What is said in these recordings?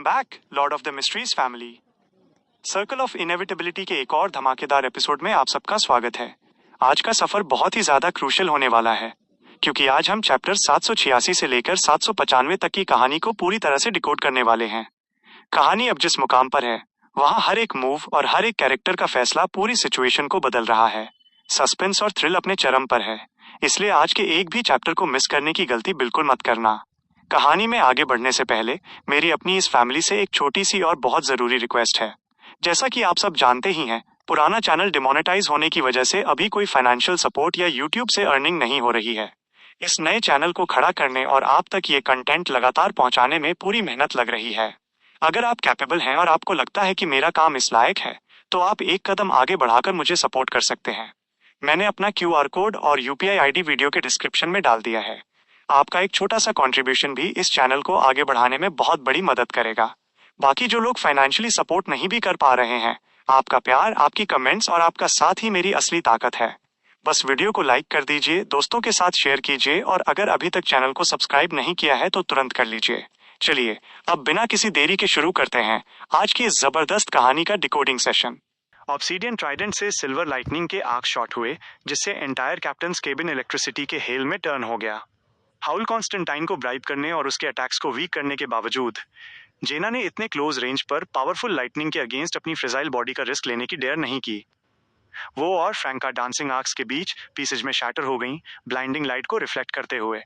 Welcome back Lord of the mysteries family. Circle of inevitability के एक और धमाकेदार एपिसोड में आप सबका स्वागत है। आज का सफर बहुत ही ज्यादा क्रूशियल होने वाला है, क्योंकि आज हम चैप्टर 786 से लेकर 795 तक की कहानी को पूरी तरह से डिकोड करने वाले हैं। कहानी अब जिस मुकाम पर है, वहाँ हर एक मूव और हर एक कैरेक्टर का फैसला पूरी सिचुएशन को बदल रहा है। सस्पेंस और थ्रिल अपने चरम पर है, इसलिए आज के एक भी चैप्टर को मिस करने की गलती बिल्कुल मत करना। कहानी में आगे बढ़ने से पहले मेरी अपनी इस फैमिली से एक छोटी सी और बहुत जरूरी रिक्वेस्ट है। जैसा कि आप सब जानते ही हैं, पुराना चैनल डिमोनेटाइज होने की वजह से अभी कोई फाइनेंशियल सपोर्ट या यूट्यूब से अर्निंग नहीं हो रही है। इस नए चैनल को खड़ा करने और आप तक ये कंटेंट लगातार पहुंचाने में पूरी मेहनत लग रही है। अगर आप कैपेबल हैं और आपको लगता है कि मेरा काम इस लायक है, तो आप एक कदम आगे बढ़ाकर मुझे सपोर्ट कर सकते हैं। मैंने अपना QR कोड और UPI ID वीडियो के डिस्क्रिप्शन में डाल दिया है। आपका एक छोटा सा कंट्रीब्यूशन भी इस चैनल को आगे बढ़ाने में बहुत बड़ी मदद करेगा। बाकी जो लोग फाइनेंशियली सपोर्ट नहीं भी कर पा रहे हैं, आपका प्यार, आपकी कमेंट्स और आपका साथ ही मेरी असली ताकत है। बस वीडियो को लाइक कर दीजिए, दोस्तों के साथ शेयर कीजिए और अगर अभी तक चैनल को सब्सक्राइब नहीं किया है तो तुरंत कर लीजिए। चलिए अब बिना किसी देरी के शुरू करते हैं आज की इस जबरदस्त कहानी का डिकोडिंग सेशन। ऑब्सीडियन ट्राइडेंट से सिल्वर लाइटनिंग के आर्क शॉट हुए, जिससे एंटायर कैप्टन्स केबिन इलेक्ट्रिसिटी के हेल में टर्न हो गया। हाउल कॉन्स्टेंटाइन को ब्राइब करने और उसके अटैक्स को वीक करने के बावजूद जेना ने इतने क्लोज रेंज पर पावरफुल लाइटनिंग के अगेंस्ट अपनी फ्रेजाइल बॉडी का रिस्क लेने की डेयर नहीं की। वो और फ्रैंका डांसिंग आर्क्स के बीच पीसेज में शैटर हो गईं, ब्लाइंडिंग लाइट को रिफ्लेक्ट करते हुए।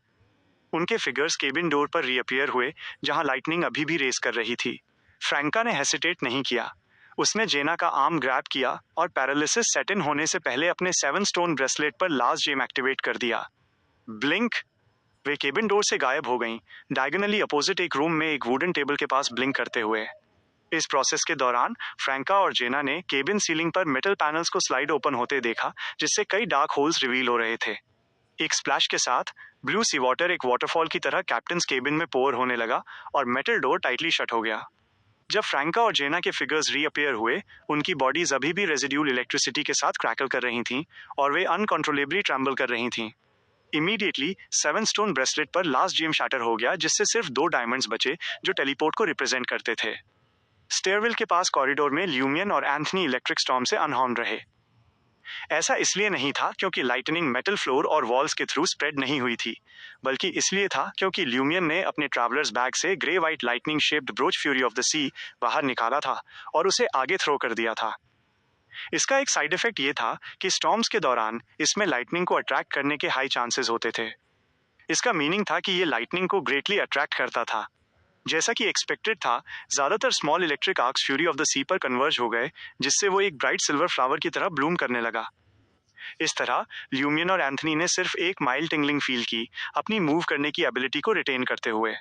उनके फिगर्स केबिन डोर पर रीअपियर हुए, जहां लाइटनिंग अभी भी रेस कर रही थी। फ्रैंका ने हेसिटेट नहीं किया। उसने जेना का आर्म ग्रैब किया और पैरालिसिस सेट इन होने से पहले अपने 7 स्टोन ब्रेसलेट पर लास्ट जेम एक्टिवेट कर दिया। ब्लिंक। वे केबिन डोर से गायब हो गईं, डायगोनली अपोजिट एक रूम में एक वुडन टेबल के पास ब्लिंक करते हुए। इस प्रोसेस के दौरान फ्रैंका और जेना ने केबिन सीलिंग पर मेटल पैनल्स को स्लाइड ओपन होते देखा, जिससे कई डार्क होल्स रिवील हो रहे थे। एक स्प्लैश के साथ ब्लू सी वाटर एक वाटरफॉल की तरह कैप्टन्स केबिन में पोर होने लगा और मेटल डोर टाइटली शट हो गया। जब फ्रैंका और जेना के फिगर्स रीअपियर हुए, उनकी बॉडीज अभी भी रेजिड्यूल इलेक्ट्रिसिटी के साथ क्रैकल कर रही थीं और वे अनकंट्रोलेबली ट्रैम्बल कर रही थीं। इमीडिएटली 7 स्टोन ब्रेसलेट पर लास्ट जेम शैटर हो गया, जिससे सिर्फ 2 डायमंड्स बचे जो टेलीपोर्ट को रिप्रेजेंट करते थे। स्टेयरवेल के पास कॉरिडोर में ल्यूमियन और एंथनी इलेक्ट्रिक स्टॉर्म से अनहार्म्ड रहे। ऐसा इसलिए नहीं था क्योंकि लाइटनिंग मेटल फ्लोर और वॉल्स के थ्रू स्प्रेड नहीं हुई थी, बल्कि इसलिए था क्योंकि ल्यूमियन ने अपने ट्रैवलर्स बैग से grey white lightning shaped brooch fury of the sea बाहर निकाला था और उसे आगे थ्रो कर दिया था। इसका एक साइड इफेक्ट ये था कि स्टॉर्म्स के दौरान इसमें लाइटनिंग को अट्रैक्ट करने के हाई चांसेस होते थे। इसका मीनिंग था कि ये लाइटनिंग को ग्रेटली अट्रैक्ट करता था। जैसा कि एक्सपेक्टेड था, ज्यादातर small electric arcs fury of the sea पर कन्वर्ज हो गए, जिससे वो एक ब्राइट सिल्वर फ्लावर की तरह ब्लूम करने लगा। इस तरह ल्यूमियन और एंथनी ने सिर्फ एक माइल्ड टिंगलिंग फील की, अपनी मूव करने की एबिलिटी को रिटेन करते हुए।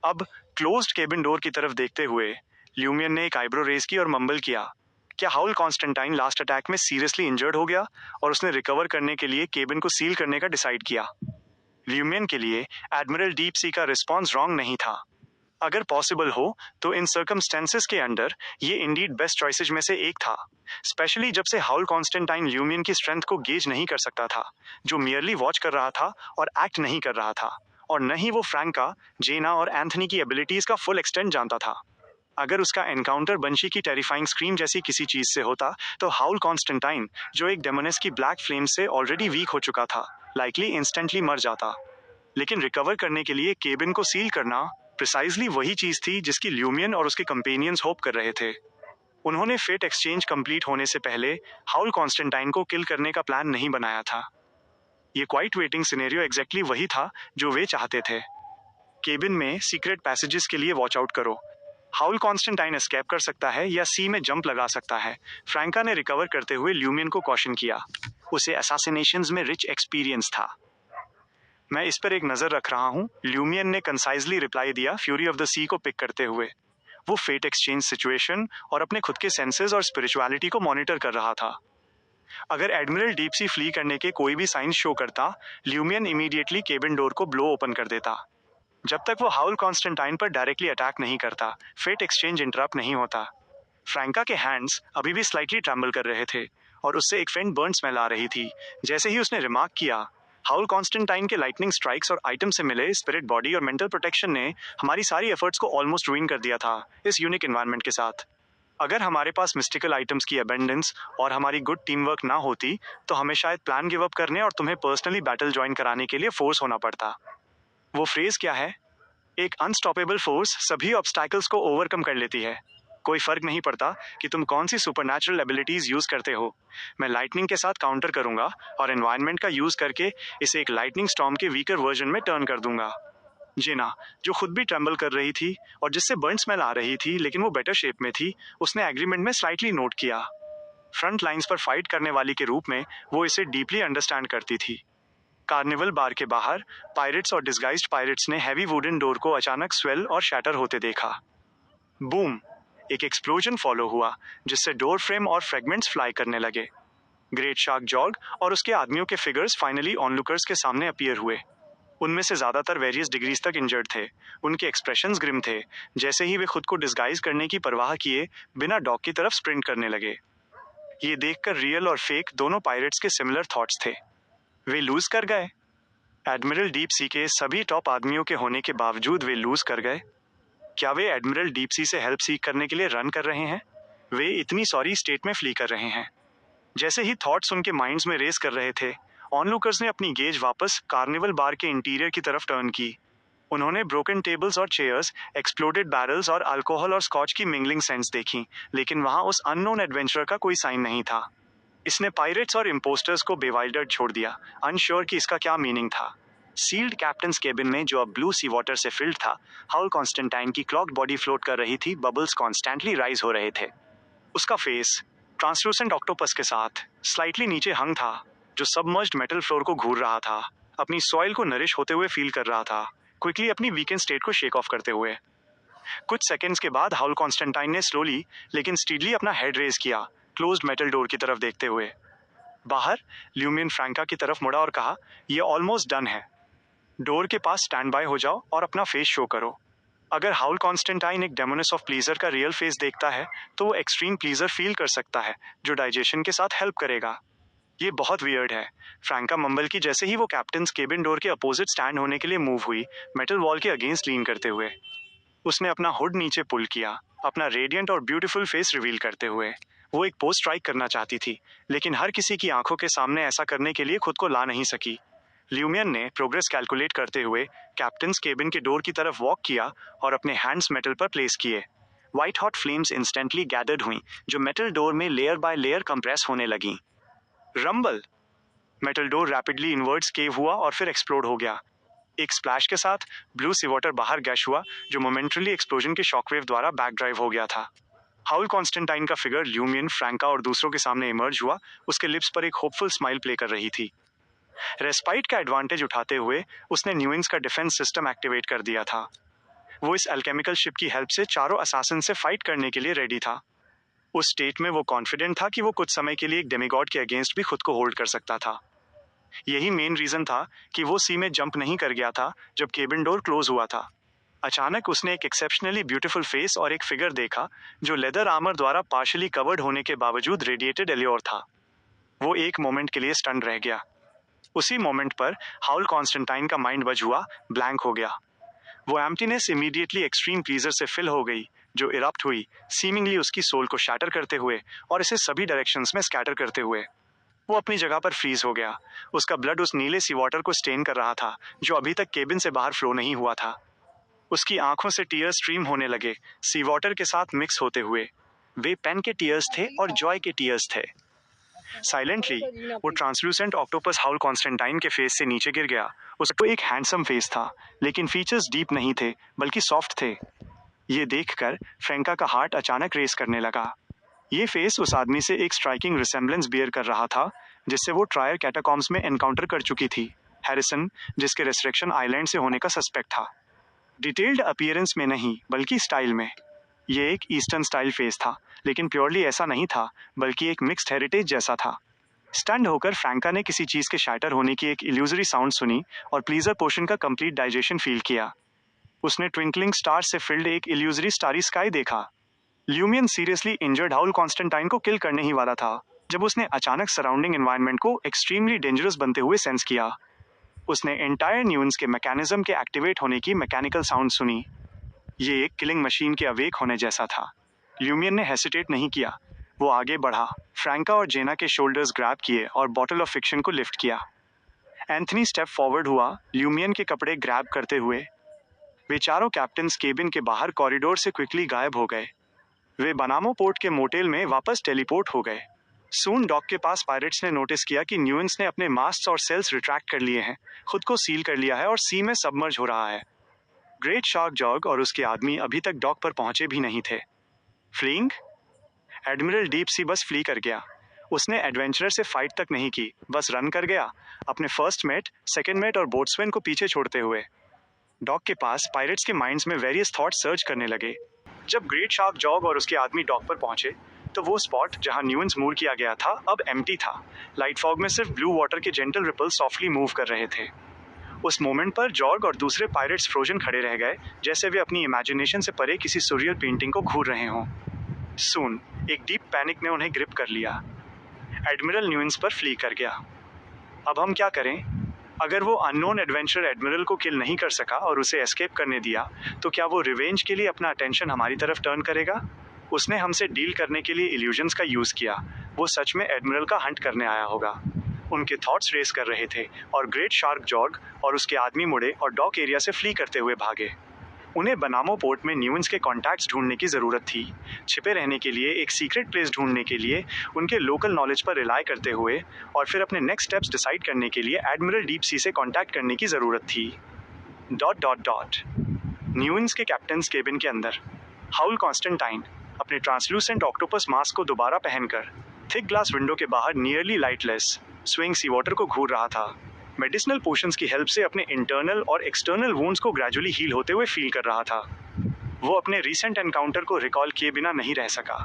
अब क्लोज्ड केबिन डोर की तरफ देखते हुए ल्यूमियन ने एक आईब्रो रेज की और मम्बल किया, क्या हाउल कॉन्स्टेंटाइन लास्ट अटैक में सीरियसली इंजर्ड हो गया और उसने रिकवर करने के लिए केबिन को सील करने का डिसाइड किया। ल्यूमियन के लिए एडमिरल डीप सी का रिस्पॉन्स रॉन्ग नहीं था। अगर पॉसिबल हो तो इन सर्कमस्टेंसेस के अंडर ये इंडीड बेस्ट चॉइसेज में से एक था, स्पेशली जब से हाउल कॉन्स्टेंटाइन ल्यूमियन की स्ट्रेंथ को गेज नहीं कर सकता था, जो मियरली वॉच कर रहा था और एक्ट नहीं कर रहा था, और न ही वो फ्रैंका, जेना और एंथनी की एबिलिटीज का फुल एक्सटेंट जानता था। अगर उसका एनकाउंटर बंशी की टेरिफाइंग स्क्रीम जैसी किसी चीज से होता, तो हाउल कॉन्स्टेंटाइन, जो एक डेमोनेस की ब्लैक फ्लेम से ऑलरेडी वीक हो चुका था, लाइकली इंस्टेंटली मर जाता। लेकिन रिकवर करने के लिए केबिन को सील करना प्रिसाइजली वही चीज थी जिसकी ल्यूमियन और उसके कंपेनियंस होप कर रहे थे। उन्होंने फेट एक्सचेंज कंप्लीट होने से पहले हाउल कॉन्स्टेंटाइन को किल करने का प्लान नहीं बनाया था। ये क्वाइट वेटिंग सिनेरियो एग्जैक्टली वही था जो वे चाहते थे। केबिन में सीक्रेट पैसेजेस के लिए वॉच आउट करो। हाउल कॉन्स्टेंटाइन एस्केप कर सकता है या सी में जंप लगा सकता है, फ्रैंका ने रिकवर करते हुए ल्यूमियन को कॉशन किया। उसे असैसिनेशंस में रिच एक्सपीरियंस था। मैं इस पर एक नजर रख रहा हूँ, ल्यूमियन ने कंसाइजली रिप्लाई दिया, फ्यूरी ऑफ द सी को पिक करते हुए। वो फेट एक्सचेंज सिचुएशन और अपने खुद के सेंसेस और स्पिरिचुअलिटी को मॉनिटर कर रहा था। अगर एडमिरल डीप सी फ्ली करने के कोई भी साइंस शो करता, ल्यूमियन इमीडिएटली केबिन डोर को ब्लो ओपन कर देता। जब तक वो हाउल कॉन्स्टेंटाइन पर डायरेक्टली अटैक नहीं करता, फेट एक्सचेंज इंटरप्ट नहीं होता। फ्रैंका के हैंड्स अभी भी स्लाइटली ट्रैम्बल कर रहे थे और उससे एक फेंट बर्न स्मेल आ रही थी। जैसे ही उसने रिमार्क किया, हाउल कॉन्स्टेंटाइन के लाइटनिंग स्ट्राइक्स और आइटम से मिले स्पिरिट बॉडी और मेंटल प्रोटेक्शन ने हमारी सारी एफर्ट्स को ऑलमोस्ट रूइन कर दिया था इस यूनिक एनवायरनमेंट के साथ। अगर हमारे पास मिस्टिकल आइटम्स की अबेंडेंस और हमारी गुड टीम वर्क ना होती तो हमें शायद प्लान गिव अप करने और तुम्हें पर्सनली बैटल ज्वाइन कराने के लिए फोर्स होना पड़ता। वो फ्रेज क्या है? एक अनस्टॉपेबल फोर्स सभी ऑब्स्टैकल्स को ओवरकम कर लेती है। कोई फर्क नहीं पड़ता कि तुम कौन सी सुपरनैचुरल एबिलिटीज यूज करते हो। मैं लाइटनिंग के साथ काउंटर करूंगा और एनवायरनमेंट का यूज करके इसे एक लाइटनिंग स्टॉर्म के वीकर वर्जन में टर्न कर दूंगा। जेना, जो खुद भी ट्रेम्बल कर रही थी और जिससे बर्न स्मेल आ रही थी लेकिन वो बेटर शेप में थी, उसने एग्रीमेंट में स्लाइटली नोट किया। फ्रंट लाइंस पर फाइट करने वाली के रूप में वो इसे डीपली अंडरस्टैंड करती थी। कार्निवल बार के बाहर पायरेट्स और डिस्गाइज्ड पायरेट्स ने हैवी वुडन डोर को अचानक स्वेल और शैटर होते देखा। बूम! एक एक्सप्लोजन फॉलो हुआ जिससे डोर फ्रेम और फ्रेगमेंट्स फ्लाई करने लगे। ग्रेट शार्क जॉग और उसके आदमियों के फिगर्स फाइनली ऑनलुकर्स के सामने अपीयर हुए। उनमें से ज्यादातर वेरियस डिग्रीज तक इंजर्ड थे। उनके एक्सप्रेशंस ग्रिम थे, जैसे ही वे खुद को डिस्गाइज करने की परवाह किए बिना डॉग की तरफ स्प्रिंट करने लगे। ये देखकर रियल और फेक दोनों पायरेट्स के सिमिलर थॉट्स थे। वे लूज कर गए। एडमिरल डीप सी के सभी टॉप आदमियों के होने के बावजूद वे लूज कर गए। क्या वे एडमिरल डीप सी से हेल्प सीख करने के लिए रन कर रहे हैं? वे इतनी सॉरी स्टेट में फ्ली कर रहे हैं। जैसे ही थॉट्स उनके माइंड्स में रेस कर रहे थे, ऑनलुकर्स ने अपनी गेज वापस कार्निवल बार के इंटीरियर की तरफ टर्न की। उन्होंने ब्रोकन टेबल्स और चेयर्स, एक्सप्लोडेड बैरल्स और अल्कोहल और स्कॉच की मिंगलिंग सेंट्स देखी, लेकिन वहां उस अननोन एडवेंचरर का कोई साइन नहीं था। इसने पायरेट्स और इम्पोस्टर्स को बेवाइल्डर्ड छोड़ दिया, अनश्योर कि इसका क्या मीनिंग था। सील्ड कैप्टन्स केबिन में, जो अब ब्लू सी वाटर से फिल्ड था, हाउल कॉन्स्टेंटाइन की क्लॉक्ड बॉडी फ्लोट कर रही थी। बबल्स कॉन्स्टेंटली राइज हो रहे थे। उसका फेस ट्रांसलूसेंट ऑक्टोपस के साथ स्लाइटली नीचे हंग था, जो सबमर्ज्ड मेटल फ्लोर को घूर रहा था, अपनी सॉइल को नरिश होते हुए फील कर रहा था, क्विकली अपनी वीकेंड स्टेट को शेक ऑफ करते हुए। कुछ सेकंड्स के बाद हाउल कॉन्स्टेंटाइन ने स्लोली लेकिन स्टीडली अपना हेड रेज किया, क्लोज्ड मेटल डोर की तरफ देखते हुए। बाहर ल्यूमियन फ्रैंका की तरफ मुड़ा और कहा, यह ऑलमोस्ट डन है। डोर के पास स्टैंड बाय हो जाओ और अपना फेस शो करो। अगर हाउल कॉन्स्टेंटाइन एक डेमोनिस ऑफ प्लीजर का रियल फेस देखता है तो वो एक्सट्रीम प्लीजर फील कर सकता है, जो डाइजेशन के साथ हेल्प करेगा। ये बहुत वियर्ड है, फ्रैंका मंबल की जैसे ही वो कैप्टन्स केबिन डोर के अपोजिट स्टैंड होने के लिए मूव हुई, मेटल वॉल के अगेंस्ट लीन करते हुए। उसने अपना हुड नीचे पुल किया, अपना रेडियंट और ब्यूटीफुल फेस रिवील करते हुए। वो एक पोज स्ट्राइक करना चाहती थी, लेकिन हर किसी की आंखों के सामने ऐसा करने के लिए खुद को ला नहीं सकी। ल्यूमियन ने प्रोग्रेस कैलकुलेट करते हुए कैप्टन्स केबिन के डोर की तरफ वॉक किया और अपने हैंड्स मेटल पर प्लेस किए। White hot flames instantly gathered हुई, जो मेटल डोर में लेयर बाय लेयर कंप्रेस होने लगी। Rumble! Metal door rapidly inverts cave हुआ और फिर एक्सप्लोड हो गया। एक स्प्लैश के साथ ब्लू सी वाटर बाहर गैश हुआ, जो मोमेंटरली एक्सप्लोजन के शॉकवेव द्वारा बैक ड्राइव हो गया था। हाउल कॉन्स्टेंटाइन का फिगर ल्यूमियन, फ्रैंका और दूसरों के सामने इमर्ज हुआ। उसके लिप्स पर एक होपफुल स्माइल प्ले कर रही थी। रेस्पाइट का एडवांटेज उठाते हुए उसने न्यूइंग्स का डिफेंस सिस्टम एक्टिवेट कर दिया था। वो इस अल्केमिकल शिप की हेल्प से चारों असासिन से फाइट करने के लिए रेडी था। उस स्टेट में वो कॉन्फिडेंट था कि वो कुछ समय के लिए एक डेमिगॉड के अगेंस्ट भी खुद को होल्ड कर सकता था। यही मेन रीजन था कि वो सी में जंप नहीं कर गया था जब केबिन डोर क्लोज हुआ था। अचानक उसने एक एक्सेप्शनली ब्यूटीफुल फेस और एक फिगर देखा, जो लेदर आर्मर द्वारा पार्शली कवर्ड होने के बावजूद रेडिएटेड एल्योर था। वो एक मोमेंट के लिए स्टन रह गया। उसी मोमेंट पर हाउल कॉन्स्टेंटाइन का माइंड बज हुआ, ब्लैंक हो गया। वो एम्प्टीनेस इमीडिएटली एक्सट्रीम प्लीजर से फिल हो गई, जो इरप्ट हुई, सीमिंगली उसकी सोल को शैटर करते हुए और इसे सभी डायरेक्शंस में स्कैटर करते हुए। वो अपनी जगह पर फ्रीज हो गया। उसका ब्लड उस नीले सी वाटर को स्टेन कर रहा था, जो अभी तक केबिन से बाहर फ्लो नहीं हुआ था। उसकी आंखों से टीयर्स स्ट्रीम होने लगे, सी वाटर के साथ मिक्स होते हुए। वे पेन के टीयर्स थे और जॉय के टीयर्स थे। साइलेंटली वो ट्रांसलूसेंट ऑक्टोपस हाउल कॉन्स्टेंटाइन के फेस से नीचे गिर गया। उसको एक हैंडसम फेस था, लेकिन फीचर्स डीप नहीं थे बल्कि सॉफ्ट थे। ये देखकर फ्रैंका का हार्ट अचानक रेस करने लगा। ये फेस उस आदमी से एक स्ट्राइकिंग रिसेम्बलेंस बियर कर रहा था, जिससे वो ट्रायर कैटाकॉम्स में एनकाउंटर कर चुकी थी, हैरिसन, जिसके रेसरेक्शन आइलैंड से होने का सस्पेक्ट था। डिटेल्ड अपीयरेंस में नहीं बल्कि स्टाइल में। ये एक ईस्टर्न स्टाइल फेस था, लेकिन प्योरली ऐसा नहीं था, बल्कि एक मिक्स्ड हेरिटेज जैसा था। स्टन्ड होकर फ्रैंका ने किसी चीज के शैटर होने की एक इल्यूजरी साउंड सुनी और प्लीजर पोर्शन का कंप्लीट डाइजेशन फील किया। उसने ट्विंकलिंग स्टार्स से फिल्ड एक इल्यूजरी स्टारी स्काई देखा। ल्यूमियन सीरियसली इंजर्ड हाउल कॉन्स्टेंटाइन को किल करने ही वाला था, जब उसने अचानक सराउंडिंग एनवायरनमेंट को एक्सट्रीमली डेंजरस बनते हुए सेंस किया। उसने एंटायर न्यून्स के मैकेनिज्म के एक्टिवेट होने की मैकेनिकल साउंड सुनी। ये एक किलिंग मशीन के अवेक होने जैसा था। ल्यूमियन ने हेसिटेट नहीं किया। वो आगे बढ़ा, फ्रैंका और जेना के शोल्डर्स ग्रैब किए और बॉटल ऑफ फिक्शन को लिफ्ट किया। एंथनी स्टेप फॉरवर्ड हुआ, ल्यूमियन के कपड़े ग्रैब करते हुए। वे चारों कैप्टन्स केबिन के बाहर कॉरिडोर से क्विकली गायब हो गए। वे बनामो पोर्ट के मोटेल में वापस टेलीपोर्ट हो गए। सून डॉक के पास पायरेट्स ने नोटिस किया कि न्यूएंस ने अपने मास्ट्स और सेल्स रिट्रैक्ट कर लिए हैं, खुद को सील कर लिया है और सी में सबमर्ज हो रहा है। ग्रेट शार्क जॉग और उसके आदमी अभी तक डॉक पर पहुंचे भी नहीं थे। फ्लीइंग? एडमिरल डीप सी बस फ्ली कर गया। उसने एडवेंचरर से फाइट तक नहीं की, बस रन कर गया, अपने फर्स्ट मेट, सेकेंड मेट और बोट्सवैन को पीछे छोड़ते हुए। डॉक के पास पायरेट्स के माइंड्स में वेरियस थॉट्स सर्च करने लगे। जब ग्रेट शार्क जॉग और उसके आदमी डॉक पर पहुंचे तो वो स्पॉट जहां न्यूएंस मूव किया गया था अब एम्प्टी था। लाइट फॉग में सिर्फ ब्लू वाटर के जेंटल रिपल सॉफ्टली मूव कर रहे थे। उस मोमेंट पर जॉर्ग और दूसरे पायरेट्स फ्रोजन खड़े रह गए, जैसे वे अपनी इमेजिनेशन से परे किसी सुरियल पेंटिंग को घूर रहे हों। सून एक डीप पैनिक ने उन्हें ग्रिप कर लिया। एडमिरल न्यूएंस पर फ्ली कर गया। अब हम क्या करें? अगर वो अननोन एडवेंचरर एडमिरल को किल नहीं कर सका और उसे एस्केप करने दिया, तो क्या वो रिवेंज के लिए अपना अटेंशन हमारी तरफ टर्न करेगा? उसने हमसे डील करने के लिए इल्यूजन्स का यूज़ किया। वो सच में एडमिरल का हंट करने आया होगा। उनके थॉट्स रेस कर रहे थे और ग्रेट शार्क जॉर्ग और उसके आदमी मुड़े और डॉक एरिया से फ्ली करते हुए भागे। उन्हें बनामो पोर्ट में न्यूएंस के कॉन्टैक्ट्स ढूंढने की ज़रूरत थी। छिपे रहने के लिए एक सीक्रेट प्लेस ढूंढने के लिए उनके लोकल नॉलेज पर रिलाई करते हुए और फिर अपने नेक्स्ट स्टेप्स डिसाइड करने के लिए एडमिरल डीप सी से कॉन्टैक्ट करने की ज़रूरत थी। ... न्यूएंस के कैप्टन्स केबिन के अंदर हाउल कॉन्स्टेंटाइन अपने ट्रांसलूसेंट ऑक्टोपस मास्क को दोबारा पहनकर थिक ग्लास विंडो के बाहर नियरली लाइटलेस स्विंग सी वाटर को घूर रहा था। मेडिसिनल पोशंस की हेल्प से अपने इंटरनल और एक्सटर्नल वुंड्स को ग्रेजुअली हील होते हुए फील कर रहा था। वो अपने रीसेंट एनकाउंटर को रिकॉल किए बिना नहीं रह सका।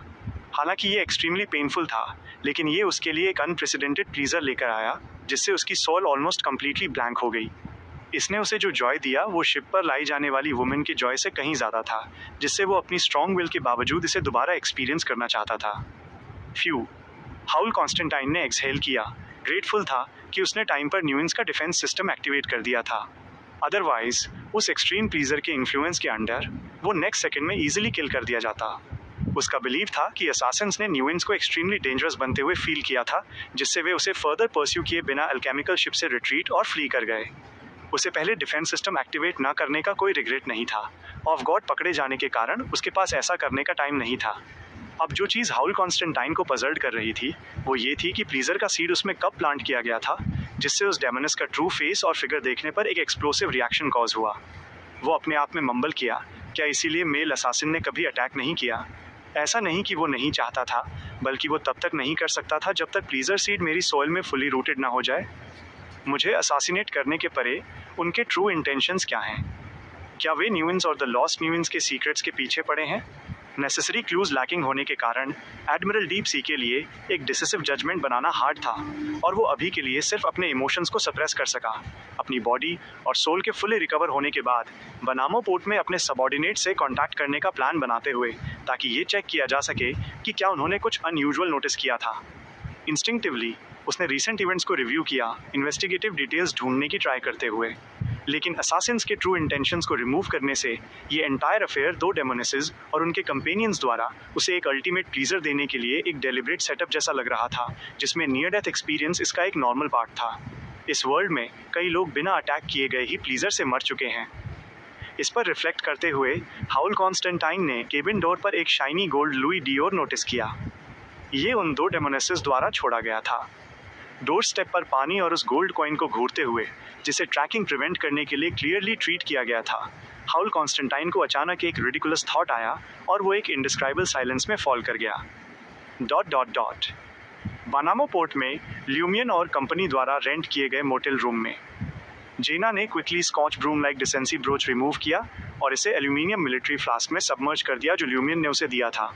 हालांकि ये एक्सट्रीमली पेनफुल था, लेकिन ये उसके लिए एक अनप्रेसिडेंटेड प्लीजर लेकर आया जिससे उसकी सोल ऑलमोस्ट कंप्लीटली ब्लैंक हो गई। इसने उसे जो जॉय दिया वो शिप पर लाई जाने वाली वुमेन की जॉय से कहीं ज़्यादा था, जिससे वो अपनी स्ट्रॉन्ग विल के बावजूद इसे दोबारा एक्सपीरियंस करना चाहता था। फ्यू। हाउल कॉन्स्टेंटाइन ने एक्सहेल किया। ग्रेटफुल था कि उसने टाइम पर न्यूएंस का डिफेंस सिस्टम एक्टिवेट कर दिया था। अदरवाइज उस एक्सट्रीम प्लीजर के इन्फ्लुएंस के अंडर वो नेक्स्ट सेकंड में इजीली किल कर दिया जाता। उसका बिलीव था कि असासिन्स ने न्यूएंस को एक्सट्रीमली डेंजरस बनते हुए फील किया था, जिससे वे उसे फर्दर परस्यू किए बिना अल्केमिकल शिप से रिट्रीट और फ्ली कर गए। उसे पहले डिफेंस सिस्टम एक्टिवेट ना करने का कोई रिग्रेट नहीं था। ऑफ गॉड पकड़े जाने के कारण उसके पास ऐसा करने का टाइम नहीं था। अब जो चीज़ हाउल कॉन्स्टेंटाइन को पजल्ड कर रही थी वो ये थी कि प्लीजर का सीड उसमें कब प्लांट किया गया था, जिससे उस डेमोनिस का ट्रू फेस और फिगर देखने पर एक एक्सप्लोसिव रिएक्शन कॉज हुआ। वो अपने आप में मंबल किया, क्या इसीलिए मेल असासिन ने कभी अटैक नहीं किया? ऐसा नहीं कि वो नहीं चाहता था, बल्कि वो तब तक नहीं कर सकता था जब तक प्लीजर सीड मेरी सॉइल में फुली रूटेड ना हो जाए। मुझे असासिनेट करने के परे उनके ट्रू इंटेंशंस क्या हैं? क्या वे न्यूएंस और द लॉस्ट न्यूएंस के सीक्रेट्स के पीछे पड़े हैं? नेसेसरी क्लूज लैकिंग होने के कारण एडमिरल डीप सी के लिए एक डिसिसिव जजमेंट बनाना हार्ड था, और वो अभी के लिए सिर्फ अपने इमोशंस को सप्रेस कर सका। अपनी बॉडी और सोल के फुली रिकवर होने के बाद बनामो पोर्ट में अपने सबऑर्डिनेट से कांटेक्ट करने का प्लान बनाते हुए, ताकि ये चेक किया जा सके कि क्या उन्होंने कुछ अनयूजुअल नोटिस किया था। इंस्टिंक्टिवली उसने रीसेंट इवेंट्स को रिव्यू किया, इन्वेस्टिगेटिव डिटेल्स ढूंढने की ट्राई करते हुए। लेकिन असासिन्स के ट्रू इंटेंशंस को रिमूव करने से ये एंटायर अफेयर दो डेमोनिसेस और उनके कंपेनियंस द्वारा उसे एक अल्टीमेट प्लीजर देने के लिए एक डेलिब्रेट सेटअप जैसा लग रहा था, जिसमें नियर डेथ एक्सपीरियंस इसका एक नॉर्मल पार्ट था। इस वर्ल्ड में कई लोग बिना अटैक किए गए ही प्लीजर से मर चुके हैं। इस पर रिफ्लेक्ट करते हुए हाउल कॉन्स्टेंटाइन ने केबिन डोर पर एक shiny gold Louis Dior notice किया। ये उन दो डेमोनिसेस द्वारा छोड़ा गया था। डोर स्टेप पर पानी और उस गोल्ड कॉइन को घूरते हुए, जिसे ट्रैकिंग प्रिवेंट करने के लिए क्लियरली ट्रीट किया गया था, हाउल कॉन्स्टेंटाइन को अचानक एक रिडिकुलस थॉट आया और वो एक इंडिस्क्राइबल साइलेंस में फॉल कर गया। ... बनामो पोर्ट में ल्यूमियन और कंपनी द्वारा रेंट किए गए मोटेल रूम में जेना ने quickly scotch broom like decency brooch remove किया और इसे एल्यूमिनियम मिलिट्री फ्लास्क में सबमर्ज कर दिया जो ल्यूमियन ने उसे दिया था।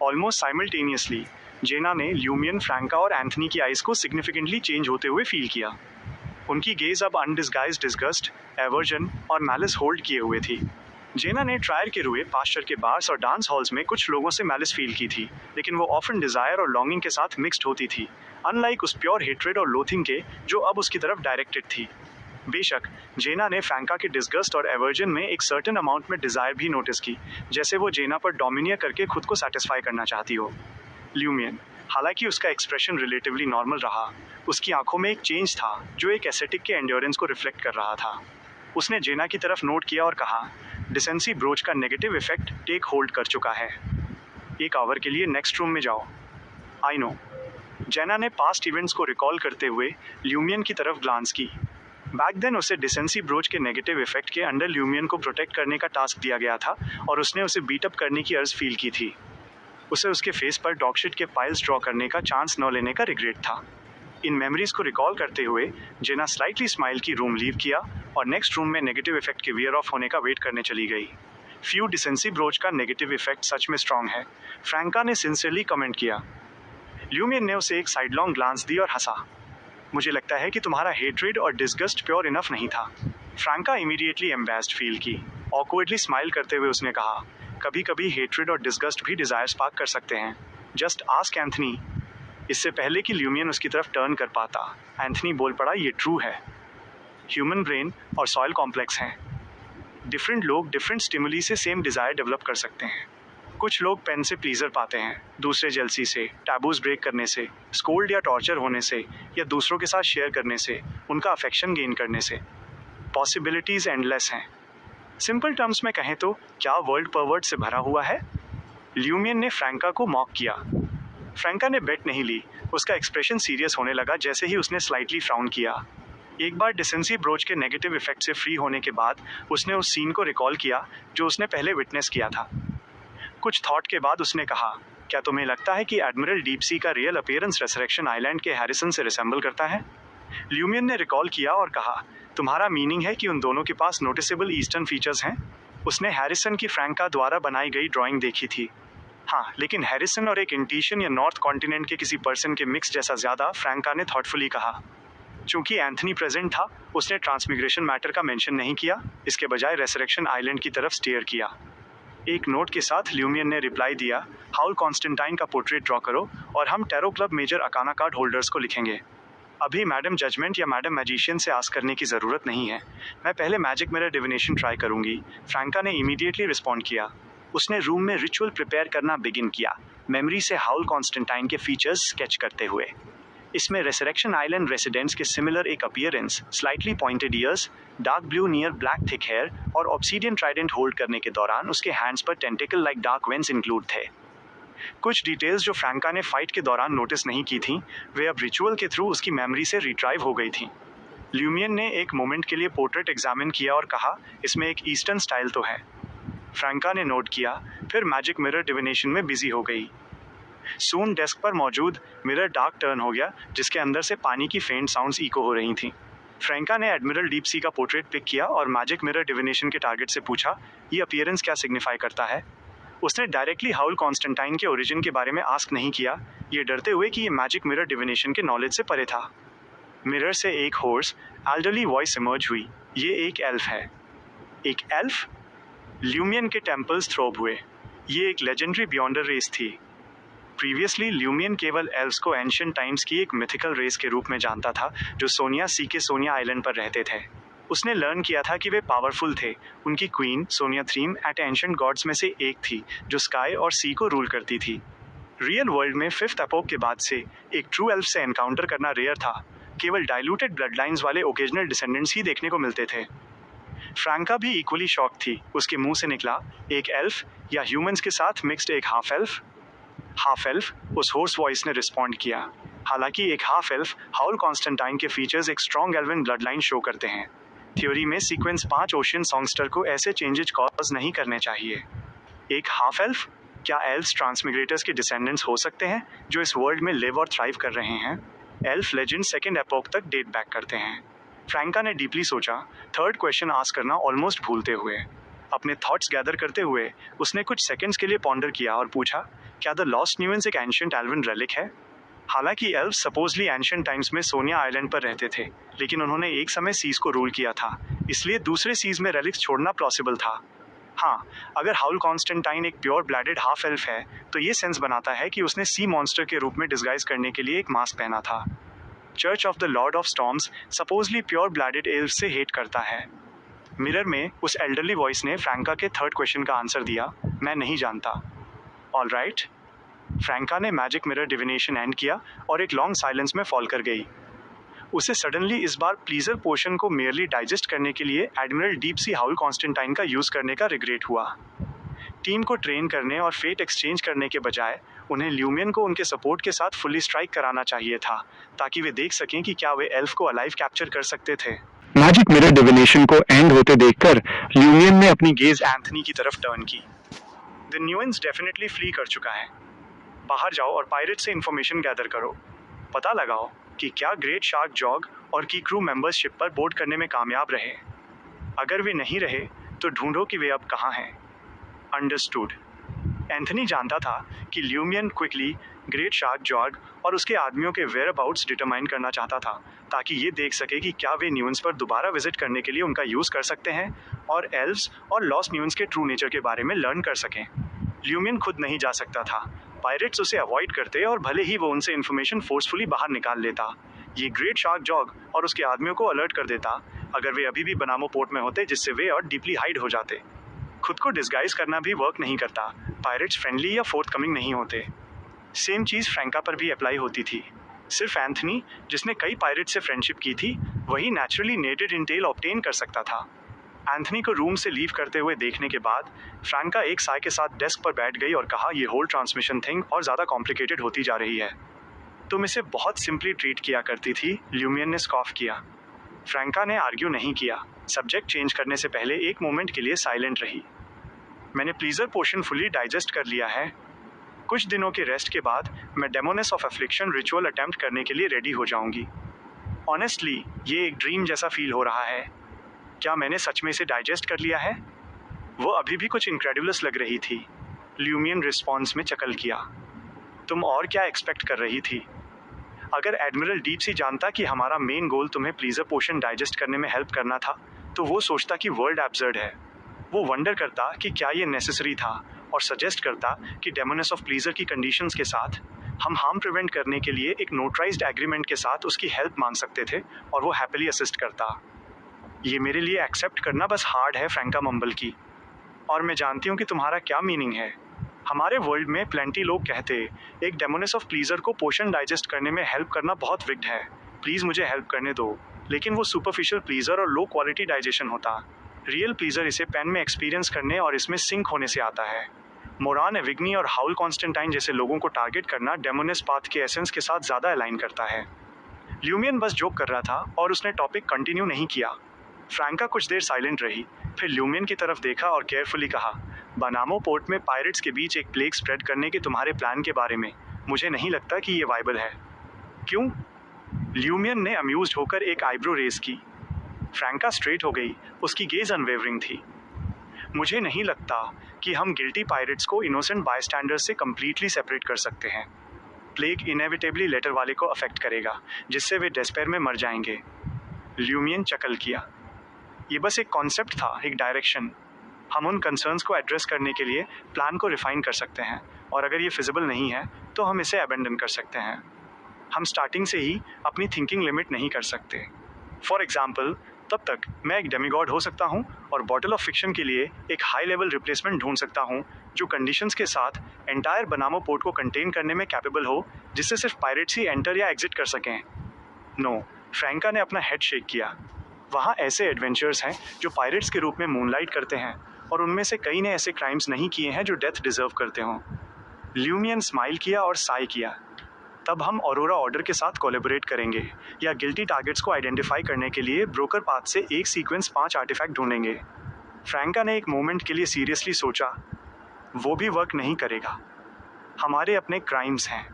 ऑलमोस्ट साइमल्टेनियसली जेना ने ल्यूमियन, फ्रैंका और एंथनी की आइज को सिग्निफिकेंटली चेंज होते हुए फील किया। उनकी गेज अब अनडिस्गाइज्ड डिस्गस्ट, एवर्जन और मैलिस होल्ड किए हुए थी। जेना ने ट्रायर के रुए, पास्चर के बार्स और डांस हॉल्स में कुछ लोगों से मैलिस फील की थी, लेकिन वो ऑफन डिजायर और लॉन्गिंग के साथ मिक्स्ड होती थी, अनलाइक उस प्योर हेट्रेड और लोथिंग के जो अब उसकी तरफ डायरेक्टेड थी। बेशक जेना ने फ्रैंका के डिस्गस्ट और एवर्जन में एक सर्टेन अमाउंट में डिजायर भी नोटिस की, जैसे वो जेना पर डोमिनियर करके खुद को सेटिस्फाई करना चाहती हो। ल्यूमियन, हालांकि उसका एक्सप्रेशन रिलेटिवली नॉर्मल रहा, उसकी आंखों में एक चेंज था जो एक एसेटिक के एंड्योरेंस को रिफ्लेक्ट कर रहा था। उसने जेना की तरफ नोट किया और कहा, डिसेंसी ब्रोच का नेगेटिव इफेक्ट टेक होल्ड कर चुका है। 1 आवर के लिए नेक्स्ट रूम में जाओ। I know. जेना ने पास्ट इवेंट्स को रिकॉल करते हुए ल्यूमियन की तरफ ग्लांस की। बैक देन उसे डिसेंसी ब्रोच के नेगेटिव इफेक्ट के अंडर ल्यूमियन को प्रोटेक्ट करने का टास्क दिया गया था और उसने उसे बीट अप करने की अर्ज फील की थी। उसे उसके फेस पर डॉगशिट के पाइल्स ड्रॉ करने का चांस न लेने का रिग्रेट था। इन मेमोरीज को रिकॉल करते हुए जेना स्लाइटली स्माइल की रूम लीव किया और नेक्स्ट रूम में नेगेटिव इफेक्ट के वियर ऑफ होने का वेट करने चली गई। फ्यू डिसेंसी ब्रोच का नेगेटिव इफेक्ट सच में स्ट्रांग है, फ्रैंका ने सिंसियरली कमेंट किया। ल्यूमियन ने उसे एक साइडलॉन्ग ग्लांस दी और हंसा। मुझे लगता है कि तुम्हारा हेट्रेड और डिस्गस्ट प्योर इनफ नहीं था। फ्रैंका इमीडिएटली एम्बैस्ड फील की। ऑकवर्डली स्माइल करते हुए उसने कहा, कभी कभी हेट्रेड और डिस्गस्ट भी डिजायर स्पार्क कर सकते हैं। Just ask Anthony. इससे पहले कि ल्यूमियन उसकी तरफ टर्न कर पाता, एंथनी बोल पड़ा, ये ट्रू है। ह्यूमन ब्रेन और सॉइल कॉम्प्लेक्स हैं। डिफरेंट लोग डिफरेंट स्टिमुली से सेम डिजायर डेवलप कर सकते हैं। कुछ लोग पेन से प्लीजर पाते हैं, दूसरे जेलसी से, टैबूज ब्रेक करने से, स्कोल्ड या टॉर्चर होने से, या दूसरों के साथ शेयर करने से, उनका अफेक्शन गेन करने से। पॉसिबिलिटीज एंडलेस हैं। सिंपल टर्म्स में कहें तो क्या वर्ल्ड परवर्ट से भरा हुआ है? ल्यूमियन ने फ्रैंका को मॉक किया। फ्रैंका ने बेट नहीं ली। उसका एक्सप्रेशन सीरियस होने लगा जैसे ही उसने स्लाइटली फ्राउन किया। एक बार डिसेंसी ब्रोच के नेगेटिव इफेक्ट से फ्री होने के बाद उसने उस सीन को रिकॉल किया जो उसने पहले विटनेस किया था। कुछ थॉट के बाद उसने कहा, क्या तुम्हें लगता है कि एडमिरल डीप सी का रियल अपीयरेंस रेसरेक्शन आइलैंड के हैरिसन से रिसेंबल करता है? ल्यूमियन ने रिकॉल किया और कहा, तुम्हारा मीनिंग है कि उन दोनों के पास नोटिसेबल ईस्टर्न फीचर्स हैं? उसने हैरिसन की फ्रैंका द्वारा बनाई गई ड्राइंग देखी थी। हाँ, लेकिन हैरिसन और एक इंटिशियन या नॉर्थ कॉन्टिनेंट के किसी पर्सन के मिक्स जैसा ज़्यादा, फ्रैंका ने थॉटफुली कहा। चूंकि एंथनी प्रेजेंट था, उसने ट्रांसमिग्रेशन मैटर का मेंशन नहीं किया, इसके बजाय रेसरेक्शन आइलैंड की तरफ स्टेयर किया। एक नोट के साथ ल्यूमियन ने रिप्लाई दिया, हाउल कॉन्स्टेंटाइन का पोर्ट्रेट ड्रॉ करो और हम tarot club major arcana card holders को लिखेंगे। अभी मैडम जजमेंट या मैडम मैजिशियन से आस्क करने की ज़रूरत नहीं है। मैं पहले मैजिक मिरर डिविनेशन ट्राई करूंगी। फ्रैंका ने इमीडिएटली रिस्पॉन्ड किया। उसने रूम में रिचुअल प्रिपेयर करना बिगिन किया, मेमोरी से हाउल कॉन्स्टेंटाइन के फीचर्स स्केच करते हुए। इसमें रेसरेक्शन आइलैंड रेसिडेंट्स के सिमिलर एक appearance, slightly pointed ears, dark blue near black thick hair और ऑब्सीडियन ट्राइडेंट होल्ड करने के दौरान उसके हैंड्स पर tentacle like dark veins include थे। कुछ डिटेल्स जो फ्रैंका ने फाइट के दौरान नोटिस नहीं की थी, वे अब रिचुअल के थ्रू उसकी मेमोरी से रिट्राइव हो गई थी। ल्यूमियन ने एक मोमेंट के लिए पोर्ट्रेट एग्जामिन किया और कहा, इसमें एक ईस्टर्न स्टाइल तो है। फ्रैंका ने नोट किया, फिर मैजिक मिरर डिविनेशन में बिजी हो गई। सून डेस्क पर मौजूद मिरर डार्क टर्न हो गया, जिसके अंदर से पानी की फेंट साउंड्स इको हो रही थी। फ्रैंका ने एडमिरल डीप सी का पोर्ट्रेट पिक किया और मैजिक मिरर डिविनेशन के टारगेट से पूछा, ये अपीयरेंस क्या सिग्निफाई करता है? उसने डायरेक्टली हाउल कॉन्स्टेंटाइन के ओरिजिन के बारे में आस्क नहीं किया, ये डरते हुए कि ये मैजिक मिरर डिविनेशन के नॉलेज से परे था। मिरर से एक होर्स, एल्डरली वॉइस इमर्ज हुई, ये एक एल्फ है। एक एल्फ? ल्यूमियन के टेम्पल्स थ्रोब हुए। ये एक लेजेंडरी बियॉन्डर रेस थी। प्रीवियसली ल्यूमियन केवल एल्व्स को एंशिएंट टाइम्स की एक मिथिकल रेस के रूप में जानता था जो सोनिया सी के सोनिया आइलैंड पर रहते थे। उसने लर्न किया था कि वे पावरफुल थे। उनकी क्वीन सोनिया थ्रीम एट एंशिएंट गॉड्स में से एक थी जो स्काई और सी को रूल करती थी। रियल वर्ल्ड में 5th एपोक के बाद से एक ट्रू एल्फ से एनकाउंटर करना रेयर था। केवल डाइल्यूटेड ब्लड लाइन्स वाले ओकेजनल डिसेंडेंट्स ही देखने को मिलते थे। फ्रैंका भी इक्वली शॉक थी। उसके मुंह से निकला, एक एल्फ या ह्यूमंस के साथ मिक्स्ड एक हाफ एल्फ? हाफ एल्फ, उस होर्स वॉइस ने रिस्पॉन्ड किया। हालांकि एक हाफ एल्फ हाउल कॉन्स्टेंटाइन के फीचर्स एक strong L1 blood line show करते हैं। थ्योरी में सीक्वेंस 5 ओशियन सॉन्गस्टर को ऐसे चेंजेस कॉज नहीं करने चाहिए। एक हाफ एल्फ? क्या एल्फ्स ट्रांसमिग्रेटर्स के डिसेंडेंट्स हो सकते हैं जो इस वर्ल्ड में लिव और थ्राइव कर रहे हैं? एल्फ लेजेंड 2nd एपोक तक डेट बैक करते हैं। फ्रैंका ने डीपली सोचा, 3rd क्वेश्चन आस्क करना ऑलमोस्ट भूलते हुए। अपने थॉट्स गैदर करते हुए उसने कुछ सेकंड्स के लिए पॉन्डर किया और पूछा, क्या द लॉस्ट न्यूएंस एक एंशिएंट एल्वन रेलिक है? हालांकि एल्फ सपोजली एंशिएंट टाइम्स में सोनिया आइलैंड पर रहते थे, लेकिन उन्होंने एक समय सीज को रूल किया था, इसलिए दूसरे सीज में रेलिक्स छोड़ना पॉसिबल था। हाँ, अगर हाउल कॉन्स्टेंटाइन एक प्योर ब्लडेड हाफ एल्फ है तो ये सेंस बनाता है कि उसने सी मॉन्स्टर के रूप में डिस्गाइज करने के लिए एक मास्क पहना था। Church of the Lord of storms supposedly pure blooded elf से हेट करता है। मिरर में उस एल्डरली वॉइस ने फ्रैंका के थर्ड क्वेश्चन का आंसर दिया, मैं नहीं जानता। ऑलराइट। फ्रैंका ने मैजिक मिरर डिविनेशन एंड किया और एक लॉन्ग साइलेंस में फॉल कर गई। उसे सडनली इस बार प्लीजर पोशन को मेयरली डाइजेस्ट करने के लिए एडमिरल डीप सी हाउल कॉन्स्टेंटाइन का यूज करने का रिग्रेट हुआ। टीम को ट्रेन करने और फेट एक्सचेंज करने के बजाय उन्हें ल्यूमियन को उनके सपोर्ट के साथ फुल्ली स्ट्राइक कराना चाहिए था, ताकि वे देख सकें कि क्या वे एल्फ को अलाइव कैप्चर कर सकते थे। मैजिक मिरर डिविनेशन को एंड होते देखकर ल्यूमियन ने अपनी गेज एंथनी की तरफ टर्न की। द न्यूएंस डेफिनेटली फ्ली कर चुका है। बाहर जाओ और पायरेट से इंफॉर्मेशन गैदर करो। पता लगाओ कि क्या ग्रेट शार्क जॉग और की क्रू मेंबर्स शिप पर बोर्ड करने में कामयाब रहे। अगर वे नहीं रहे तो ढूंढो कि वे अब कहाँ हैं। अंडरस्टूड। एंथनी जानता था कि ल्यूमियन क्विकली ग्रेट शार्क जॉग और उसके आदमियों के वेयर अबाउट्स डिटरमाइन करना चाहता था, ताकि ये देख सके कि क्या वे न्यूएंस पर दोबारा विजिट करने के लिए उनका यूज़ कर सकते हैं और एल्व्स और लॉस्ट न्यूएंस के ट्रू नेचर के बारे में लर्न कर सकें। ल्यूमियन खुद नहीं जा सकता था। पायरेट्स उसे अवॉइड करते और भले ही वो उनसे इन्फॉर्मेशन फोर्सफुली बाहर निकाल लेता, ये ग्रेट शार्क जॉग और उसके आदमियों को अलर्ट कर देता अगर वे अभी भी बनामो पोर्ट में होते, जिससे वे और डीपली हाइड हो जाते। खुद को डिस्गाइज करना भी वर्क नहीं करता। पायरेट्स फ्रेंडली या फोर्थ कमिंग नहीं होते। सेम चीज़ फ्रैंका पर भी अप्लाई होती थी। सिर्फ एंथनी, जिसने कई पायरेट से फ्रेंडशिप की थी, वही नेचुरली नेटेड इंटेल ऑब्टेन कर सकता था। एंथनी को रूम से लीव करते हुए देखने के बाद फ्रैंका एक साय के साथ डेस्क पर बैठ गई और कहा, ये होल ट्रांसमिशन थिंग और ज़्यादा कॉम्प्लिकेटेड होती जा रही है। तुम इसे बहुत सिंपली ट्रीट किया करती थी। ल्यूमियन ने स्कॉफ किया। फ्रैंका ने आर्ग्यू नहीं किया। सब्जेक्ट चेंज करने से पहले एक मोमेंट के लिए साइलेंट रही। मैंने प्लीजर पोशन फुली डाइजेस्ट कर लिया है। कुछ दिनों के रेस्ट के बाद मैं डेमोनेस ऑफ एफ्लिक्शन रिचुअल अटेम्प्ट करने के लिए रेडी हो जाऊंगी। ऑनेस्टली ये एक ड्रीम जैसा फील हो रहा है। क्या मैंने सच में इसे डाइजेस्ट कर लिया है? वो अभी भी कुछ इनक्रेडिबलस लग रही थी। ल्यूमियन रिस्पॉन्स में चकल किया। तुम और क्या एक्सपेक्ट कर रही थी? अगर एडमिरल डीप सी जानता कि हमारा मेन गोल तुम्हें प्लीजर पोशन डाइजेस्ट करने में हेल्प करना था, तो वो सोचता कि वर्ल्ड एब्सर्ड है। वो वंडर करता कि क्या ये नेसेसरी था और सजेस्ट करता कि डेमोनेस ऑफ प्लीजर की कंडीशंस के साथ हम हार्म प्रिवेंट करने के लिए एक नोटराइज्ड एग्रीमेंट के साथ उसकी हेल्प मांग सकते थे और वो हैप्पीली असिस्ट करता। ये मेरे लिए एक्सेप्ट करना बस हार्ड है, फ्रैंका मंबल की। और मैं जानती हूँ कि तुम्हारा क्या मीनिंग है। हमारे वर्ल्ड में प्लेंटी लोग कहते एक डेमोनेस ऑफ प्लीजर को पोशन डाइजेस्ट करने में हेल्प करना बहुत विक्ड है। प्लीज़ मुझे हेल्प करने दो। लेकिन वो सुपरफिशियल प्लीजर और लो क्वालिटी डाइजेशन होता। रियल प्लीजर इसे पेन में एक्सपीरियंस करने और इसमें सिंक होने से आता है। मोरान एविग्नी और हाउल कॉन्स्टेंटाइन जैसे लोगों को टारगेट करना डेमोनेस पाथ के एसेंस के साथ ज़्यादा अलाइन करता है। ल्यूमियन बस जोक कर रहा था और उसने टॉपिक कंटिन्यू नहीं किया। फ्रैंका कुछ देर साइलेंट रही, फिर ल्यूमियन की तरफ देखा और केयरफुली कहा, बनामो पोर्ट में पायरेट्स के बीच एक प्लेग स्प्रेड करने के तुम्हारे प्लान के बारे में मुझे नहीं लगता कि ये वाइबल है। क्यों? ल्यूमियन ने अम्यूज्ड होकर एक आईब्रो रेज की। फ्रैंका स्ट्रेट हो गई, उसकी गेज अनवेवरिंग थी। मुझे नहीं लगता कि हम गिल्टी पायरेट्स को इनोसेंट बायस्टैंडर्स से कम्प्लीटली सेपरेट कर सकते हैं। प्लेग इनएविटेबली लेटर वाले को अफेक्ट करेगा, जिससे वे डेस्पेयर में मर जाएंगे। ल्यूमियन चकल किया। ये बस एक कॉन्सेप्ट था, एक डायरेक्शन। हम उन कंसर्न्स को एड्रेस करने के लिए प्लान को रिफाइन कर सकते हैं, और अगर ये फिजिबल नहीं है तो हम इसे अबेंडन कर सकते हैं। हम स्टार्टिंग से ही अपनी थिंकिंग लिमिट नहीं कर सकते। फॉर एग्जाम्पल, तब तक मैं एक डेमिगॉड हो सकता हूँ और बॉटल ऑफ फिक्शन के लिए एक हाई लेवल रिप्लेसमेंट ढूंढ सकता हूँ जो कंडीशंस के साथ एंटायर बनामो पोर्ट को कंटेन करने में कैपेबल हो, जिससे सिर्फ पायरेट्स ही एंटर या एग्जिट कर सकें। नो, फ्रैंका ने अपना हेड शेक किया। वहाँ ऐसे एडवेंचर्स हैं जो पायरेट्स के रूप में मूनलाइट करते हैं, और उनमें से कई ने ऐसे क्राइम्स नहीं किए हैं जो डेथ डिजर्व करते हों। ल्यूमियन स्माइल किया और साई किया। तब हम ऑरोरा ऑर्डर के साथ कोलैबोरेट करेंगे या गिल्टी टारगेट्स को आइडेंटिफाई करने के लिए ब्रोकर पाथ से एक सीक्वेंस 5 आर्टिफैक्ट ढूंढेंगे। फ्रैंका ने एक मोमेंट के लिए सीरियसली सोचा, वो भी वर्क नहीं करेगा। हमारे अपने क्राइम्स हैं।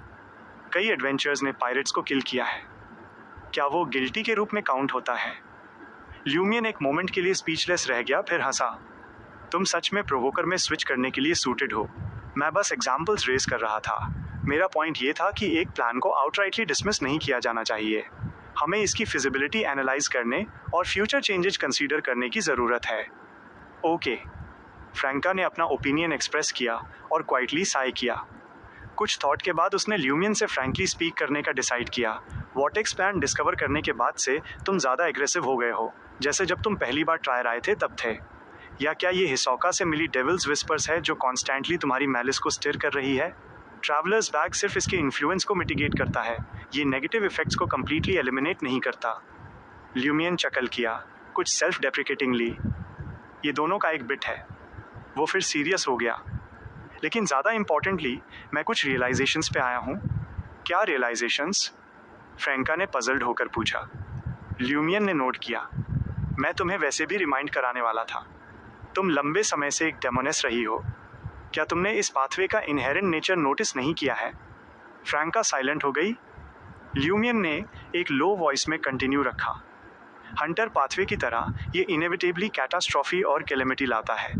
कई एडवेंचर्स ने पायरेट्स को किल किया है। क्या वो गिल्टी के रूप में काउंट होता है? ल्यूमियन एक मोमेंट के लिए स्पीचलेस रह गया, फिर हंसा। तुम सच में प्रोवोकर में स्विच करने के लिए सूटेड हो। मैं बस एग्जाम्पल्स रेज कर रहा था। मेरा पॉइंट ये था कि एक प्लान को आउटराइटली डिसमिस नहीं किया जाना चाहिए। हमें इसकी फिजिबिलिटी एनालाइज करने और फ्यूचर चेंजेस कंसीडर करने की ज़रूरत है। ओके, फ्रैंका ने अपना ओपिनियन एक्सप्रेस किया और क्वाइटली साई किया। कुछ थॉट के बाद उसने ल्यूमियन से फ्रैंकली स्पीक करने का डिसाइड किया। वॉटेक्स प्लान डिस्कवर करने के बाद से तुम ज़्यादा एग्रेसिव हो गए हो, जैसे जब तुम पहली बार ट्रायल आए थे तब थे। या क्या ये हिसोका से मिली डेविल्स विस्पर्स है जो कॉन्स्टेंटली तुम्हारी मैलिस को स्टिर कर रही है? ट्रैवलर्स बैग सिर्फ इसके इन्फ्लुएंस को मिटिगेट करता है, ये नेगेटिव इफेक्ट्स को कम्प्लीटली एलिमिनेट नहीं करता। ल्यूमियन चकल किया, कुछ सेल्फ डेप्रिकेटिंगली। ये दोनों का एक बिट है। वो फिर सीरियस हो गया। लेकिन ज़्यादा इम्पॉर्टेंटली मैं कुछ रियलाइजेशंस पे आया हूँ। क्या रियलाइजेशंस? फ्रैंका ने पजल्ड होकर पूछा। ल्यूमियन ने नोट किया, मैं तुम्हें वैसे भी रिमाइंड कराने वाला था। तुम लंबे समय से एक डेमोनेस रही हो। क्या तुमने इस पाथवे का इनहेरेंट नेचर नोटिस नहीं किया है? फ्रैंका साइलेंट हो गई। ल्यूमियन ने एक लो वॉइस में कंटिन्यू रखा। हंटर पाथवे की तरह ये इनएविटेबली कैटास्ट्रॉफी और कैलेमिटी लाता है।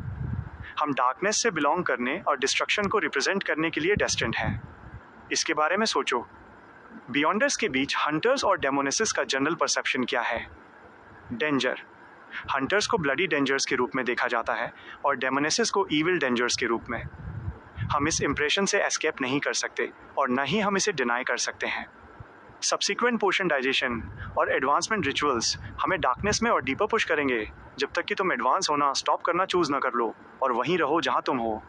हम डार्कनेस से बिलोंग करने और डिस्ट्रक्शन को रिप्रेजेंट करने के लिए डेस्टिन्ड हैं। इसके बारे में सोचो। बियॉन्डर्स के बीच हंटर्स और डेमोनेसिस का जनरल परसेप्शन क्या है? डेंजर। हंटर्स को ब्लडी डेंजर्स के रूप में देखा जाता है और डेमोनेसिस को ईविल डेंजर्स के रूप में। हम इस इंप्रेशन से एस्केप नहीं कर सकते और न ही हम इसे डिनाई कर सकते हैं। सब्सिक्वेंट पोर्शन डाइजेशन और एडवांसमेंट रिचुअल्स हमें डार्कनेस में और डीपर पुश करेंगे जब तक कि तुम एडवांस होना स्टॉप करना चूज न कर लो और वहीं रहो जहां तुम हो।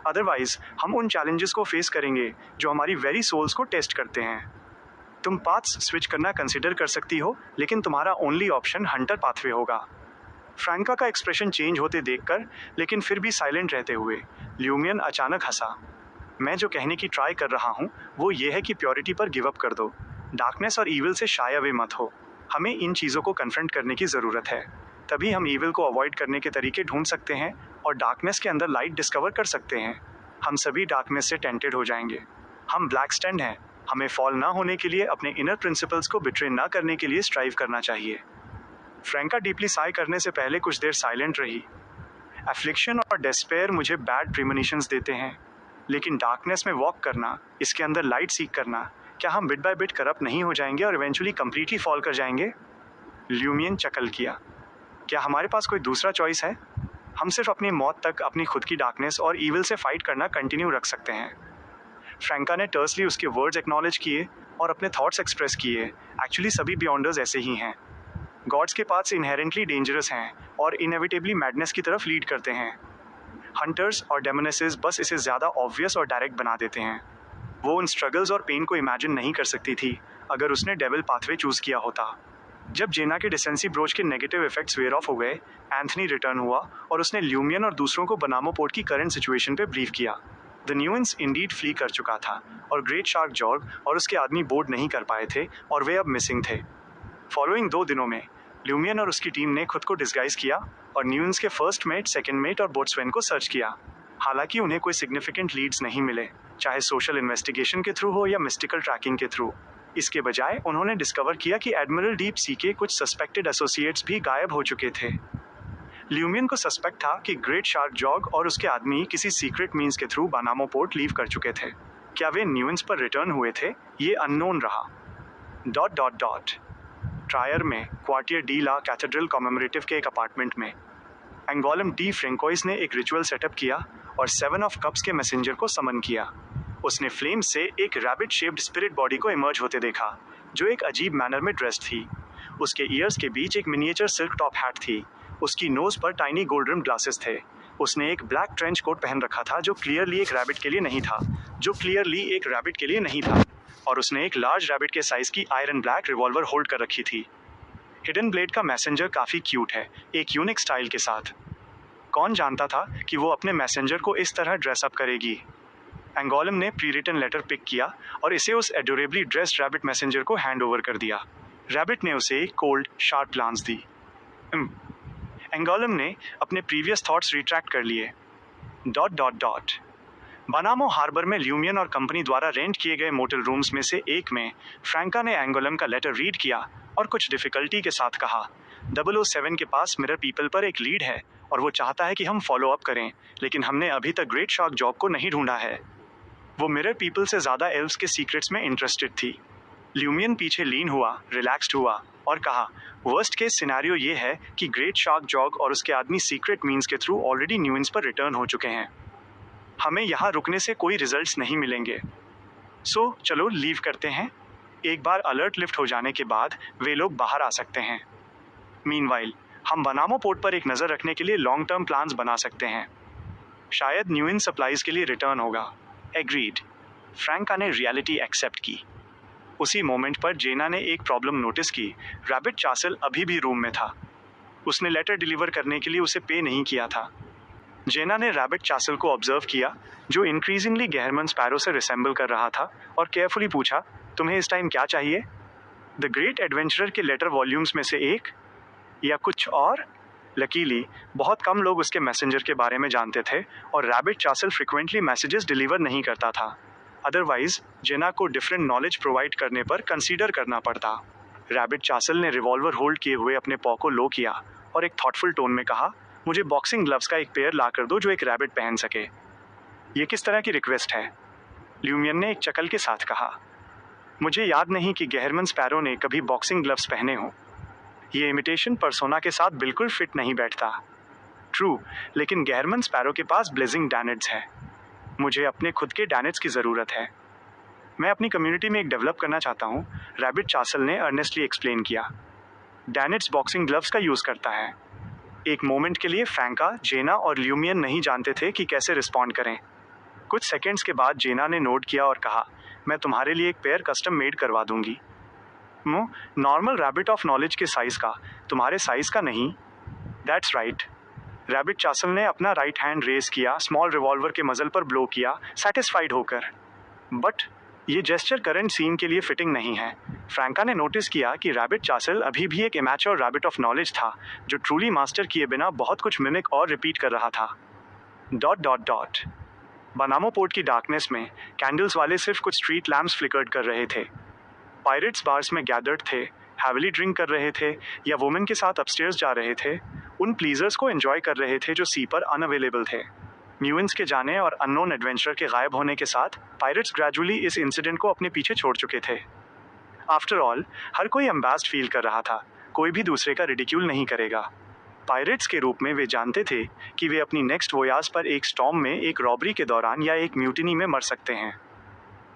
अदरवाइज हम उन चैलेंजेस को फेस करेंगे जो हमारी वेरी सोल्स को टेस्ट करते हैं। तुम पाथ्स स्विच करना कंसिडर कर सकती हो, लेकिन तुम्हारा ओनली ऑप्शन हंटर पाथवे होगा। फ्रैंका का एक्सप्रेशन चेंज होते देखकर, लेकिन फिर भी साइलेंट रहते हुए, ल्यूमियन अचानक हंसा। मैं जो कहने की ट्राई कर रहा हूँ वो ये है कि प्योरिटी पर गिव अप कर दो। डार्कनेस और ईविल से शाय अवे मत हो। हमें इन चीज़ों को कन्फ्रंट करने की ज़रूरत है। तभी हम ईविल को अवॉइड करने के तरीके ढूंढ सकते हैं और डार्कनेस के अंदर लाइट डिस्कवर कर सकते हैं। हम सभी डार्कनेस से टेंटेड हो जाएंगे। हम ब्लैक स्टैंड हैं। हमें फॉल ना होने के लिए अपने इनर प्रिंसिपल्स को बिट्रे ना करने के लिए स्ट्राइव करना चाहिए। फ्रैंका डीपली साई करने से पहले कुछ देर साइलेंट रही। एफ्लिक्शन और डेस्पेयर मुझे बैड प्रीमोनिशंस देते हैं, लेकिन डार्कनेस में वॉक करना, इसके अंदर लाइट सीख करना, क्या हम बिट बाय बिट करप्ट नहीं हो जाएंगे और इवेंचुअली कंप्लीटली फॉल कर जाएंगे? ल्यूमियन चकल किया। क्या हमारे पास कोई दूसरा चॉइस है? हम सिर्फ अपनी मौत तक अपनी खुद की डार्कनेस और ईविल से फाइट करना कंटिन्यू रख सकते हैं। फ्रैंका ने टर्सली उसके वर्ड्स एक्नॉलेज किए और अपने थॉट्स एक्सप्रेस किए। एक्चुअली सभी बियॉन्डर्स ऐसे ही हैं। गॉड्स के पाथ्स इनहेरेंटली डेंजरस हैं और इनएविटेबली मैडनेस की तरफ लीड करते हैं। हंटर्स और डेमोनेसेस बस इसे ज़्यादा ऑब्वियस और डायरेक्ट बना देते हैं। वो उन स्ट्रगल्स और पेन को इमेजिन नहीं कर सकती थी अगर उसने डेविल पाथवे चूज़ किया होता। जब जेना के डिसेंसी ब्रोच के नेगेटिव इफेक्ट्स वेयर ऑफ हो गए, एंथनी रिटर्न हुआ और उसने ल्यूमियन और दूसरों को बनामो पोर्ट की करंट सिचुएशन पे ब्रीफ किया। द न्यूएंस इंडीड फ्ली कर चुका था और ग्रेट शार्क जॉर्ग और उसके आदमी बोर्ड नहीं कर पाए थे और वे अब मिसिंग थे। फॉलोइंग 2 दिनों में ल्यूमियन और उसकी टीम ने खुद को डिस्गाइज किया और न्यूएंस के फर्स्ट मेट, सेकंड मेट और बोट्सवेन को सर्च किया। हालांकि उन्हें कोई सिग्निफिकेंट लीड्स नहीं मिले, चाहे सोशल इन्वेस्टिगेशन के थ्रू हो या मिस्टिकल ट्रैकिंग के थ्रू। इसके बजाय उन्होंने डिस्कवर किया कि एडमिरल डीप सी के कुछ सस्पेक्टेड एसोसिएट्स भी गायब हो चुके थे। ल्यूमियन को सस्पेक्ट था कि ग्रेट शार्क जॉग और उसके आदमी किसी सीक्रेट मीन्स के थ्रू बनामो पोर्ट लीव कर चुके थे। क्या वे न्यूएंस पर रिटर्न हुए थे? ये अननोन रहा। ट्रायर में क्वार्टियर डी ला कैथेड्रल कॉमेमोरेटिव के एक अपार्टमेंट में एंगोलम डी फ्रेंकोइस ने एक रिचुअल सेटअप किया और 7 ऑफ कप्स के मैसेंजर को समन किया। उसने फ्लेम से एक रैबिट शेप्ड स्पिरिट बॉडी को इमर्ज होते देखा, जो एक अजीब मैनर में ड्रेस्ड थी। उसके ईयर्स के बीच एक मिनिएचर सिल्क टॉप हैट थी। उसकी नोज पर टाइनी गोल्ड रिम ग्लासेस थे। उसने एक ब्लैक ट्रेंच कोट पहन रखा था जो क्लियरली एक रैबिट के लिए नहीं था, और उसने एक लार्ज रैबिट के साइज की आयरन ब्लैक रिवॉल्वर होल्ड कर रखी थी। हिडन ब्लेड का मैसेंजर काफ़ी क्यूट है, एक यूनिक स्टाइल के साथ। कौन जानता था कि वो अपने मैसेंजर को इस तरह ड्रेसअप करेगी? एंगोलम ने प्री रिटन लेटर पिक किया और इसे उस एडोरेबली ड्रेस्ड रैबिट मैसेंजर को हैंड ओवर कर दिया। रैबिट ने उसे कोल्ड शार्प ग्लांस दी। एंगोलम ने अपने प्रीवियस थॉट्स रिट्रैक्ट कर लिए। बनामो हार्बर में ल्यूमियन और कंपनी द्वारा रेंट किए गए मोटेल रूम्स में से एक में फ्रैंका ने एंगोलम का लेटर रीड किया और कुछ डिफिकल्टी के साथ कहा, 007 के पास मिरर पीपल पर एक लीड है और वो चाहता है कि हम फॉलो अप करें, लेकिन हमने अभी तक ग्रेट शार्क जॉब को नहीं ढूंढा है। वो मिरर पीपल से ज़्यादा एल्व्स के सीक्रेट्स में इंटरेस्टेड थी। ल्यूमियन पीछे लीन हुआ, रिलैक्स्ड हुआ और कहा, वर्स्ट केस सिनेरियो ये है कि ग्रेट शार्क जॉग और उसके आदमी सीक्रेट मीन्स के थ्रू ऑलरेडी न्यूएंस पर रिटर्न हो चुके हैं। हमें यहाँ रुकने से कोई रिजल्ट्स नहीं मिलेंगे। सो चलो लीव करते हैं। एक बार अलर्ट लिफ्ट हो जाने के बाद वे लोग बाहर आ सकते हैं। मीनवाइल, हम बनामो पोर्ट पर एक नज़र रखने के लिए लॉन्ग टर्म प्लान्स बना सकते हैं। शायद न्यू इन सप्लाईज के लिए रिटर्न होगा। एग्रीड। फ्रैंका ने रियलिटी एक्सेप्ट की। उसी मोमेंट पर जेना ने एक प्रॉब्लम नोटिस की। रैबिट चासल अभी भी रूम में था। उसने लेटर डिलीवर करने के लिए उसे पे नहीं किया था। जेना ने रैबिट चासल को ऑब्जर्व किया, जो इंक्रीजिंगली गहरमन स्पैरो से रिसेंबल कर रहा था, और केयरफुली पूछा, तुम्हें इस टाइम क्या चाहिए? द ग्रेट एडवेंचरर के लेटर वॉल्यूम्स में से एक, या कुछ और? लकीली बहुत कम लोग उसके मैसेंजर के बारे में जानते थे और रैबिट चासल फ्रिक्वेंटली मैसेजेस डिलीवर नहीं करता था। अदरवाइज जेना को डिफरेंट नॉलेज प्रोवाइड करने पर कंसीडर करना पड़ता। रैबिट चासल ने रिवॉल्वर होल्ड किए हुए अपने पॉ को लो किया और एक थॉटफुल टोन में कहा, मुझे बॉक्सिंग ग्लव्स का एक पेयर ला कर दो जो एक रैबिट पहन सके। ये किस तरह की रिक्वेस्ट है? ल्यूमियन ने एक चकल के साथ कहा, मुझे याद नहीं कि गहरमन स्पैरो ने कभी बॉक्सिंग ग्लव्स पहने हों। ये इमिटेशन पर्सोना के साथ बिल्कुल फिट नहीं बैठता। ट्रू, लेकिन गहरमन स्पैरो के पास ब्लेजिंग डैनिट्स है। मुझे अपने खुद के डैनिट्स की ज़रूरत है। मैं अपनी कम्युनिटी में एक डेवलप करना चाहता हूँ, रैबिट चासल ने अर्नेस्टली एक्सप्लेन किया। डैनिट्स बॉक्सिंग ग्लव्स का यूज़ करता है। एक मोमेंट के लिए फ्रैंका, जेना और ल्यूमियन नहीं जानते थे कि कैसे रिस्पॉन्ड करें। कुछ सेकेंड्स के बाद जेना ने नोट किया और कहा, मैं तुम्हारे लिए एक पेयर कस्टम मेड करवा दूंगी। नॉर्मल रैबिट ऑफ नॉलेज के साइज का, तुम्हारे साइज का नहीं। That's right. रैबिट चासल ने अपना राइट हैंड रेज किया, स्मॉल रिवॉल्वर के मजल पर ब्लो किया, सेटिस्फाइड होकर। बट ये जेस्चर करंट सीन के लिए फिटिंग नहीं है। फ्रैंका ने नोटिस किया कि रैबिट चासल अभी भी एक इमैच्योर रैबिट ऑफ नॉलेज था, जो ट्रूली मास्टर किए बिना बहुत कुछ मिमिक और रिपीट कर रहा था। ... बनामो पोर्ट की डार्कनेस में कैंडल्स वाले सिर्फ कुछ स्ट्रीट लैम्प्स फ्लिकर्ड कर रहे थे। पायरेट्स बार्स में गैदर्ड थे, हैविली ड्रिंक कर रहे थे या वुमेन के साथ अपस्टेयर्स जा रहे थे, उन प्लीजर्स को एंजॉय कर रहे थे जो सी पर अनअवेलेबल थे। न्यूइंस के जाने और अननोन एडवेंचरर के गायब होने के साथ पायरेट्स ग्रेजुअली इस इंसिडेंट को अपने पीछे छोड़ चुके थे। आफ्टर ऑल, हर कोई एम्बैस्ड फील कर रहा था, कोई भी दूसरे का रिडिक्यूल नहीं करेगा। पायरेट्स के रूप में वे जानते थे कि वे अपनी नेक्स्ट वोयाज पर एक स्टॉर्म में, एक रॉबरी के दौरान या एक म्यूटिनी में मर सकते हैं।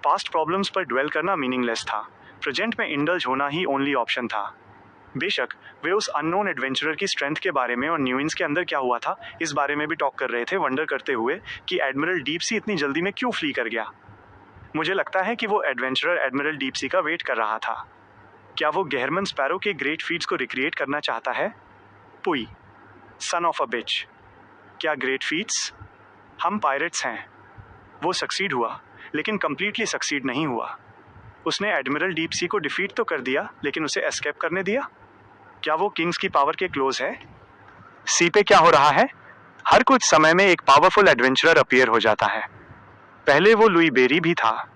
पास्ट प्रॉब्लम्स पर ड्वेल करना मीनिंगलेस था, प्रेजेंट में इंडल्ज होना ही ओनली ऑप्शन था। बेशक वे उस अननोन एडवेंचरर की स्ट्रेंथ के बारे में और न्यूइंस के अंदर क्या हुआ था इस बारे में भी टॉक कर रहे थे, वंडर करते हुए कि एडमिरल डीप सी इतनी जल्दी में क्यों फ्ली कर गया। मुझे लगता है कि वो एडवेंचरर एडमिरल डीप सी का वेट कर रहा था। क्या वो गहरमन स्पैरो के ग्रेट फीट्स को रिक्रिएट करना चाहता है? पुई, सन ऑफ अ बिच। क्या ग्रेट फीट्स? हम पायरेट्स हैं। वो सक्सीड हुआ, लेकिन कंप्लीटली सक्सीड नहीं हुआ। उसने एडमिरल डीप सी को डिफीट तो कर दिया, लेकिन उसे एस्केप करने दिया। क्या वो किंग्स की पावर के क्लोज है? सी पे क्या हो रहा है? हर कुछ समय में एक पावरफुल एडवेंचरर अपीयर हो जाता है। पहले वो लुई बेरी भी था। ...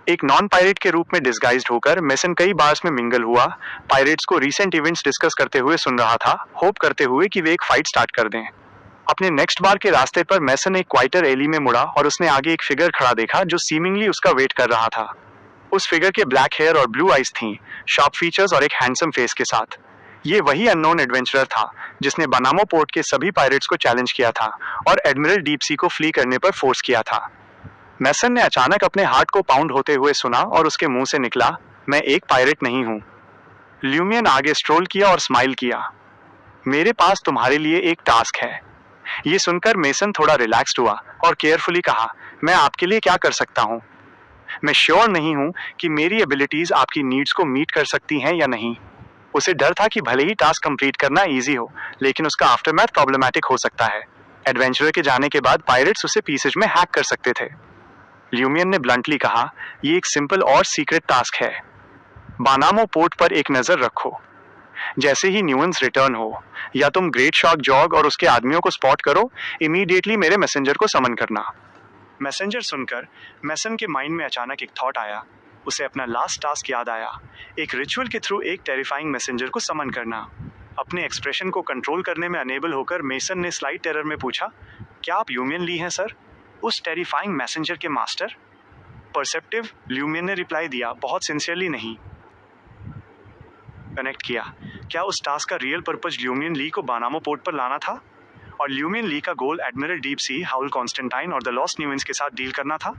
एक नॉन पायरेट के रूप में डिस्गाइज्ड होकर मेसन कई बार्स में मिंगल हुआ, पायरेट्स को रीसेंट इवेंट्स डिस्कस करते हुए सुन रहा था, होप करते हुए कि वे एक फाइट स्टार्ट कर दें। अपने नेक्स्ट बार के रास्ते पर मेसन एक क्वाइटर एली में मुड़ा और उसने आगे एक फिगर खड़ा देखा जो सीमिंगली उसका वेट कर रहा था। उस फिगर के ब्लैक हेयर और ब्लू आइज थी, शार्प फीचर्स और एक हैंडसम फेस के साथ। ये वही अननोन एडवेंचरर था जिसने बनामो पोर्ट के सभी पायरेट्स को चैलेंज किया था और एडमिरल डीप सी को फ्ली करने पर फोर्स किया था। मेसन ने अचानक अपने हार्ट को पाउंड होते हुए सुना और उसके मुंह से निकला, मैं एक पायरेट नहीं हूं। ल्यूमियन आगे स्ट्रोल किया और स्माइल किया। मेरे पास तुम्हारे लिए एक टास्क है। ये सुनकर मेसन थोड़ा रिलैक्स्ड हुआ और केयरफुली कहा, मैं आपके लिए क्या कर सकता हूं? मैं श्योर नहीं हूं कि मेरी एबिलिटीज आपकी नीड्स को मीट कर सकती हैं या नहीं। उसे डर था कि भले ही टास्क कंप्लीट करना इजी हो, लेकिन उसका आफ्टरमैथ प्रॉब्लमैटिक हो सकता है। एडवेंचरर के जाने के बाद पायरेट्स उसे पीसेज में हैक कर सकते थे। ल्यूमियन ने ब्लंटली कहा, ये एक सिंपल और सीक्रेट टास्क है। बानामो पोर्ट पर एक नजर रखो। जैसे ही न्यूएंस रिटर्न हो, या तुम ग्रेट शॉक जॉग और उसके आदमियों को स्पॉट करो, इमीडिएटली मेरे मैसेंजर को समन करना। मैसेंजर सुनकर मेसन के माइंड में अचानक एक थॉट आया। उसे अपना लास्ट टास्क याद आया, एक रिचुअल के थ्रू एक टेरिफाइंग मैसेंजर को समन करना। अपने एक्सप्रेशन को कंट्रोल करने में अनेबल होकर मेसन ने स्लाइट टेरर में पूछा, क्या आप ल्यूमियन ली हैं सर, उस टेरिफाइंग मैसेंजर के मास्टर? परसेप्टिव, ल्यूमियन ने रिप्लाई दिया, बहुत सिंसियरली नहीं। कनेक्ट किया, क्या उस टास्क का रियल पर्पज ल्यूमियन ली को बानामो पोर्ट पर लाना था और ल्यूमियन ली का गोल एडमिरल डीप सी, हाउल कॉन्स्टेंटाइन और द लॉस्ट न्यूइंस के साथ डील करना था?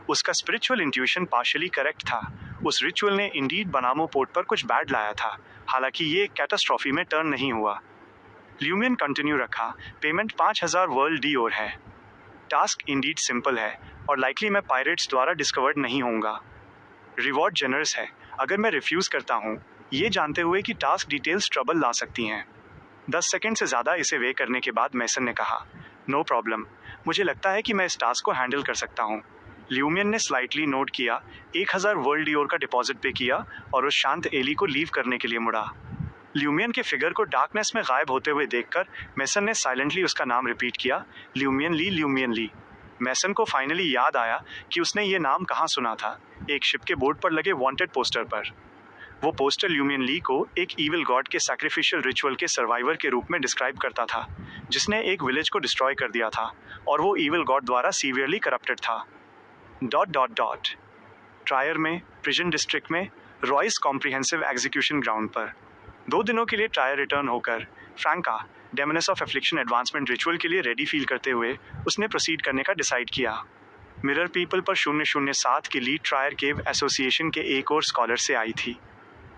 उसका स्पिरिचुअल इंट्यूशन पार्शियली करेक्ट था। उस रिचुअल ने इंडीड बनामो पोर्ट पर कुछ बैड लाया था, हालांकि ये कैटास्ट्रॉफी में टर्न नहीं हुआ। ल्यूमियन कंटिन्यू रखा, पेमेंट 5000 वर्ल्ड डी और है। टास्क इंडीड सिंपल है और लाइकली मैं पायरेट्स द्वारा डिस्कवर्ड नहीं होऊंगा। रिवॉर्ड जेनरस है अगर मैं रिफ्यूज करता हूँ, ये जानते हुए कि टास्क डिटेल्स ट्रबल ला सकती हैं। 10 सेकंड से ज़्यादा इसे वे करने के बाद मेसन ने कहा, नो प्रॉब्लम, मुझे लगता है कि मैं इस टास्क को हैंडल कर सकता हूँ। ल्यूमियन ने स्लाइटली नोट किया, 1000 वर्ल्ड डीओर का डिपॉजिट पे किया और उस शांत एली को लीव करने के लिए मुड़ा। ल्यूमियन के फिगर को डार्कनेस में गायब होते हुए देखकर मेसन ने साइलेंटली उसका नाम रिपीट किया, ल्यूमियन ली, ल्यूमियन ली। मेसन को फाइनली याद आया कि उसने ये नाम कहाँ सुना था, एक शिप के बोर्ड पर लगे वांटेड पोस्टर पर। वो पोस्टर ल्यूमियन ली को एक ईविल गॉड के सैक्रिफिशियल रिचुअल के सर्वाइवर के रूप में डिस्क्राइब करता था, जिसने एक विलेज को डिस्ट्रॉय कर दिया था और वो ईविल गॉड द्वारा सीवियरली करप्टेड था। ट्रायर में, प्रिजन डिस्ट्रिक्ट में, रॉयस कॉम्प्रिहेंसिव एग्जीक्यूशन ग्राउंड पर 2 दिनों के लिए ट्रायर रिटर्न होकर फ्रैंका डेमनेस ऑफ एफ्लिक्शन एडवांसमेंट रिचुअल के लिए रेडी फील करते हुए उसने प्रोसीड करने का डिसाइड किया। मिरर पीपल पर 007 की लीड ट्रायर केव एसोसिएशन के एक और स्कॉलर से आई थी।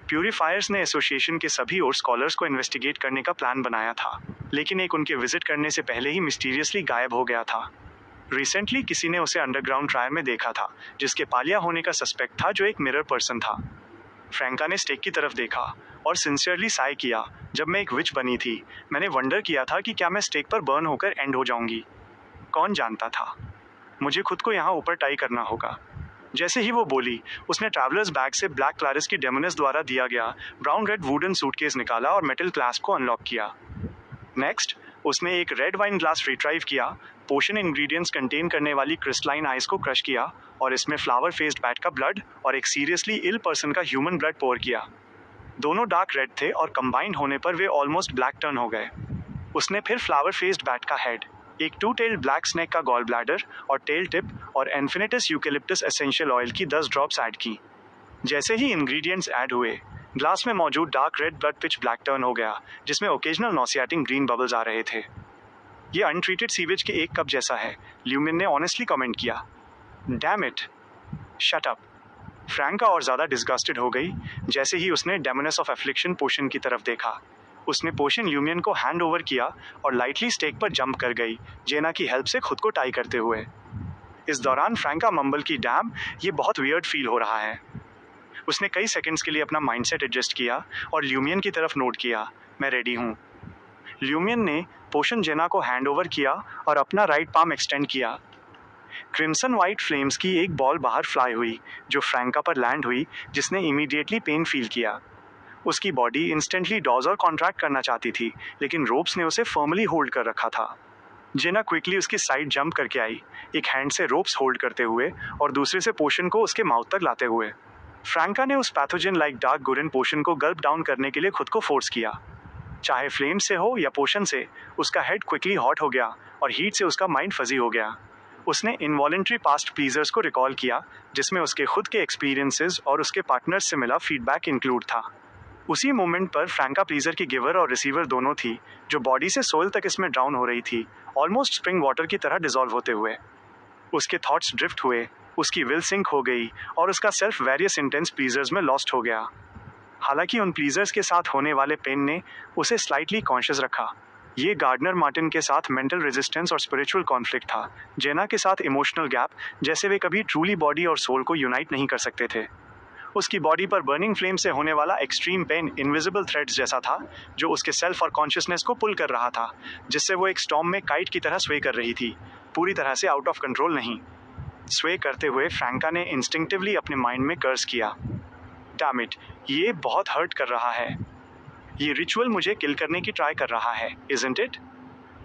प्यूरीफायर्स ने एसोसिएशन के सभी और स्कॉलर्स को इन्वेस्टिगेट करने का प्लान बनाया था, लेकिन एक उनके विजिट करने से पहले ही मिस्टीरियसली गायब हो गया था। रिसेंटली किसी ने उसे अंडरग्राउंड ट्रायर में देखा था, जिसके पालिया होने का सस्पेक्ट था, जो एक मिरर पर्सन था। फ्रैंका ने स्टेक की तरफ देखा और सिंसियरली साय किया, जब मैं एक विच बनी थी, मैंने वंडर किया था कि क्या मैं स्टेक पर बर्न होकर एंड हो जाऊंगी। कौन जानता था, मुझे खुद को यहाँ ऊपर टाई करना होगा। जैसे ही वो बोली, उसने ट्रैवलर्स बैग से ब्लैक क्लारिस की डेमोनेस द्वारा दिया गया ब्राउन रेड वुडन सूटकेस निकाला और मेटल क्लास्प को अनलॉक किया। नेक्स्ट, उसने एक रेड वाइन ग्लास रिट्राइव किया, पोशन इंग्रेडिएंट्स कंटेन करने वाली क्रिस्टलाइन आइस को क्रश किया और इसमें फ्लावर फेस्ड बैट का ब्लड और एक सीरियसली इल पर्सन का ह्यूमन ब्लड पोर किया। दोनों डार्क रेड थे और कंबाइंड होने पर वे ऑलमोस्ट ब्लैक टर्न हो गए। उसने फिर फ्लावर फेस्ड बैट का हेड, एक 2 टेल्ड ब्लैक स्नेक का गॉल ब्लैडर और टेल टिप और इन्फिनिटस यूकेलिप्टस एसेंशियल ऑयल की 10 ड्रॉप्स ऐड की। जैसे ही इंग्रेडिएंट्स ऐड हुए, ग्लास में मौजूद dark red blood pitch black turn हो गया, जिसमें ओकेजनल नॉसिएटिंग ग्रीन बबल्स आ रहे थे। ये अनट्रीटेड सीवेज के एक कप जैसा है, ल्यूमियन ने ऑनेस्टली कमेंट किया। Damn it, shut up. Franca और ज़्यादा डिस्गस्टेड हो गई जैसे ही उसने डेमोनेस ऑफ एफ्लिक्शन पोशन की तरफ देखा। उसने पोशन ल्यूमियन को हैंड ओवर किया और लाइटली स्टेक पर जंप कर गई, जेना की हेल्प से खुद को टाई करते हुए। इस दौरान फ्रैंका मम्बल की, डैम, ये बहुत वियर्ड फील हो रहा है। उसने कई सेकंड्स के लिए अपना माइंडसेट एडजस्ट किया और ल्यूमियन की तरफ नोट किया, मैं रेडी हूँ। ल्यूमियन ने पोशन जेना को हैंड ओवर किया और अपना राइट पाम एक्सटेंड किया। क्रिम्सन वाइट फ्लेम्स की एक बॉल बाहर फ्लाई हुई, जो फ्रैंका पर लैंड हुई, जिसने इमीडिएटली पेन फील किया। उसकी बॉडी इंस्टेंटली डॉज और कॉन्ट्रैक्ट करना चाहती थी, लेकिन रोप्स ने उसे फर्मली होल्ड कर रखा था। जेना क्विकली उसकी साइड जंप करके आई, एक हैंड से रोप्स होल्ड करते हुए और दूसरे से पोशन को उसके माउथ तक लाते हुए। फ्रैंका ने उस पैथोजन लाइक डार्क गुरिन पोशन को गल्प डाउन करने के लिए खुद को फोर्स किया। चाहे फ्लेम से हो या पोशन से, उसका हेड क्विकली हॉट हो गया और हीट से उसका माइंड फजी हो गया। उसने इनवॉलेंट्री पास्ट प्लीजर्स को रिकॉल किया, जिसमें उसके खुद के एक्सपीरियंसेस और उसके पार्टनर्स से मिला फीडबैक इंक्लूड था। उसी मोमेंट पर फ्रैंका प्लीजर की गिवर और रिसीवर दोनों थी, जो बॉडी से सोल तक इसमें ड्राउन हो रही थी, ऑलमोस्ट स्प्रिंग वाटर की तरह डिसॉल्व होते हुए। उसके थॉट्स ड्रिफ्ट हुए, उसकी विल सिंक हो गई और उसका सेल्फ वेरियस इंटेंस प्लीजर्स में लॉस्ट हो गया। हालांकि उन प्लीजर्स के साथ होने वाले पेन ने उसे स्लाइटली कॉन्शियस रखा। ये गार्डनर मार्टिन के साथ मेंटल रेजिस्टेंस और स्पिरिचुअल कॉन्फ्लिक्ट था, जेना के साथ इमोशनल गैप, जैसे वे कभी ट्रूली बॉडी और सोल को यूनाइट नहीं कर सकते थे। उसकी बॉडी पर बर्निंग फ्लेम से होने वाला एक्सट्रीम पेन इनविजिबल थ्रेड्स जैसा था, जो उसके सेल्फ और कॉन्शियसनेस को पुल कर रहा था, जिससे वो एक स्टॉर्म में काइट की तरह स्वे कर रही थी, पूरी तरह से आउट ऑफ कंट्रोल नहीं। स्वे करते हुए फ्रैंका ने इंस्टिंक्टिवली अपने माइंड में कर्स किया, डैम इट, ये बहुत हर्ट कर रहा है। ये रिचुअल मुझे किल करने की ट्राई कर रहा है, इजंट इट?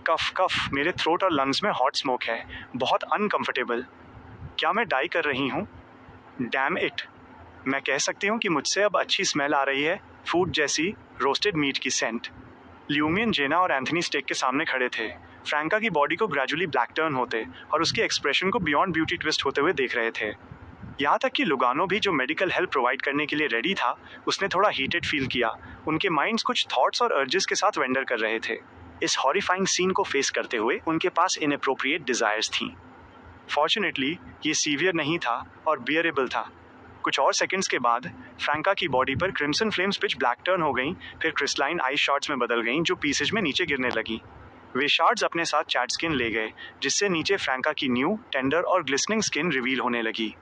कफ कफ, मेरे थ्रोट और लंग्स में हॉट स्मोक है, बहुत अनकंफर्टेबल। क्या मैं डाई कर रही हूँ? डैम इट, मैं कह सकती हूँ कि मुझसे अब अच्छी स्मेल आ रही है, फूड जैसी, रोस्टेड मीट की सेंट। ल्यूमियन, जेना और एंथनी स्टेक के सामने खड़े थे, फ्रैंका की बॉडी को ग्रेजुअली ब्लैक टर्न होते और उसके एक्सप्रेशन को बियॉन्ड ब्यूटी ट्विस्ट होते हुए देख रहे थे। यहाँ तक कि लुगानो भी, जो मेडिकल हेल्प प्रोवाइड करने के लिए रेडी था, उसने थोड़ा हीटेड फील किया। उनके माइंड्स कुछ थॉट्स और अर्जेस के साथ वेंडर कर रहे थे। इस हॉरिफाइंग सीन को फेस करते हुए उनके पास इनअप्रोप्रिएट डिजायर्स थीं। फॉर्चुनेटली ये सीवियर नहीं था और बियरेबल था। कुछ और सेकंड्स के बाद फ्रैंका की बॉडी पर crimson flames pitch black turn हो गईं, फिर क्रिस्टलाइन आइस शॉट्स में बदल गईं जो पीसेज में नीचे गिरने लगी। वे शार्ड्स अपने साथ चैट स्किन ले गए, जिससे नीचे फ्रैंका की न्यू, टेंडर और ग्लिस्निंग स्किन रिवील होने लगी।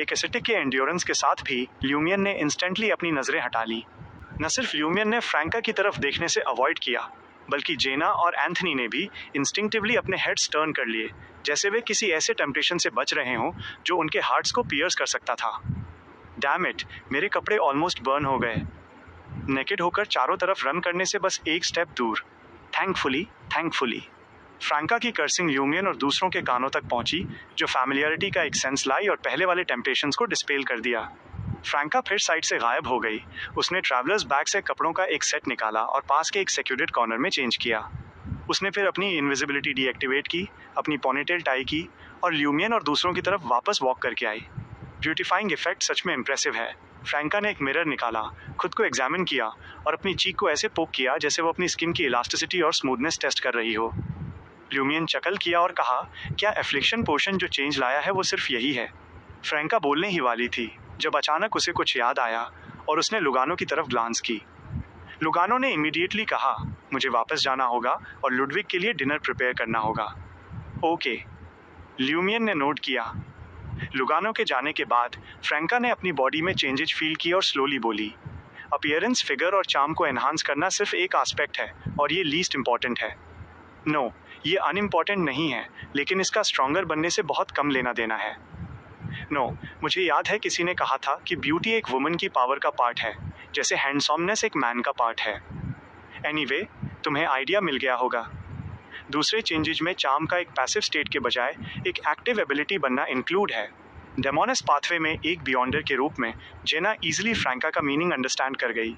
एक एसेटिक के एंड्योरेंस के साथ भी ल्यूमियन ने इंस्टेंटली अपनी नजरें हटा ली। न सिर्फ ल्यूमियन ने फ्रैंका की तरफ देखने से अवॉइड किया, बल्कि जेना और एंथनी ने भी इंस्टिंक्टिवली अपने हेड्स टर्न कर लिए, जैसे वे किसी ऐसे टेम्पटेशन से बच रहे हों जो उनके हार्ट्स को पियर्स कर सकता था। डैम इट, मेरे कपड़े ऑलमोस्ट बर्न हो गए। नेकेड होकर चारों तरफ रन करने से बस एक स्टेप दूर। थैंकफुली फ्रैंका की कर्सिंग ल्यूमियन और दूसरों के कानों तक पहुंची, जो फैमिलियरिटी का एक सेंस लाई और पहले वाले टेम्पटेशंस को डिस्पेल कर दिया। फ्रैंका फिर साइड से गायब हो गई। उसने ट्रैवलर्स बैग से कपड़ों का एक सेट निकाला और पास के एक सिक्योर्ड कॉर्नर में चेंज किया। उसने फिर अपनी इनविजिबिलिटी डीएक्टिवेट की, अपनी पोनीटेल टाई की और ल्यूमियन और दूसरों की तरफ वापस वॉक करके आई। ब्यूटीफाइंग इफेक्ट सच में इम्प्रेसिव है। फ्रैंका ने एक मिरर निकाला, खुद को एग्जामिन किया और अपनी चीक को ऐसे पोक किया जैसे वो अपनी स्किन की इलास्टिसिटी और स्मूथनेस टेस्ट कर रही हो। ल्यूमियन चकल किया और कहा, क्या एफ्लिक्शन पोशन जो चेंज लाया है वो सिर्फ यही है? फ्रैंका बोलने ही वाली थी जब अचानक उसे कुछ याद आया और उसने लुगानो की तरफ ग्लांस की। लुगानो ने इमीडिएटली कहा, मुझे वापस जाना होगा और लुडविग के लिए डिनर प्रिपेयर करना होगा। ओके, ल्यूमियन ने नोट किया। लुगानो के जाने के बाद फ्रैंका ने अपनी बॉडी में चेंजेस फील की और स्लोली बोली, अपीयरेंस, फिगर और चार्म को एनहांस करना सिर्फ एक एस्पेक्ट है और ये लीस्ट इंपॉर्टेंट है। नो, ये अनइम्पॉर्टेंट नहीं है, लेकिन इसका स्ट्रॉन्गर बनने से बहुत कम लेना देना है। नो, मुझे याद है किसी ने कहा था कि ब्यूटी एक वुमन की पावर का पार्ट है, जैसे हैंडसॉमनेस एक मैन का पार्ट है। एनीवे, तुम्हें आइडिया मिल गया होगा। दूसरे चेंजेज में चार्म का एक पैसिव स्टेट के बजाय एक एक्टिव एबिलिटी बनना इंक्लूड है। डेमोनस पाथवे में एक बियॉन्डर के रूप में जेना इजीली फ्रैंका का मीनिंग अंडरस्टैंड कर गई।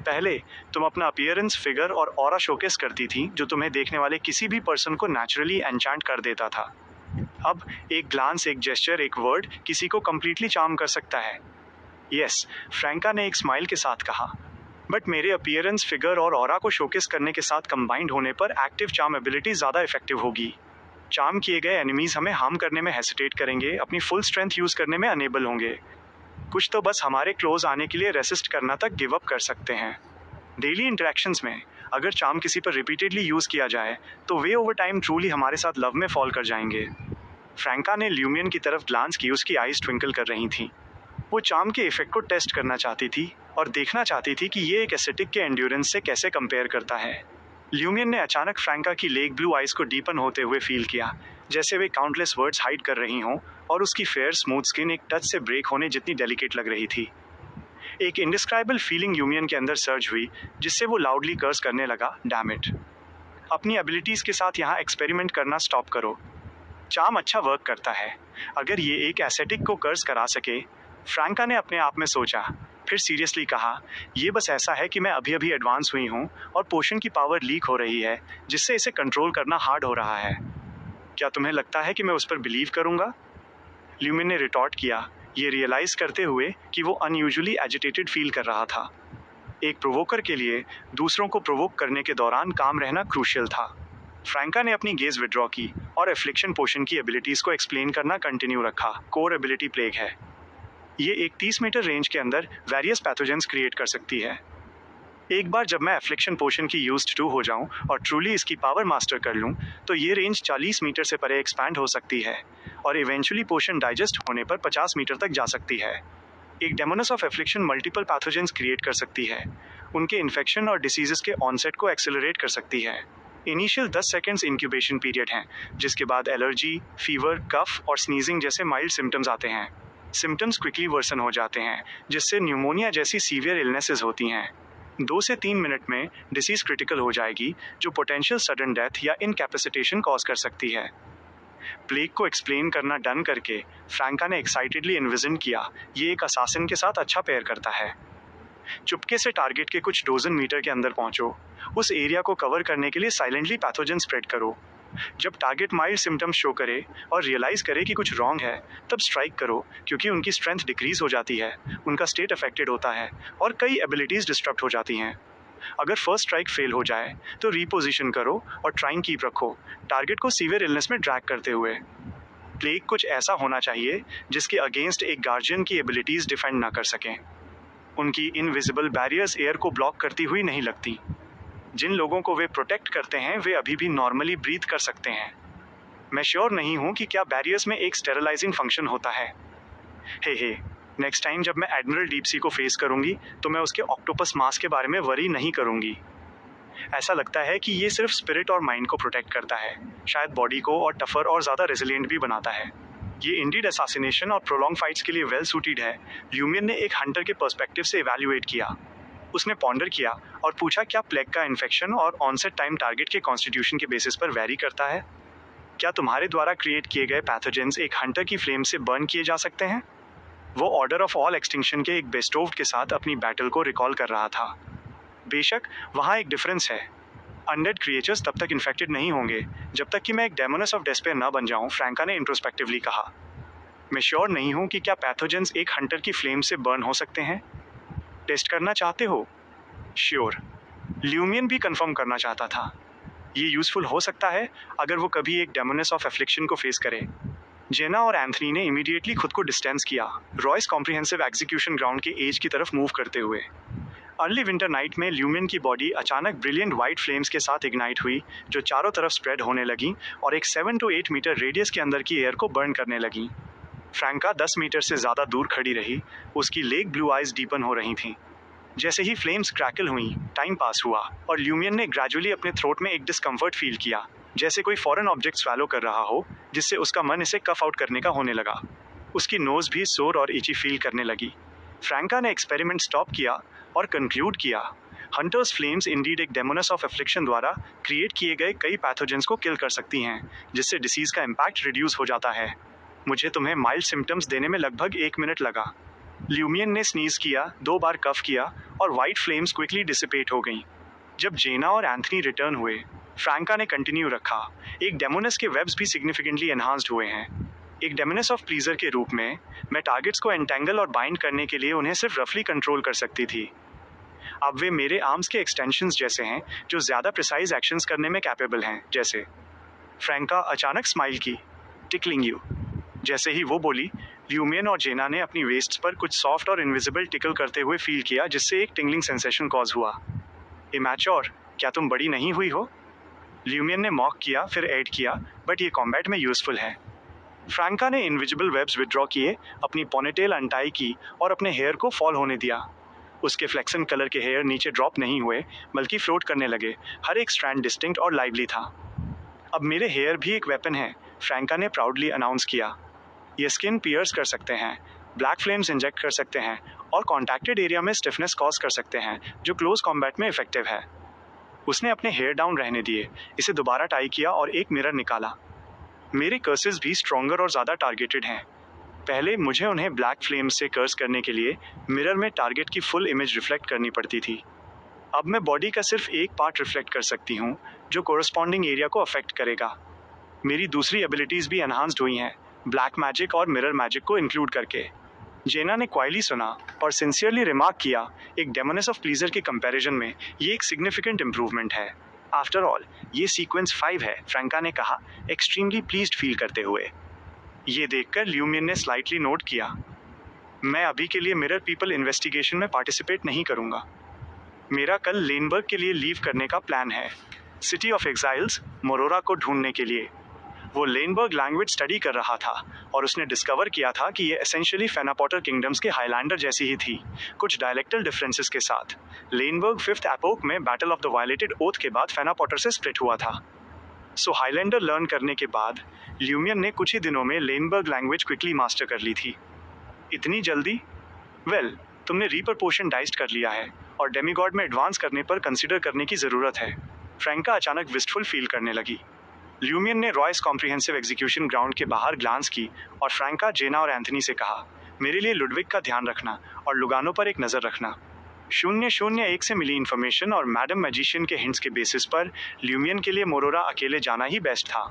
पहले तुम अपना अपीयरेंस, फिगर और ऑरा शोकेस करती थी, जो तुम्हें देखने वाले किसी भी पर्सन को नेचुरली एन्चैंट कर देता था। अब एक ग्लांस, एक जेस्चर, एक वर्ड किसी को कंप्लीटली चार्म कर सकता है। यस, फ्रैंका ने एक स्माइल के साथ कहा, बट मेरे अपीयरेंस, फिगर और ऑरा को शोकेस करने के साथ कंबाइंड होने पर एक्टिव चार्म एबिलिटी ज़्यादा इफेक्टिव होगी। चार्म किए गए एनिमीज हमें हार्म करने में हेसिटेट करेंगे, अपनी फुल स्ट्रेंथ यूज़ करने में अनेबल होंगे। कुछ तो बस हमारे क्लोज आने के लिए रेसिस्ट करना तक गिव अप कर सकते हैं। डेली इंटरेक्शंस में अगर चार्म किसी पर रिपीटेडली यूज़ किया जाए तो वे ओवर टाइम ट्रूली हमारे साथ लव में फॉल कर जाएंगे। फ्रैंका ने ल्यूमियन की तरफ ग्लांस की, उसकी आइज ट्विंकल कर रही थीं। वो चार्म के इफेक्ट को टेस्ट करना चाहती थी और देखना चाहती थी कि ये एक एसेटिक के एंड्योरेंस से कैसे कंपेयर करता है। ल्यूमियन ने अचानक फ्रैंका की लेक ब्लू आइज को डीपन होते हुए फील किया, जैसे वे काउंटलेस वर्ड्स हाइड कर रही हों, और उसकी फेयर स्मूथ स्किन एक टच से ब्रेक होने जितनी डेलिकेट लग रही थी। एक इंडिस्क्राइबल फीलिंग ल्यूमियन के अंदर सर्ज हुई, जिससे वो लाउडली कर्स करने लगा, डैम इट। अपनी एबिलिटीज़ के साथ यहाँ एक्सपेरिमेंट करना स्टॉप करो। चार्म अच्छा वर्क करता है, अगर ये एक एसेटिक को कर्स करा सके। फ्रैंका ने अपने आप में सोचा, फिर सीरियसली कहा, ये बस ऐसा है कि मैं अभी अभी एडवांस हुई हूँ और पोशन की पावर लीक हो रही है, जिससे इसे कंट्रोल करना हार्ड हो रहा है। क्या तुम्हें लगता है कि मैं उस पर बिलीव करूँगा? ल्यूमियन ने रिटॉर्ट किया, ये रियलाइज़ करते हुए कि वो अनयूजुअली एजिटेटेड फील कर रहा था। एक प्रोवोकर के लिए दूसरों को प्रोवोक करने के दौरान काम रहना क्रूशियल था। फ्रैंका ने अपनी गेज विड्रॉ की और एफ्लिक्शन पोशन की एबिलिटीज़ को एक्सप्लेन करना कंटिन्यू रखा। कोर एबिलिटी प्लेग है। ये एक 30 मीटर रेंज के अंदर वेरियस पैथोजेंस क्रिएट कर सकती है। एक बार जब मैं एफ्लिक्शन पोशन की यूज्ड टू हो जाऊं और ट्रूली इसकी पावर मास्टर कर लूं, तो ये रेंज 40 मीटर से परे एक्सपैंड हो सकती है और इवेंचुअली पोशन डाइजेस्ट होने पर 50 मीटर तक जा सकती है। एक demoness of affliction multiple pathogens create कर सकती है, उनके इन्फेक्शन और डिसीजेस के ऑनसेट को एक्सेलरेट कर सकती है। इनिशियल 10 सेकेंड्स इंक्यूबेशन पीरियड हैं, जिसके बाद एलर्जी, फीवर, कफ और स्नीजिंग जैसे माइल्ड सिम्टम्स आते हैं। सिम्टम्स क्विकली वर्सन हो जाते हैं, जिससे न्यूमोनिया जैसी सीवियर इलनेसेस होती हैं। 2 से 3 मिनट में डिसीज क्रिटिकल हो जाएगी, जो पोटेंशियल सडन डेथ या इनकैपेसिटेशन कॉज कर सकती है। प्लेग को एक्सप्लेन करना डन करके फ्रैंका ने एक्साइटेडली इन्विजन किया, ये एक असासिन के साथ अच्छा पेयर करता है। चुपके से टारगेट के कुछ डोजन मीटर के अंदर पहुंचो, उस एरिया को कवर करने के लिए साइलेंटली पैथोजन स्प्रेड करो। जब टारगेट माइल्ड सिम्टम्स शो करे और रियलाइज़ करे कि कुछ रॉन्ग है, तब स्ट्राइक करो, क्योंकि उनकी स्ट्रेंथ डिक्रीज हो जाती है, उनका स्टेट अफेक्टेड होता है और कई एबिलिटीज़ डिस्ट्रक्ट हो जाती हैं। अगर फर्स्ट स्ट्राइक फेल हो जाए तो रीपोजिशन करो और ट्राइंग कीप रखो, टारगेट को सीवियर इलनेस में ड्रैग करते हुए। प्लेग कुछ ऐसा होना चाहिए जिसके अगेंस्ट एक गार्जियन की एबिलिटीज डिफेंड ना कर सकें। उनकी इनविजिबल बैरियर्स एयर को ब्लॉक करती हुई नहीं लगती। जिन लोगों को वे प्रोटेक्ट करते हैं वे अभी भी नॉर्मली ब्रीथ कर सकते हैं। मैं श्योर नहीं हूं कि क्या बैरियर्स में एक स्टेरलाइजिंग फंक्शन होता है। हे नेक्स्ट टाइम जब मैं एडमिरल डीप सी को फेस करूंगी तो मैं उसके ऑक्टोपस मास के बारे में वरी नहीं करूंगी। ऐसा लगता है कि ये सिर्फ स्पिरिट और माइंड को प्रोटेक्ट करता है, शायद बॉडी को और टफर और ज़्यादा रेजिलिएंट भी बनाता है। ये इंडीड असैसिनेशन और प्रोलॉन्ग फाइट्स के लिए वेल सूटेड है। ल्यूमियन ने एक हंटर के पर्सपेक्टिव से इवैल्यूएट किया। उसने पॉन्डर किया और पूछा क्या प्लेग का इन्फेक्शन और ऑनसेट टाइम टारगेट के कॉन्स्टिट्यूशन के बेसिस पर वेरी करता है। क्या तुम्हारे द्वारा क्रिएट किए गए पैथोजेंस एक हंटर की फ्लेम से बर्न किए जा सकते हैं। वो ऑर्डर ऑफ ऑल एक्सटिंक्शन के एक बेस्टोव्ड के साथ अपनी बैटल को रिकॉल कर रहा था। बेशक वहाँ एक डिफरेंस है। अनडेड क्रिएचर्स तब तक इन्फेक्टेड नहीं होंगे जब तक कि मैं एक डेमोनस ऑफ डेस्पेयर न बन जाऊं, फ्रैंका ने इंट्रोस्पेक्टिवली कहा। मैं श्योर नहीं हूं कि क्या पैथोजेंस एक हंटर की फ्लेम से बर्न हो सकते हैं। टेस्ट करना चाहते हो। श्योर। ल्यूमियन भी कंफर्म करना चाहता था। ये यूजफुल हो सकता है अगर वो कभी एक डेमोनस ऑफ एफ्लिक्शन को फेस करे। जेना और एंथनी ने इमीडिएटली खुद को डिस्टेंस किया, रॉयस कॉम्प्रिहेंसिव एग्जीक्यूशन ग्राउंड के एज की तरफ मूव करते हुए। अर्ली विंटर नाइट में ल्यूमियन की बॉडी अचानक ब्रिलियंट वाइट फ्लेम्स के साथ इग्नाइट हुई जो चारों तरफ स्प्रेड होने लगी और एक 7 to 8 मीटर रेडियस के अंदर की एयर को बर्न करने लगी। फ्रैंका 10 मीटर से ज़्यादा दूर खड़ी रही। उसकी लेक ब्लू आइज डीपन हो रही थीं। जैसे ही फ्लेम्स क्रैकल हुई, टाइम पास हुआ और ल्यूमियन ने ग्रेजुअली अपने थ्रोट में एक डिस्कम्फर्ट फील किया, जैसे कोई फॉरेन ऑब्जेक्ट स्वैलो कर रहा हो, जिससे उसका मन इसे कफ आउट करने का होने लगा। उसकी नोज भी सोर और इची फील करने लगी। फ्रैंका ने एक्सपेरिमेंट स्टॉप किया और कंक्लूड किया, हंटर्स फ्लेम्स इंडीड एक डेमोनस ऑफ एफ्लिक्शन द्वारा क्रिएट किए गए कई पैथोजेंस को किल कर सकती हैं, जिससे डिसीज का इम्पैक्ट रिड्यूस हो जाता है। मुझे तुम्हें माइल्ड सिम्टम्स देने में लगभग 1 मिनट लगा। ल्यूमियन ने स्नीज किया, 2 बार कफ किया और वाइट फ्लेम्स क्विकली डिसिपेट हो गईं। जब जेना और एंथनी रिटर्न हुए, फ्रैंका ने कंटिन्यू रखा, एक डेमोनस के वेब्स भी सिग्निफिकेंटली एनहांस्ड हुए हैं। एक डेमोनस ऑफ प्लीजर के रूप में मैं टारगेट्स को एंटेंगल और बाइंड करने के लिए उन्हें सिर्फ रफली कंट्रोल कर सकती थी। अब वे मेरे आर्म्स के एक्सटेंशंस जैसे हैं जो ज़्यादा प्रिसाइज एक्शंस करने में कैपेबल हैं, जैसे। फ्रैंका अचानक स्माइल की, टिकलिंग यू। जैसे ही वो बोली, ल्यूमियन और जेना ने अपनी वेस्ट्स पर कुछ सॉफ्ट और इनविजिबल टिकल करते हुए फील किया, जिससे एक टिंगलिंग सेंसेशन कॉज हुआ। इमैच्योर, क्या तुम बड़ी नहीं हुई हो। ल्यूमियन ने मॉक किया, फिर ऐड किया, बट ये कॉम्बैट में यूजफुल है। फ्रैंका ने इनविजिबल वेब्स विड्रॉ किए, अपनी पोनीटेल अनटाई की और अपने हेयर को फॉल होने दिया। उसके फ्लेक्सन कलर के हेयर नीचे ड्रॉप नहीं हुए बल्कि फ्लोट करने लगे। हर एक स्ट्रैंड डिस्टिंक्ट और लाइवली था। अब मेरे हेयर भी एक वेपन है, फ्रैंका ने प्राउडली अनाउंस किया। ये स्किन पियर्स कर सकते हैं, ब्लैक फ्लेम्स इंजेक्ट कर सकते हैं और कॉन्टैक्टेड एरिया में स्टिफनेस कॉज कर सकते हैं, जो क्लोज कॉम्बैट में इफेक्टिव है। उसने अपने हेयर डाउन रहने दिए, इसे दोबारा टाई किया और एक मिरर निकाला। मेरे कर्सेस भी स्ट्रॉन्गर और ज़्यादा टारगेटेड हैं। पहले मुझे उन्हें ब्लैक फ्लेम्स से कर्स करने के लिए मिरर में टारगेट की फुल इमेज रिफ्लेक्ट करनी पड़ती थी। अब मैं बॉडी का सिर्फ एक पार्ट रिफ्लेक्ट कर सकती हूँ जो कोरस्पॉन्डिंग एरिया को अफेक्ट करेगा। मेरी दूसरी एबिलिटीज़ भी एनहांस्ड हुई हैं, ब्लैक मैजिक और मिरर मैजिक को इंक्लूड करके। जेना ने क्वाइली सुना और सिंसियरली रिमार्क किया, एक डेमोनस ऑफ प्लीजर के कंपैरिजन में ये एक सिग्निफिकेंट इम्प्रूवमेंट है। आफ्टर ऑल ये सीक्वेंस 5 है, फ्रैंका ने कहा, एक्सट्रीमली प्लीज्ड फील करते हुए। ये देखकर ल्यूमियन ने स्लाइटली नोट किया, मैं अभी के लिए मिरर पीपल इन्वेस्टिगेशन में पार्टिसिपेट नहीं करूँगा। मेरा कल लेनबर्ग के लिए लीव करने का प्लान है, सिटी ऑफ एग्जाइल्स मोरोरा को ढूंढने के लिए। वो लेनबर्ग लैंग्वेज स्टडी कर रहा था और उसने डिस्कवर किया था कि ये एसेंशियली फेनापोटर किंगडम्स के हाईलैंडर जैसी ही थी, कुछ डायलेक्टल डिफरेंसेस के साथ। लेनबर्ग 5th एपोक में battle of the violated oath के बाद फेनापोटर से स्प्लिट हुआ था। सो हाईलैंडर लर्न करने के बाद ल्यूमियन ने कुछ ही दिनों में लेनबर्ग लैंग्वेज क्विकली मास्टर कर ली थी। इतनी जल्दी? वेल, तुमने रिप्रपोर्शन डाइस्ड कर लिया है और डेमीगॉड में एडवांस करने पर कंसिडर करने की ज़रूरत है। फ्रैंका अचानक विस्टफुल फील करने लगी। ल्यूमियन ने रॉयस कॉम्प्रिहेंसिव एग्जीक्यूशन ग्राउंड के बाहर ग्लांस की और फ्रैंका, जेना और एंथनी से कहा, मेरे लिए लुडविग का ध्यान रखना और लुगानो पर एक नज़र रखना। 001 से मिली इन्फॉर्मेशन और मैडम मैजिशियन के हिंट्स के बेसिस पर ल्यूमियन के लिए मोरोरा अकेले जाना ही बेस्ट था।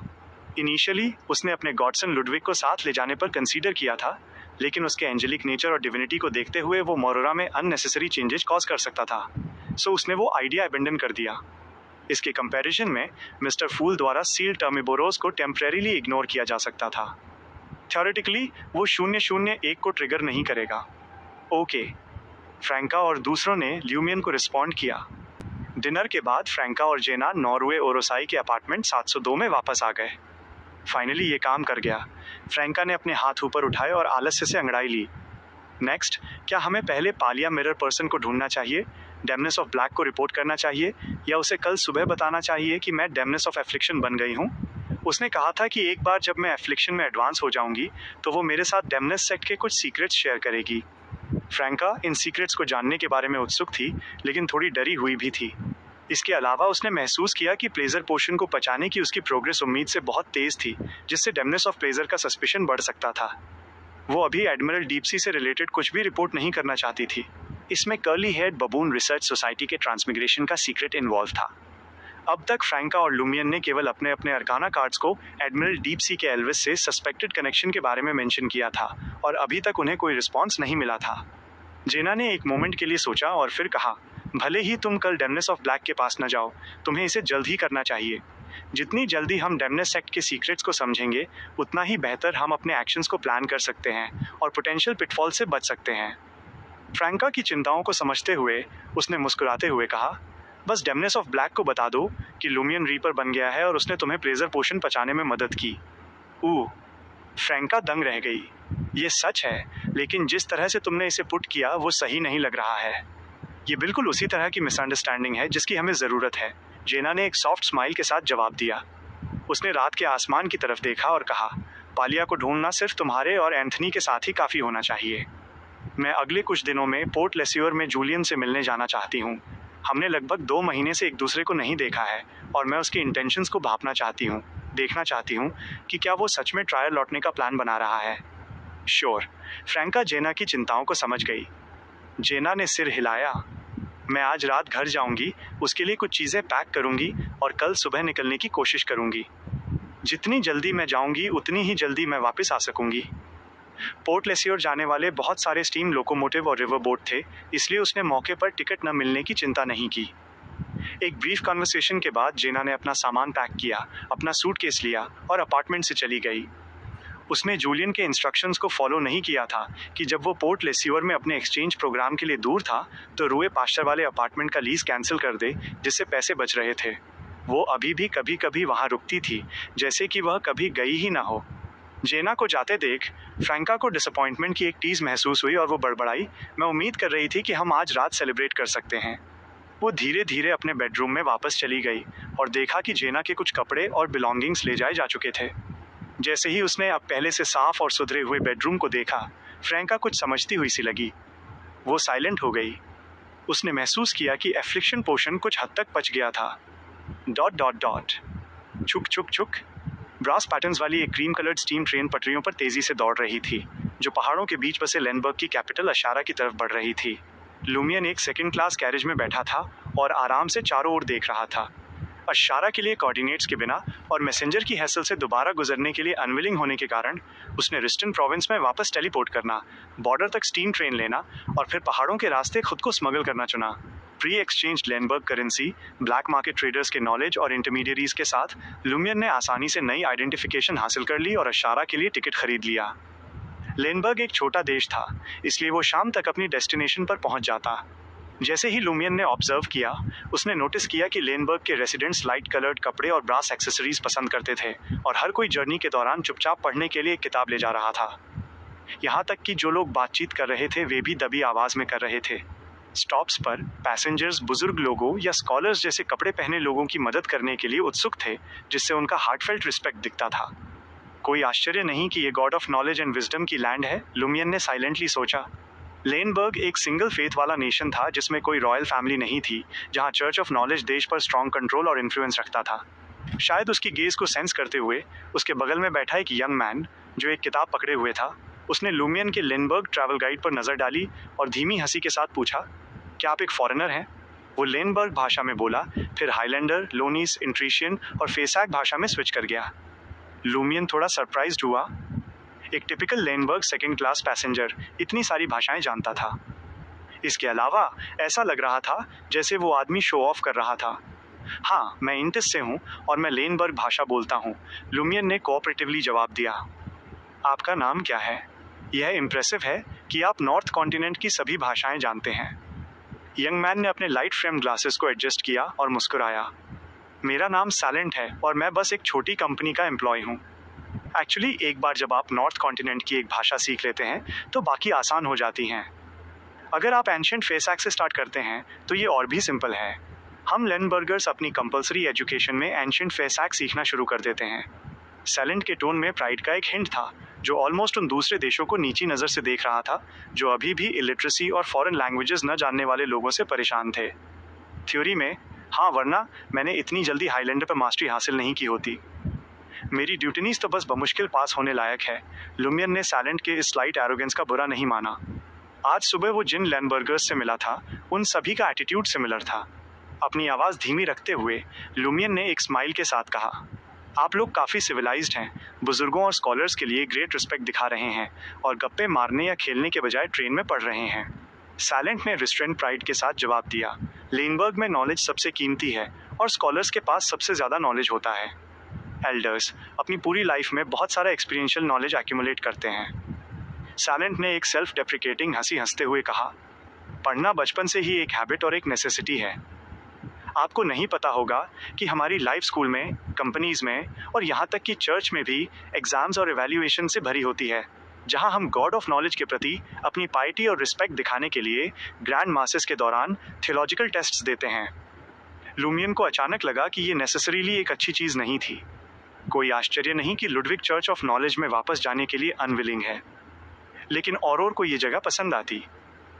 इनिशियली उसने अपने गॉडसन लुडविग को साथ ले जाने पर कंसीडर किया था, लेकिन उसके एंजेलिक नेचर और डिविनिटी को देखते हुए वो मोरोरा में अननेसेसरी चेंजेस कॉज कर सकता था, सो उसने वो आइडिया अबेंडन कर दिया। इसके कंपैरिजन में मिस्टर फूल द्वारा सील टर्मिबोरोस को टेम्परेरीली इग्नोर किया जा सकता था। थ्योरेटिकली वो 001 को ट्रिगर नहीं करेगा। ओके, फ्रैंका और दूसरों ने ल्यूमियन को रिस्पॉन्ड किया। डिनर के बाद फ्रैंका और जेना नॉर्वे ओरोसाई के अपार्टमेंट 702 में वापस आ गए। फाइनली ये काम कर गया। फ्रैंका ने अपने हाथ ऊपर उठाए और आलस्य से अंगड़ाई ली। नेक्स्ट, क्या हमें पहले पालिया मिरर पर्सन को ढूंढना चाहिए, डेमनेस ऑफ ब्लैक को रिपोर्ट करना चाहिए, या उसे कल सुबह बताना चाहिए कि मैं डेमनेस ऑफ एफ्लिक्शन बन गई हूँ? उसने कहा था कि एक बार जब मैं एफ्लिक्शन में एडवांस हो जाऊंगी तो वो मेरे साथ डेमनेस सेक्ट के कुछ सीक्रेट्स शेयर करेगी। फ्रैंका इन सीक्रेट्स को जानने के बारे में उत्सुक थी, लेकिन थोड़ी डरी हुई भी थी। इसके अलावा उसने महसूस किया कि प्लेजर पोशन को पचाने की उसकी प्रोग्रेस उम्मीद से बहुत तेज थी, जिससे डेमनेस ऑफ प्लेजर का सस्पिशन बढ़ सकता था। वो अभी एडमिरल डीपसी से रिलेटेड कुछ भी रिपोर्ट नहीं करना चाहती थी। इसमें कर्ली हेड बबून रिसर्च सोसाइटी के ट्रांसमिग्रेशन का सीक्रेट इन्वॉल्व था। अब तक फ्रैंका और लुमियन ने केवल अपने अपने अरकाना कार्ड्स को एडमिरल डीपसी के एल्विस से सस्पेक्टेड कनेक्शन के बारे में मेंशन किया था, और अभी तक उन्हें कोई रिस्पॉन्स नहीं मिला था। जेना ने एक मोमेंट के लिए सोचा और फिर कहा, भले ही तुम कल डेमनेस ऑफ ब्लैक के पास न जाओ, तुम्हें इसे जल्द ही करना चाहिए। जितनी जल्दी हम डेमनेस सेक्ट के सीक्रेट्स को समझेंगे, उतना ही बेहतर हम अपने एक्शंस को प्लान कर सकते हैं और पोटेंशियल पिटफॉल से बच सकते हैं। फ्रैंका की चिंताओं को समझते हुए उसने मुस्कुराते हुए कहा, बस डेमनेस ऑफ ब्लैक को बता दो कि लुमियन रीपर बन गया है और उसने तुम्हें प्लेजर पोशन पचाने में मदद की। फ्रैंका दंग रह गई। ये सच है, लेकिन जिस तरह से तुमने इसे पुट किया वो सही नहीं लग रहा है। ये बिल्कुल उसी तरह की मिसअंडरस्टैंडिंग है जिसकी हमें ज़रूरत है, जेना ने एक सॉफ्ट स्माइल के साथ जवाब दिया। उसने रात के आसमान की तरफ देखा और कहा, पालिया को ढूंढना सिर्फ तुम्हारे और एंथनी के साथ ही काफ़ी होना चाहिए। मैं अगले कुछ दिनों में पोर्ट लेस्योर में जूलियन से मिलने जाना चाहती हूँ। हमने लगभग 2 महीने से एक दूसरे को नहीं देखा है और मैं उसके इंटेंशंस को भांपना चाहती हूँ, देखना चाहती हूँ कि क्या वो सच में ट्रायल लौटने का प्लान बना रहा है। श्योर, फ्रैंका जेना की चिंताओं को समझ गई। जेना ने सिर हिलाया। मैं आज रात घर जाऊंगी, उसके लिए कुछ चीज़ें पैक करूंगी और कल सुबह निकलने की कोशिश करूंगी। जितनी जल्दी मैं जाऊंगी उतनी ही जल्दी मैं वापस आ सकूंगी। पोर्ट लेस्योर जाने वाले बहुत सारे स्टीम लोकोमोटिव और रिवर बोट थे, इसलिए उसने मौके पर टिकट न मिलने की चिंता नहीं की। एक ब्रीफ कन्वर्सेशन के बाद जेना ने अपना सामान पैक किया, अपना सूटकेस लिया और अपार्टमेंट से चली गई। उसने जूलियन के इंस्ट्रक्शंस को फॉलो नहीं किया था कि जब वो पोर्ट लेस्योर में अपने एक्सचेंज प्रोग्राम के लिए दूर था तो रूए पास्चर वाले अपार्टमेंट का लीज कैंसिल कर दे, जिससे पैसे बच रहे थे। वो अभी भी कभी कभी वहाँ रुकती थी, जैसे कि वह कभी गई ही ना हो। जेना को जाते देख फ्रैंका को डिसअपॉइंटमेंट की एक टीज महसूस हुई और वो बड़बड़ाई, मैं उम्मीद कर रही थी कि हम आज रात सेलिब्रेट कर सकते हैं। वो धीरे धीरे अपने बेडरूम में वापस चली गई और देखा कि जेना के कुछ कपड़े और बिलोंगिंग्स ले जाए जा चुके थे। जैसे ही उसने अब पहले से साफ और सुधरे हुए बेडरूम को देखा, फ्रैंका कुछ समझती हुई सी लगी। वो साइलेंट हो गई। उसने महसूस किया कि एफ्लिक्शन पोशन कुछ हद तक पच गया था। ... छुक छुक छुक। ब्रास पैटर्न्स वाली एक क्रीम कलर्ड स्टीम ट्रेन पटरियों पर तेजी से दौड़ रही थी, जो पहाड़ों के बीच बसे लेनबर्ग की कैपिटल अशारा की तरफ बढ़ रही थी। लुमियन एक सेकंड क्लास कैरेज में बैठा था और आराम से चारों ओर देख रहा था। अशारा के लिए कोऑर्डिनेट्स के बिना और मैसेंजर की हैसल से दोबारा गुजरने के लिए अनविलिंग होने के कारण उसने रिस्टन प्रोविंस में वापस टेलीपोर्ट करना, बॉर्डर तक स्टीम ट्रेन लेना और फिर पहाड़ों के रास्ते खुद को स्मगल करना चुना। Pre exchange Lenburg currency, black market traders के नॉलेज और इंटरमीडियरीज के साथ लुमियन ने आसानी से नई आइडेंटिफिकेशन हासिल कर ली और अशारा के लिए टिकट खरीद लिया। लेनबर्ग एक छोटा देश था, इसलिए वो शाम तक अपनी डेस्टिनेशन पर पहुंच जाता। जैसे ही लुमियन ने ऑब्जर्व किया, उसने नोटिस किया कि लेनबर्ग के रेसिडेंट्स लाइट कलर्ड कपड़े और ब्रास एक्सेसरीज पसंद करते थे और हर कोई जर्नी के दौरान चुपचाप पढ़ने के लिए एक किताब ले जा रहा था। यहाँ तक कि जो लोग बातचीत कर रहे थे वे भी दबी आवाज़ में कर रहे थे। स्टॉप्स पर पैसेंजर्स बुजुर्ग लोगों या स्कॉलर्स जैसे कपड़े पहने लोगों की मदद करने के लिए उत्सुक थे, जिससे उनका हार्टफेल्ट रिस्पेक्ट दिखता था। कोई आश्चर्य नहीं कि ये God of knowledge and wisdom की लैंड है, लुमियन ने साइलेंटली सोचा। लेनबर्ग एक सिंगल फेथ वाला नेशन था जिसमें कोई रॉयल फैमिली नहीं थी, जहां चर्च ऑफ नॉलेज देश पर स्ट्रॉन्ग कंट्रोल और इन्फ्लुएंस रखता था। शायद उसकी गेज को सेंस करते हुए उसके बगल में बैठा एक यंग मैन जो एक किताब पकड़े हुए था, उसने लुमियन के लेनबर्ग ट्रैवल गाइड पर नज़र डाली और धीमी हंसी के साथ पूछा, क्या आप एक फॉरेनर हैं? वो लेनबर्ग भाषा में बोला, फिर हाईलैंडर, लोनीस, इंट्रीशियन और फेसैक भाषा में स्विच कर गया। लुमियन थोड़ा सरप्राइज्ड हुआ। एक टिपिकल लेनबर्ग सेकंड क्लास पैसेंजर इतनी सारी भाषाएं जानता था। इसके अलावा ऐसा लग रहा था जैसे वो आदमी शो ऑफ कर रहा था। हाँ, मैं इंटिस से हूँ और मैं लेनबर्ग भाषा बोलता हूँ, लुमियन ने कोऑपरेटिवली जवाब दिया। आपका नाम क्या है? यह इम्प्रेसिव है कि आप नॉर्थ कॉन्टिनेंट की सभी भाषाएं जानते हैं। यंग मैन ने अपने लाइट फ्रेम ग्लासेस को एडजस्ट किया और मुस्कुराया। मेरा नाम सैलेंट है और मैं बस एक छोटी कंपनी का एम्प्लॉय हूँ। एक्चुअली एक बार जब आप नॉर्थ कॉन्टिनेंट की एक भाषा सीख लेते हैं तो बाकी आसान हो जाती हैं। अगर आप एंशिएंट फेसैक से स्टार्ट करते हैं तो ये और भी सिंपल है। हम लेनबर्गर्स अपनी कंपलसरी एजुकेशन में एंशिएंट फेसैक सीखना शुरू कर देते हैं। सैलेंट के टोन में प्राइड का एक हिंट था, जो ऑलमोस्ट उन दूसरे देशों को नीची नज़र से देख रहा था जो अभी भी इलिटरेसी और फॉरेन लैंग्वेजेस न जानने वाले लोगों से परेशान थे। थ्योरी में हाँ, वरना मैंने इतनी जल्दी हाईलैंडर पर मास्टरी हासिल नहीं की होती। मेरी ड्यूटनीज तो बस बमुश्किल पास होने लायक है। लुमियन ने सैलेंट के इस स्लाइट एरोगेंस का बुरा नहीं माना। आज सुबह वो जिन लेनबर्गर्स से मिला था उन सभी का एटीट्यूड सिमिलर था। अपनी आवाज़ धीमी रखते हुए लुमियन ने एक स्माइल के साथ कहा, आप लोग काफ़ी सिविलाइज्ड हैं, बुजुर्गों और स्कॉलर्स के लिए ग्रेट रिस्पेक्ट दिखा रहे हैं और गप्पे मारने या खेलने के बजाय ट्रेन में पढ़ रहे हैं। सैलेंट ने रिस्ट्रेंट प्राइड के साथ जवाब दिया, लेनबर्ग में नॉलेज सबसे कीमती है और स्कॉलर्स के पास सबसे ज़्यादा नॉलेज होता है। एल्डर्स अपनी पूरी लाइफ में बहुत सारा एक्सपीरियंशियल नॉलेज एक्यूमुलेट करते हैं। सैलेंट ने एक सेल्फ डेप्रिकेटिंग हंसी हंसते हुए कहा, पढ़ना बचपन से ही एक हैबिट और एक नेसेसिटी है। आपको नहीं पता होगा कि हमारी लाइफ स्कूल में, कंपनीज में और यहाँ तक कि चर्च में भी एग्जाम्स और इवैल्यूएशन से भरी होती है, जहाँ हम गॉड ऑफ नॉलेज के प्रति अपनी पाइटी और रिस्पेक्ट दिखाने के लिए ग्रैंड मासेस के दौरान थियोलॉजिकल टेस्ट्स देते हैं। लुमियन को अचानक लगा कि ये नेसेसरीली एक अच्छी चीज़ नहीं थी। कोई आश्चर्य नहीं कि लुडविग चर्च ऑफ नॉलेज में वापस जाने के लिए अनविलिंग है। लेकिन और को ये जगह पसंद आती।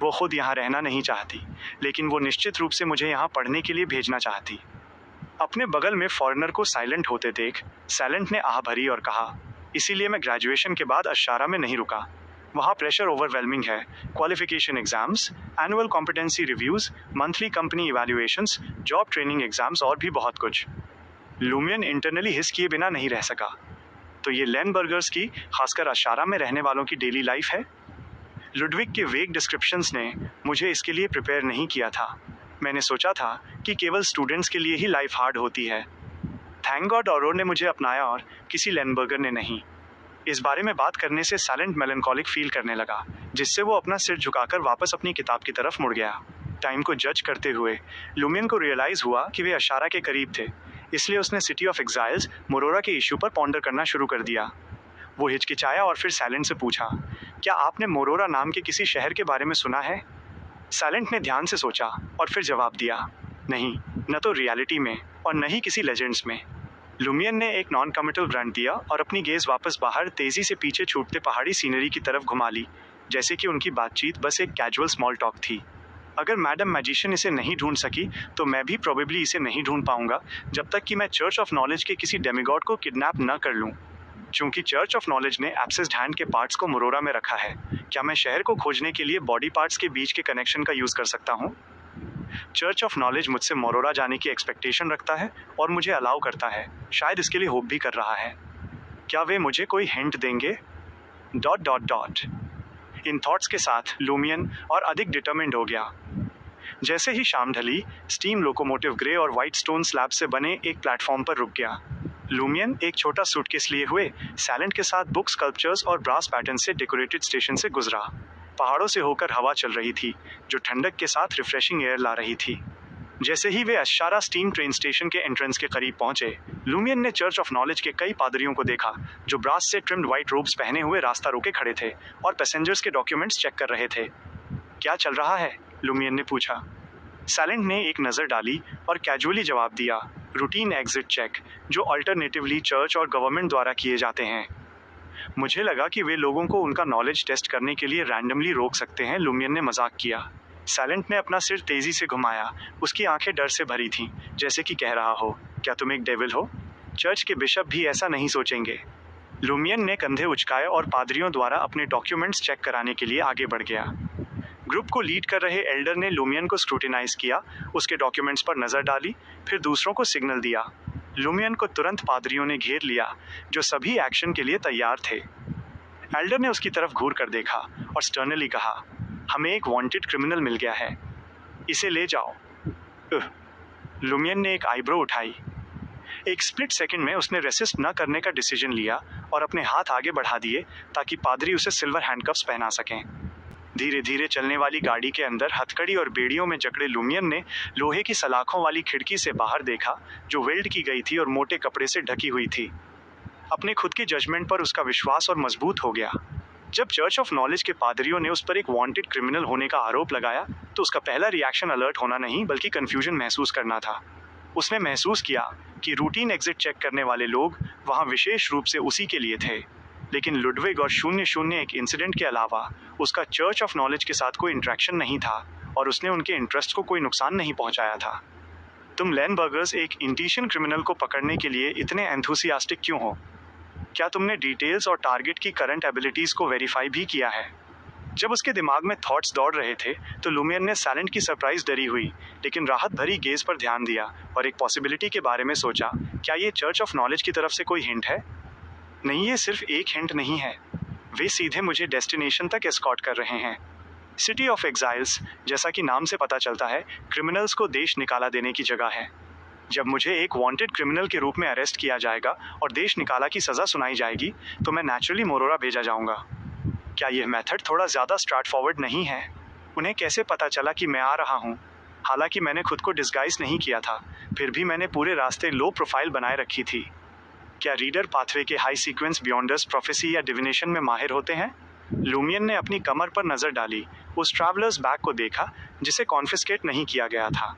वो खुद यहाँ रहना नहीं चाहती, लेकिन वो निश्चित रूप से मुझे यहाँ पढ़ने के लिए भेजना चाहती। अपने बगल में फॉरेनर को साइलेंट होते देख सैलेंट ने आह भरी और कहा, इसीलिए मैं ग्रेजुएशन के बाद अशारा में नहीं रुका। वहाँ प्रेशर ओवरवेलमिंग है, qualification exams, annual competency reviews, monthly company evaluations, job training exams और भी बहुत कुछ। लुमियन इंटरनली हिस किए बिना नहीं रह सका। तो ये लेनबर्गर्स की, खासकर अशारा में रहने वालों की डेली लाइफ है। लुडविग के वेग डिस्क्रिप्शंस ने मुझे इसके लिए प्रिपेयर नहीं किया था। मैंने सोचा था कि केवल स्टूडेंट्स के लिए ही लाइफ हार्ड होती है। थैंक गॉड औरों ने मुझे अपनाया और किसी लेनबर्गर ने नहीं। इस बारे में बात करने से सैलेंट मेलनकॉलिक फील करने लगा, जिससे वो अपना सिर झुकाकर वापस अपनी किताब की तरफ मुड़ गया। टाइम को जज करते हुए लुमियन को रियलाइज़ हुआ कि वे अशारा के करीब थे, इसलिए उसने सिटी ऑफ एग्जाइल्स मोरोरा के इशू पर पॉन्डर करना शुरू कर दिया। वो हिचकिचाया और फिर सैलेंट से पूछा, क्या आपने मोरोरा नाम के किसी शहर के बारे में सुना है? सैलेंट ने ध्यान से सोचा और फिर जवाब दिया, नहीं, न तो रियलिटी में और न ही किसी लेजेंड्स में। लुमियन ने एक नॉन कमिटल ग्रांट दिया और अपनी गेज वापस बाहर तेजी से पीछे छूटते पहाड़ी सीनरी की तरफ घुमा ली, जैसे कि उनकी बातचीत बस एक कैजुअल स्मॉल टॉक थी। अगर मैडम मैजिशियन इसे नहीं ढूंढ सकी तो मैं भी प्रोबेबली इसे नहीं ढूंढ पाऊंगा जब तक कि मैं चर्च ऑफ नॉलेज के किसी डेमिगॉड को किडनैप न कर लूं। चूंकि चर्च ऑफ नॉलेज ने एब्सेस्ड हैंड के पार्ट्स को मोरोरा में रखा है, क्या मैं शहर को खोजने के लिए बॉडी पार्ट्स के बीच के कनेक्शन का यूज़ कर सकता हूँ? चर्च ऑफ नॉलेज मुझसे मोरोरा जाने की एक्सपेक्टेशन रखता है और मुझे अलाउ करता है, शायद इसके लिए होप भी कर रहा है। क्या वे मुझे कोई हिंट देंगे? ... इन थॉट्स के साथ लुमियन और अधिक डिटरमिन्ड हो गया। जैसे ही शाम ढली, स्टीम लोकोमोटिव ग्रे और वाइट स्टोन स्लैब से बने एक प्लेटफॉर्म पर रुक गया। लुमियन एक छोटा सूटकेस लिए हुए सैलेंट के साथ बुक स्कल्पचर्स और ब्रास पैटर्न से डेकोरेटेड स्टेशन से गुजरा। पहाड़ों से होकर हवा चल रही थी, जो ठंडक के साथ रिफ्रेशिंग एयर ला रही थी। जैसे ही वे अशारा स्टीम ट्रेन स्टेशन के एंट्रेंस के करीब पहुंचे, लुमियन ने चर्च ऑफ नॉलेज के कई पादरियों को देखा, जो ब्रास से ट्रिम्ड व्हाइट रोब्स पहने हुए रास्ता रोके खड़े थे और पैसेंजर्स के डॉक्यूमेंट्स चेक कर रहे थे। क्या चल रहा है? लुमियन ने पूछा। सैलेंट ने एक नज़र डाली और कैजुअली जवाब दिया, रूटीन एग्जिट चेक, जो अल्टरनेटिवली चर्च और गवर्नमेंट द्वारा किए जाते हैं। मुझे लगा कि वे लोगों को उनका नॉलेज टेस्ट करने के लिए रैंडमली रोक सकते हैं, लुमियन ने मजाक किया। सैलेंट ने अपना सिर तेजी से घुमाया। उसकी आंखें डर से भरी थीं, जैसे कि कह रहा हो, क्या तुम एक डेविल हो? चर्च के बिशप भी ऐसा नहीं सोचेंगे। लुमियन ने कंधे उचकाए और पादरियों द्वारा अपने डॉक्यूमेंट्स चेक कराने के लिए आगे बढ़ गया। ग्रुप को लीड कर रहे एल्डर ने लुमियन को स्क्रूटिनाइज किया, उसके डॉक्यूमेंट्स पर नज़र डाली, फिर दूसरों को सिग्नल दिया। लुमियन को तुरंत पादरियों ने घेर लिया, जो सभी एक्शन के लिए तैयार थे। एल्डर ने उसकी तरफ घूर कर देखा और स्टर्नली कहा, हमें एक वांटेड क्रिमिनल मिल गया है, इसे ले जाओ। लुमियन ने एक आईब्रो उठाई। एक स्प्लिट सेकंड में उसने रेसिस्ट न करने का डिसीजन लिया और अपने हाथ आगे बढ़ा दिए ताकि पादरी उसे सिल्वर हैंडकफ्स पहना सकें। धीरे धीरे चलने वाली गाड़ी के अंदर हथकड़ी और बेड़ियों में जकड़े लुमियन ने लोहे की सलाखों वाली खिड़की से बाहर देखा, जो वेल्ड की गई थी और मोटे कपड़े से ढकी हुई थी। अपने खुद के जजमेंट पर उसका विश्वास और मजबूत हो गया। जब चर्च ऑफ नॉलेज के पादरियों ने उस पर एक वांटेड क्रिमिनल होने का आरोप लगाया तो उसका पहला रिएक्शन अलर्ट होना नहीं बल्कि कंफ्यूजन महसूस करना था। उसने महसूस किया कि रूटीन एग्जिट चेक करने वाले लोग वहां विशेष रूप से उसी के लिए थे, लेकिन लुडविग और 001 इंसिडेंट के अलावा उसका चर्च ऑफ नॉलेज के साथ कोई इंटरेक्शन नहीं था और उसने उनके इंटरेस्ट को कोई नुकसान नहीं पहुंचाया था। तुम लैंडबर्गर्स एक इंटिशन क्रिमिनल को पकड़ने के लिए इतने एंथुसियास्टिक क्यों हो? क्या तुमने डिटेल्स और टारगेट की करंट एबिलिटीज को वेरीफाई भी किया है? जब उसके दिमाग में थॉट्स दौड़ रहे थे तो लुमियन ने सैलेंट की सरप्राइज डरी हुई लेकिन राहत भरी गेज पर ध्यान दिया और एक पॉसिबिलिटी के बारे में सोचा। क्या ये चर्च ऑफ नॉलेज की तरफ से कोई हिंट है? नहीं, ये सिर्फ एक हिंट नहीं है। वे सीधे मुझे डेस्टिनेशन तक एस्कॉर्ट कर रहे हैं। सिटी ऑफ एग्जाइल्स, जैसा कि नाम से पता चलता है, क्रिमिनल्स को देश निकाला देने की जगह है। जब मुझे एक वांटेड क्रिमिनल के रूप में अरेस्ट किया जाएगा और देश निकाला की सज़ा सुनाई जाएगी तो मैं नेचुरली मोरोरा भेजा जाऊंगा। क्या यह मेथड थोड़ा ज़्यादा स्ट्रेट फॉरवर्ड नहीं है? उन्हें कैसे पता चला कि मैं आ रहा हूँ? हालांकि मैंने खुद को डिस्गाइज नहीं किया था, फिर भी मैंने पूरे रास्ते लो प्रोफाइल बनाए रखी थी। क्या रीडर पाथवे के हाई सीक्वेंस बियॉन्डर्स प्रोफेसी या डिविनेशन में माहिर होते हैं? लुमियन ने अपनी कमर पर नज़र डाली, उस ट्रैवलर्स बैग को देखा जिसे कॉन्फिस्केट नहीं किया गया था।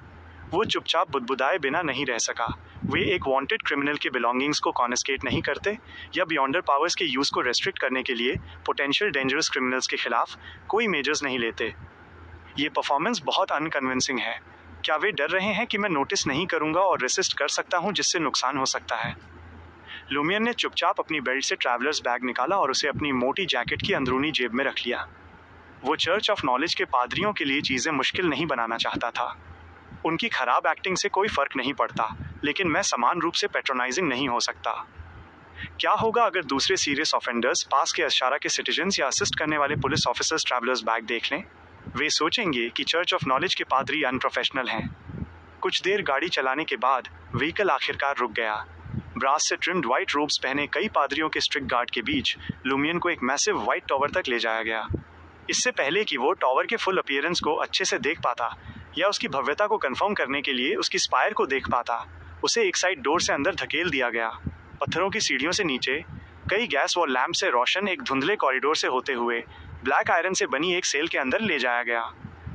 वो चुपचाप बुदबुदाए बिना नहीं रह सका। वे एक वांटेड क्रिमिनल के बिलोंगिंग्स को कॉन्फिस्केट नहीं करते या बियॉन्डर पावर्स के यूज़ को रेस्ट्रिक्ट करने के लिए पोटेंशियल डेंजरस क्रिमिनल्स के खिलाफ कोई मेजर्स नहीं लेते। ये परफॉर्मेंस बहुत अनकन्विंसिंग है। क्या वे डर रहे हैं कि मैं नोटिस नहीं करूंगा और रेसिस्ट कर सकता हूं जिससे नुकसान हो सकता है? लुमियन ने चुपचाप अपनी बेल्ट से ट्रैवलर्स बैग निकाला और उसे अपनी मोटी जैकेट की अंदरूनी जेब में रख लिया। वो चर्च ऑफ नॉलेज के पादरियों के लिए चीज़ें मुश्किल नहीं बनाना चाहता था। उनकी खराब एक्टिंग से कोई फर्क नहीं पड़ता, लेकिन मैं समान रूप से पैट्रोनाइजिंग नहीं हो सकता। क्या होगा अगर दूसरे सीरियस ऑफेंडर्स, पास के अशारा के सिटीजन्स या असिस्ट करने वाले पुलिस ऑफिसर्स ट्रैवलर्स बैग देख लें? वे सोचेंगे कि चर्च ऑफ नॉलेज के पादरी अनप्रोफेशनल हैं। कुछ देर गाड़ी चलाने के बाद व्हीकल आखिरकार रुक गया। ब्रास से ट्रिम्ड व्हाइट रोब्स पहने कई पादरियों के स्ट्रिक्ट गार्ड के बीच लुमियन को एक मैसिव व्हाइट टॉवर तक ले जाया गया। इससे पहले कि वो टॉवर के फुल अपीयरेंस को अच्छे से देख पाता या उसकी भव्यता को कंफर्म करने के लिए उसकी स्पायर को देख पाता, उसे एक साइड डोर से अंदर धकेल दिया गया। पत्थरों की सीढ़ियों से नीचे कई गैस व लैंप से रोशन एक धुंधले कॉरिडोर से होते हुए ब्लैक आयरन से बनी एक सेल के अंदर ले जाया गया।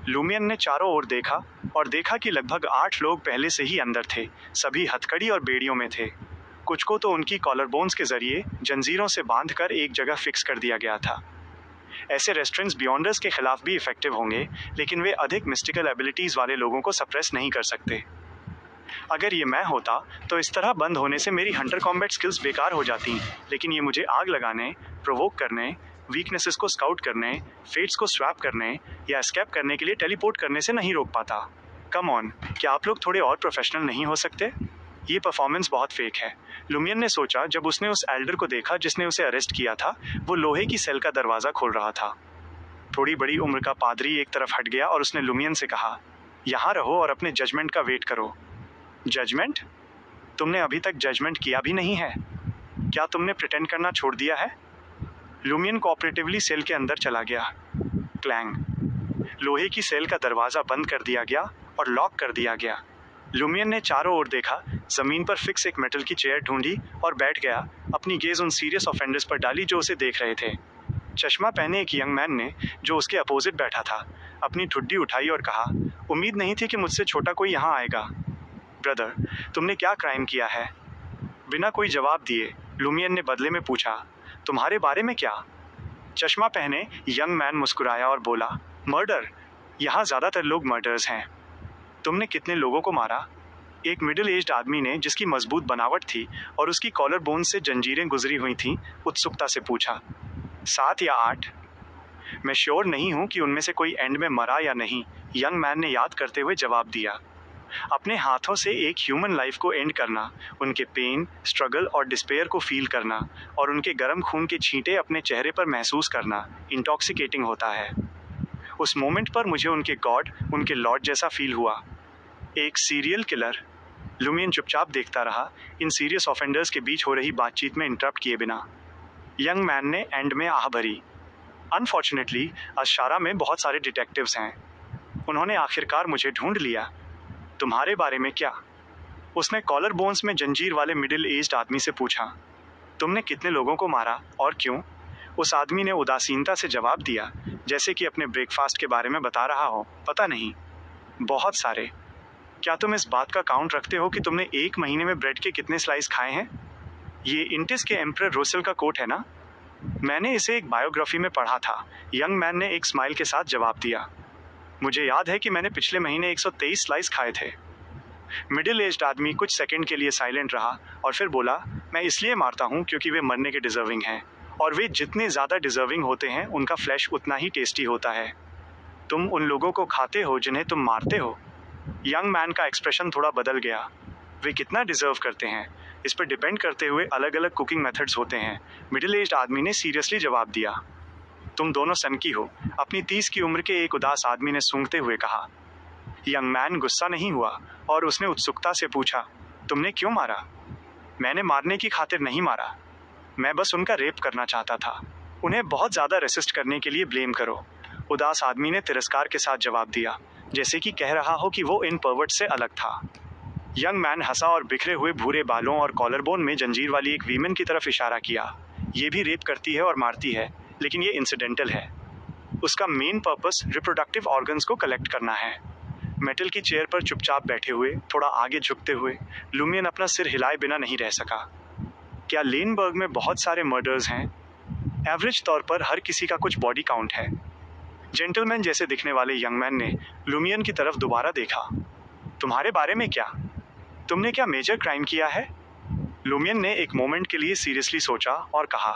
लुमियन ने चारों ओर देखा और देखा कि लगभग 8 लोग पहले से ही अंदर थे। सभी हथकड़ी और बेड़ियों में थे। कुछ को तो उनकी कॉलर बोन्स के जरिए जंजीरों से बांधकर एक जगह फिक्स कर दिया गया था। ऐसे रेस्ट्रेंट्स बियॉन्डर्स के खिलाफ भी इफेक्टिव होंगे, लेकिन वे अधिक मिस्टिकल एबिलिटीज वाले लोगों को सप्रेस नहीं कर सकते। अगर ये मैं होता तो इस तरह बंद होने से मेरी हंटर कॉम्बैट स्किल्स बेकार हो जाती, लेकिन ये मुझे आग लगाने, प्रोवोक करने, वीकनेसेस को स्काउट करने, फेट्स को स्वैप करने या एस्केप करने के लिए टेलीपोर्ट करने से नहीं रोक पाता। कम ऑन, क्या आप लोग थोड़े और प्रोफेशनल नहीं हो सकते? ये परफॉर्मेंस बहुत फेक है, लुमियन ने सोचा जब उसने उस एल्डर को देखा जिसने उसे अरेस्ट किया था। वो लोहे की सेल का दरवाज़ा खोल रहा था। थोड़ी बड़ी उम्र का पादरी एक तरफ हट गया और उसने लुमियन से कहा, यहाँ रहो और अपने जजमेंट का वेट करो। जजमेंट? तुमने अभी तक जजमेंट किया भी नहीं है। क्या तुमने प्रिटेंड करना छोड़ दिया है? लुमियन कोऑपरेटिवली सेल के अंदर चला गया। क्लैंग। लोहे की सेल का दरवाज़ा बंद कर दिया गया और लॉक कर दिया गया। लुमियन ने चारों ओर देखा, ज़मीन पर फिक्स एक मेटल की चेयर ढूंढी और बैठ गया। अपनी गेज उन सीरियस ऑफेंडर्स पर डाली जो उसे देख रहे थे। चश्मा पहने एक यंग मैन ने, जो उसके अपोजिट बैठा था, अपनी ठुड्डी उठाई और कहा, उम्मीद नहीं थी कि मुझसे छोटा कोई यहाँ आएगा। ब्रदर, तुमने क्या क्राइम किया है? बिना कोई जवाब दिए लुमियन ने बदले में पूछा, तुम्हारे बारे में क्या? चश्मा पहने यंग मैन मुस्कुराया और बोला, मर्डर। यहाँ ज़्यादातर लोग मर्डर्स हैं। तुमने कितने लोगों को मारा? एक मिडिल एज्ड आदमी ने, जिसकी मजबूत बनावट थी और उसकी कॉलर बोन से जंजीरें गुजरी हुई थीं, उत्सुकता से पूछा। 7 या 8। मैं श्योर नहीं हूँ कि उनमें से कोई एंड में मरा या नहीं, यंग मैन ने याद करते हुए जवाब दिया। अपने हाथों से एक ह्यूमन लाइफ को एंड करना, उनके पेन, स्ट्रगल और डिस्पेयर को फील करना और उनके गर्म खून के छींटे अपने चेहरे पर महसूस करना इंटॉक्सिकेटिंग होता है। उस मोमेंट पर मुझे उनके गॉड, उनके लॉर्ड जैसा फील हुआ। एक सीरियल किलर। लुमियन चुपचाप देखता रहा, इन सीरियस ऑफेंडर्स के बीच हो रही बातचीत में इंटरप्ट किए बिना। यंग मैन ने एंड में आह भरी। अनफॉर्चुनेटली अशारा में बहुत सारे डिटेक्टिव्स हैं। उन्होंने आखिरकार मुझे ढूंढ लिया। तुम्हारे बारे में क्या? उसने कॉलर बोन्स में जंजीर वाले मिडिल एज्ड आदमी से पूछा। तुमने कितने लोगों को मारा और क्यों? उस आदमी ने उदासीनता से जवाब दिया, जैसे कि अपने ब्रेकफास्ट के बारे में बता रहा हो। पता नहीं, बहुत सारे। क्या तुम इस बात का काउंट रखते हो कि तुमने एक महीने में ब्रेड के कितने स्लाइस खाए हैं? ये इंटिस के एम्परर रोसेल का कोट है ना? मैंने इसे एक बायोग्राफी में पढ़ा था। यंग मैन ने एक स्माइल के साथ जवाब दिया। मुझे याद है कि मैंने पिछले महीने 123 स्लाइस खाए थे। मिडिल एज्ड आदमी कुछ सेकंड के लिए साइलेंट रहा और फिर बोला, मैं इसलिए मारता हूँ क्योंकि वे मरने के डिजर्विंग हैं, और वे जितने ज़्यादा डिजर्विंग होते हैं उनका फ्लैश उतना ही टेस्टी होता है। तुम उन लोगों को खाते हो जिन्हें तुम मारते हो? यंग मैन का एक्सप्रेशन थोड़ा बदल गया। वे कितना डिजर्व करते हैं इस पर डिपेंड करते हुए अलग अलग कुकिंग मेथड्स होते हैं, मिडिल एज्ड आदमी ने सीरियसली जवाब दिया। तुम दोनों सनकी हो, अपनी 30 की उम्र के एक उदास आदमी ने सूंघते हुए कहा। यंग मैन गुस्सा नहीं हुआ और उसने उत्सुकता से पूछा, तुमने क्यों मारा? मैंने मारने की खातिर नहीं मारा, मैं बस उनका रेप करना चाहता था। उन्हें बहुत ज़्यादा रेसिस्ट करने के लिए ब्लेम करो। उदास आदमी ने तिरस्कार के साथ जवाब दिया, जैसे कि कह रहा हो कि वो इन पर्वर्ट से अलग था। यंग मैन हंसा और बिखरे हुए भूरे बालों और कॉलरबोन में जंजीर वाली एक वीमेन की तरफ इशारा किया। ये भी रेप करती है और मारती है, लेकिन ये इंसिडेंटल है। उसका मेन पर्पस रिप्रोडक्टिव ऑर्गन्स को कलेक्ट करना है। मेटल की चेयर पर चुपचाप बैठे हुए, थोड़ा आगे झुकते हुए, लुमियन अपना सिर हिलाए बिना नहीं रह सका। क्या लेनबर्ग में बहुत सारे मर्डर्स हैं? एवरेज तौर पर हर किसी का कुछ बॉडी काउंट है। जेंटलमैन जैसे दिखने वाले यंग मैन ने लुमियन की तरफ दोबारा देखा। तुम्हारे बारे में क्या? तुमने क्या मेजर क्राइम किया है? लुमियन ने एक मोमेंट के लिए सीरियसली सोचा और कहा,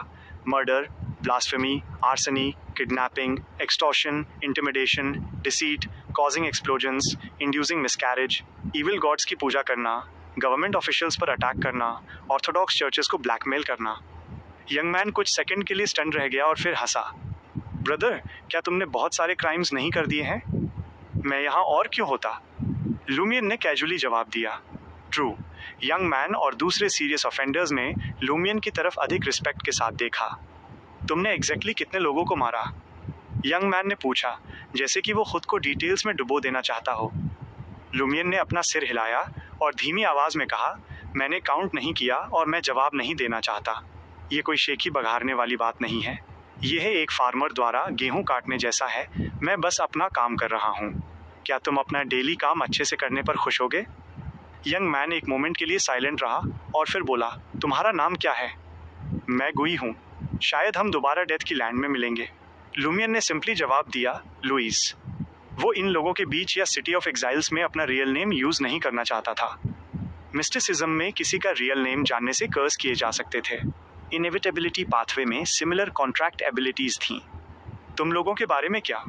murder, blasphemy, arson, kidnapping, extortion, intimidation, deceit, causing explosions, inducing miscarriage, evil gods की पूजा करना, गवर्नमेंट ऑफिशियल्स पर अटैक करना, ऑर्थोडॉक्स चर्चेस को ब्लैकमेल करना। यंग मैन कुछ सेकंड के लिए स्टन रह गया और फिर हंसा। ब्रदर, क्या तुमने बहुत सारे क्राइम्स नहीं कर दिए हैं? मैं यहाँ और क्यों होता? लुमियन ने कैजुअली जवाब दिया। ट्रू। यंग मैन और दूसरे सीरियस ऑफेंडर्स ने लुमियन की तरफ अधिक रिस्पेक्ट के साथ देखा। तुमने एग्जैक्टली कितने लोगों को मारा? यंग मैन ने पूछा, जैसे कि वो खुद को डिटेल्स में डुबो देना चाहता हो। लुमियन ने अपना सिर हिलाया और धीमी आवाज में कहा, मैंने काउंट नहीं किया और मैं जवाब नहीं देना चाहता। ये कोई शेखी बघारने वाली बात नहीं है। यह एक फार्मर द्वारा गेहूं काटने जैसा है। मैं बस अपना काम कर रहा हूँ। क्या तुम अपना डेली काम अच्छे से करने पर खुश होगे? यंग मैन एक मोमेंट के लिए साइलेंट रहा और फिर बोला, तुम्हारा नाम क्या है? मैं गुई हूँ। शायद हम दोबारा डेथ की लैंड में मिलेंगे। लुमियन ने सिंपली जवाब दिया, लुइस। वो इन लोगों के बीच या सिटी ऑफ एग्जाइल्स में अपना रियल नेम यूज नहीं करना चाहता था। मिस्टिसिज्म में किसी का रियल नेम जानने से कर्स किए जा सकते थे। इनएविटेबिलिटी पाथवे में सिमिलर कॉन्ट्रैक्ट एबिलिटीज थीं। तुम लोगों के बारे में क्या?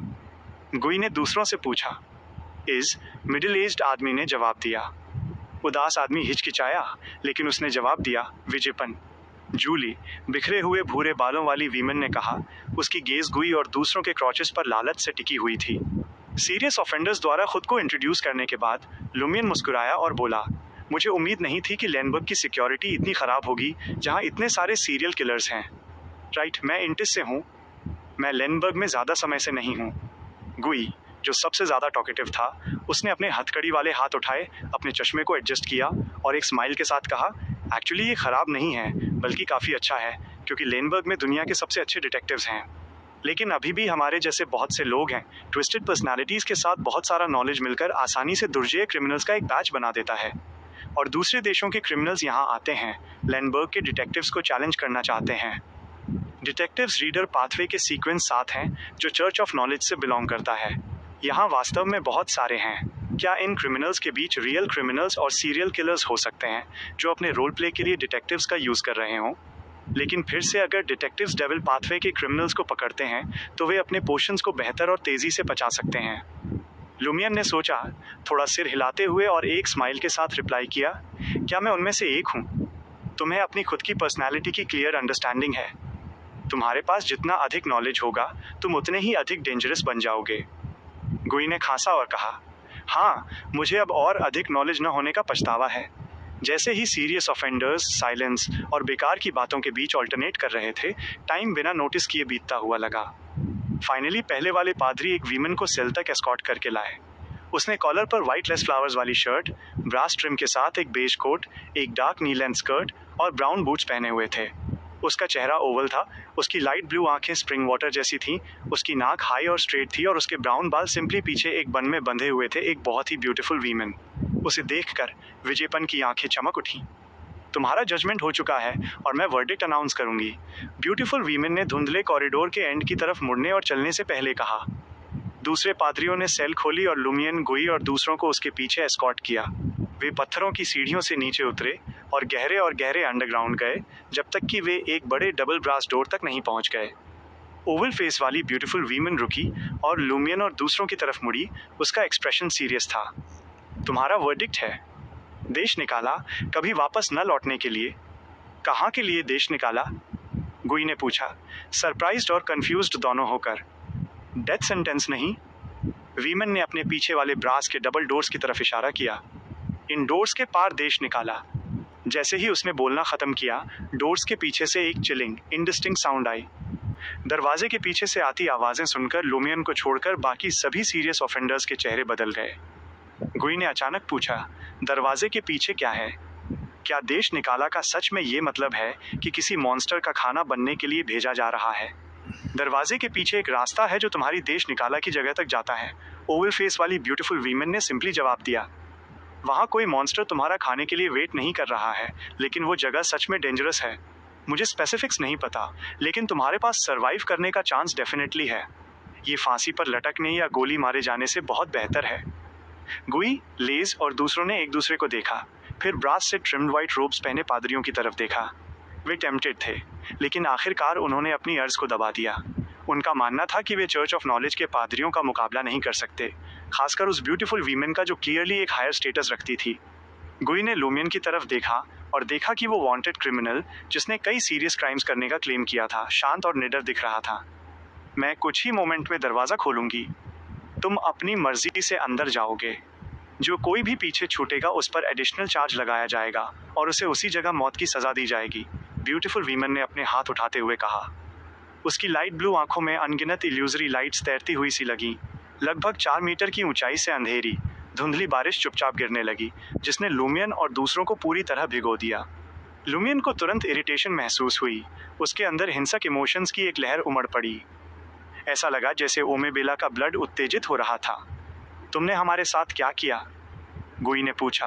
गुई ने दूसरों से पूछा। मिडिल एज्ड आदमी ने जवाब दिया। उदास आदमी हिचकिचाया, लेकिन उसने जवाब दिया, विजयपन। जूली, बिखरे हुए भूरे बालों वाली वीमन ने कहा। उसकी गेज गुई और दूसरों के क्रॉचेस पर लालच से टिकी हुई थी। सीरियस ऑफेंडर्स द्वारा खुद को इंट्रोड्यूस करने के बाद लुमियन मुस्कुराया और बोला, मुझे उम्मीद नहीं थी कि लेनबर्ग की सिक्योरिटी इतनी खराब होगी जहां इतने सारे सीरियल किलर्स हैं। राइट, मैं इंटिस से हूँ। मैं लेनबर्ग में ज़्यादा समय से नहीं हूँ। गुई, जो सबसे ज़्यादा टॉकेटिव था, उसने अपने हथकड़ी वाले हाथ उठाए, अपने चश्मे को एडजस्ट किया और एक स्माइल के साथ कहा, एक्चुअली ये ख़राब नहीं है, बल्कि काफ़ी अच्छा है, क्योंकि लेनबर्ग में दुनिया के सबसे अच्छे डिटेक्टिव्स हैं। लेकिन अभी भी हमारे जैसे बहुत से लोग हैं। ट्विस्टेड पर्सनालिटीज़ के साथ बहुत सारा नॉलेज मिलकर आसानी से दुर्जय क्रिमिनल्स का एक बैच बना देता है, और दूसरे देशों के क्रिमिनल्स यहाँ आते हैं, लेनबर्ग के डिटेक्टिव्स को चैलेंज करना चाहते हैं। डिटेक्टिव्स रीडर पाथवे के सीक्वेंस 7 हैं, जो चर्च ऑफ नॉलेज से बिलोंग करता है। यहाँ वास्तव में बहुत सारे हैं। क्या इन क्रिमिनल्स के बीच रियल क्रिमिनल्स और सीरियल किलर्स हो सकते हैं जो अपने रोल प्ले के लिए डिटेक्टिव्स का यूज़ कर रहे हों? लेकिन फिर से अगर डिटेक्टिव्स डेविल पाथवे के क्रिमिनल्स को पकड़ते हैं तो वे अपने पोर्शंस को बेहतर और तेज़ी से पचा सकते हैं। लुमियन ने सोचा, थोड़ा सिर हिलाते हुए, और एक स्माइल के साथ रिप्लाई किया, क्या मैं उनमें से एक हूँ? तुम्हें अपनी खुद की पर्सनैलिटी की क्लियर अंडरस्टैंडिंग है। तुम्हारे पास जितना अधिक नॉलेज होगा, तुम उतने ही अधिक डेंजरस बन जाओगे। गुई ने खांसा और कहा, हाँ, मुझे अब और अधिक नॉलेज न होने का पछतावा है। जैसे ही सीरियस ऑफेंडर्स साइलेंस और बेकार की बातों के बीच ऑल्टरनेट कर रहे थे, टाइम बिना नोटिस किए बीतता हुआ लगा। फाइनली पहले वाले पादरी एक वीमन को सेल तक एस्कॉर्ट करके लाए। उसने कॉलर पर व्हाइट लेस फ्लावर्स वाली शर्ट, ब्रास ट्रिम के साथ एक बेज कोट, एक डार्क नी लेंथ स्कर्ट और ब्राउन बूट्स पहने हुए थे। उसका चेहरा ओवल था, उसकी लाइट ब्लू आंखें स्प्रिंग वाटर जैसी थीं, उसकी नाक हाई और स्ट्रेट थी और उसके ब्राउन बाल सिंपली पीछे एक बन में बंधे हुए थे। एक बहुत ही ब्यूटीफुल वीमन। उसे देखकर विजयपन की आंखें चमक उठी। तुम्हारा जजमेंट हो चुका है और मैं वर्डिक्ट अनाउंस करूंगी, ब्यूटीफुल वीमन ने धुंधले कॉरिडोर के एंड की तरफ मुड़ने और चलने से पहले कहा। दूसरे पादरियों ने सेल खोली और लुमियन, गुई और दूसरों को उसके पीछे एस्कॉर्ट किया। वे पत्थरों की सीढ़ियों से नीचे उतरे और गहरे अंडरग्राउंड गए, जब तक कि वे एक बड़े डबल ब्रास डोर तक नहीं पहुंच गए। ओवल फेस वाली ब्यूटीफुल वीमन रुकी और लुमियन और दूसरों की तरफ मुड़ी। उसका एक्सप्रेशन सीरियस था। तुम्हारा वर्डिक्ट है? देश निकाला, कभी वापस न लौटने के लिए। कहाँ के लिए देश निकाला? गुई ने पूछा, सरप्राइज्ड और कंफ्यूज्ड दोनों होकर। डेथ सेंटेंस नहीं? वीमन ने अपने पीछे वाले ब्रास के डबल डोर्स की तरफ इशारा किया। इन डोर्स के पार देश निकाला। जैसे ही उसने बोलना खत्म किया, डोर्स के पीछे से एक चिलिंग, इंडिस्टिंक्ट साउंड आई। दरवाजे के पीछे से आती आवाजें सुनकर लुमियन को छोड़कर बाकी सभी सीरियस ऑफेंडर्स के चेहरे बदल गए। गुई ने अचानक पूछा, दरवाजे के पीछे क्या है? क्या देश निकाला का सच में ये मतलब है कि किसी मॉन्स्टर का खाना बनने के लिए भेजा जा रहा है? दरवाजे के पीछे एक रास्ता है जो तुम्हारी देश निकाला की जगह तक जाता है, ओवल फेस वाली ब्यूटीफुल वीमन ने सिंपली जवाब दिया। वहाँ कोई मॉन्स्टर तुम्हारा खाने के लिए वेट नहीं कर रहा है, लेकिन वो जगह सच में डेंजरस है। मुझे स्पेसिफिक्स नहीं पता, लेकिन तुम्हारे पास सरवाइव करने का चांस डेफिनेटली है। ये फांसी पर लटकने या गोली मारे जाने से बहुत बेहतर है। गुई, लेज और दूसरों ने एक दूसरे को देखा, फिर ब्रास से ट्रिम्ड व्हाइट रोब्स पहने पादरियों की तरफ देखा। वे टेम्प्टेड थे, लेकिन आखिरकार उन्होंने अपनी अर्ज को दबा दिया। उनका मानना था कि वे चर्च ऑफ नॉलेज के पादरियों का मुकाबला नहीं कर सकते, खासकर उस ब्यूटीफुल वीमेन का जो क्लियरली एक हायर स्टेटस रखती थी। गुई ने लुमियन की तरफ देखा और देखा कि वो वांटेड क्रिमिनल, जिसने कई सीरियस क्राइम्स करने का क्लेम किया था, शांत और निडर दिख रहा था। मैं कुछ ही मोमेंट में दरवाज़ा खोलूंगी। तुम अपनी मर्जी से अंदर जाओगे। जो कोई भी पीछे छूटेगा उस पर एडिशनल चार्ज लगाया जाएगा और उसे उसी जगह मौत की सज़ा दी जाएगी, ब्यूटीफुल वीमन ने अपने हाथ उठाते हुए कहा। उसकी लाइट ब्लू आंखों में अनगिनत इल्यूजरी लाइट्स तैरती हुई सी लगी। लगभग 4 मीटर की ऊंचाई से अंधेरी धुंधली बारिश चुपचाप गिरने लगी, जिसने लुमियन और दूसरों को पूरी तरह भिगो दिया। लुमियन को तुरंत इरिटेशन महसूस हुई। उसके अंदर हिंसक इमोशंस की एक लहर उमड़ पड़ी। ऐसा लगा जैसे ओमेबेला का ब्लड उत्तेजित हो रहा था। तुमने हमारे साथ क्या किया? गुई ने पूछा,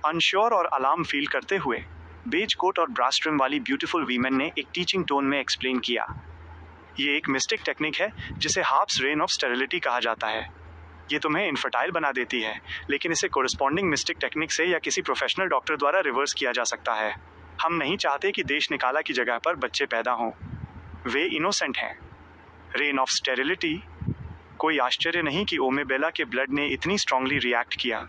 अनश्योर और अलार्म फील करते हुए। बेज कोट और ब्रास ट्रिम वाली ब्यूटीफुल वीमन ने एक टीचिंग टोन में एक्सप्लेन किया। ये एक मिस्टिक टेक्निक है जिसे हार्प्स रेन ऑफ स्टेरिलिटी कहा जाता है। ये तुम्हें इनफर्टाइल बना देती है, लेकिन इसे कोरस्पॉन्डिंग मिस्टिक टेक्निक से या किसी प्रोफेशनल डॉक्टर द्वारा रिवर्स किया जा सकता है। हम नहीं चाहते कि देश निकाला की जगह पर बच्चे पैदा हों। वे इनोसेंट हैं। Rain of sterility? कोई आश्चर्य नहीं कि ओमेबेला के ब्लड ने इतनी स्ट्रांगली रिएक्ट किया।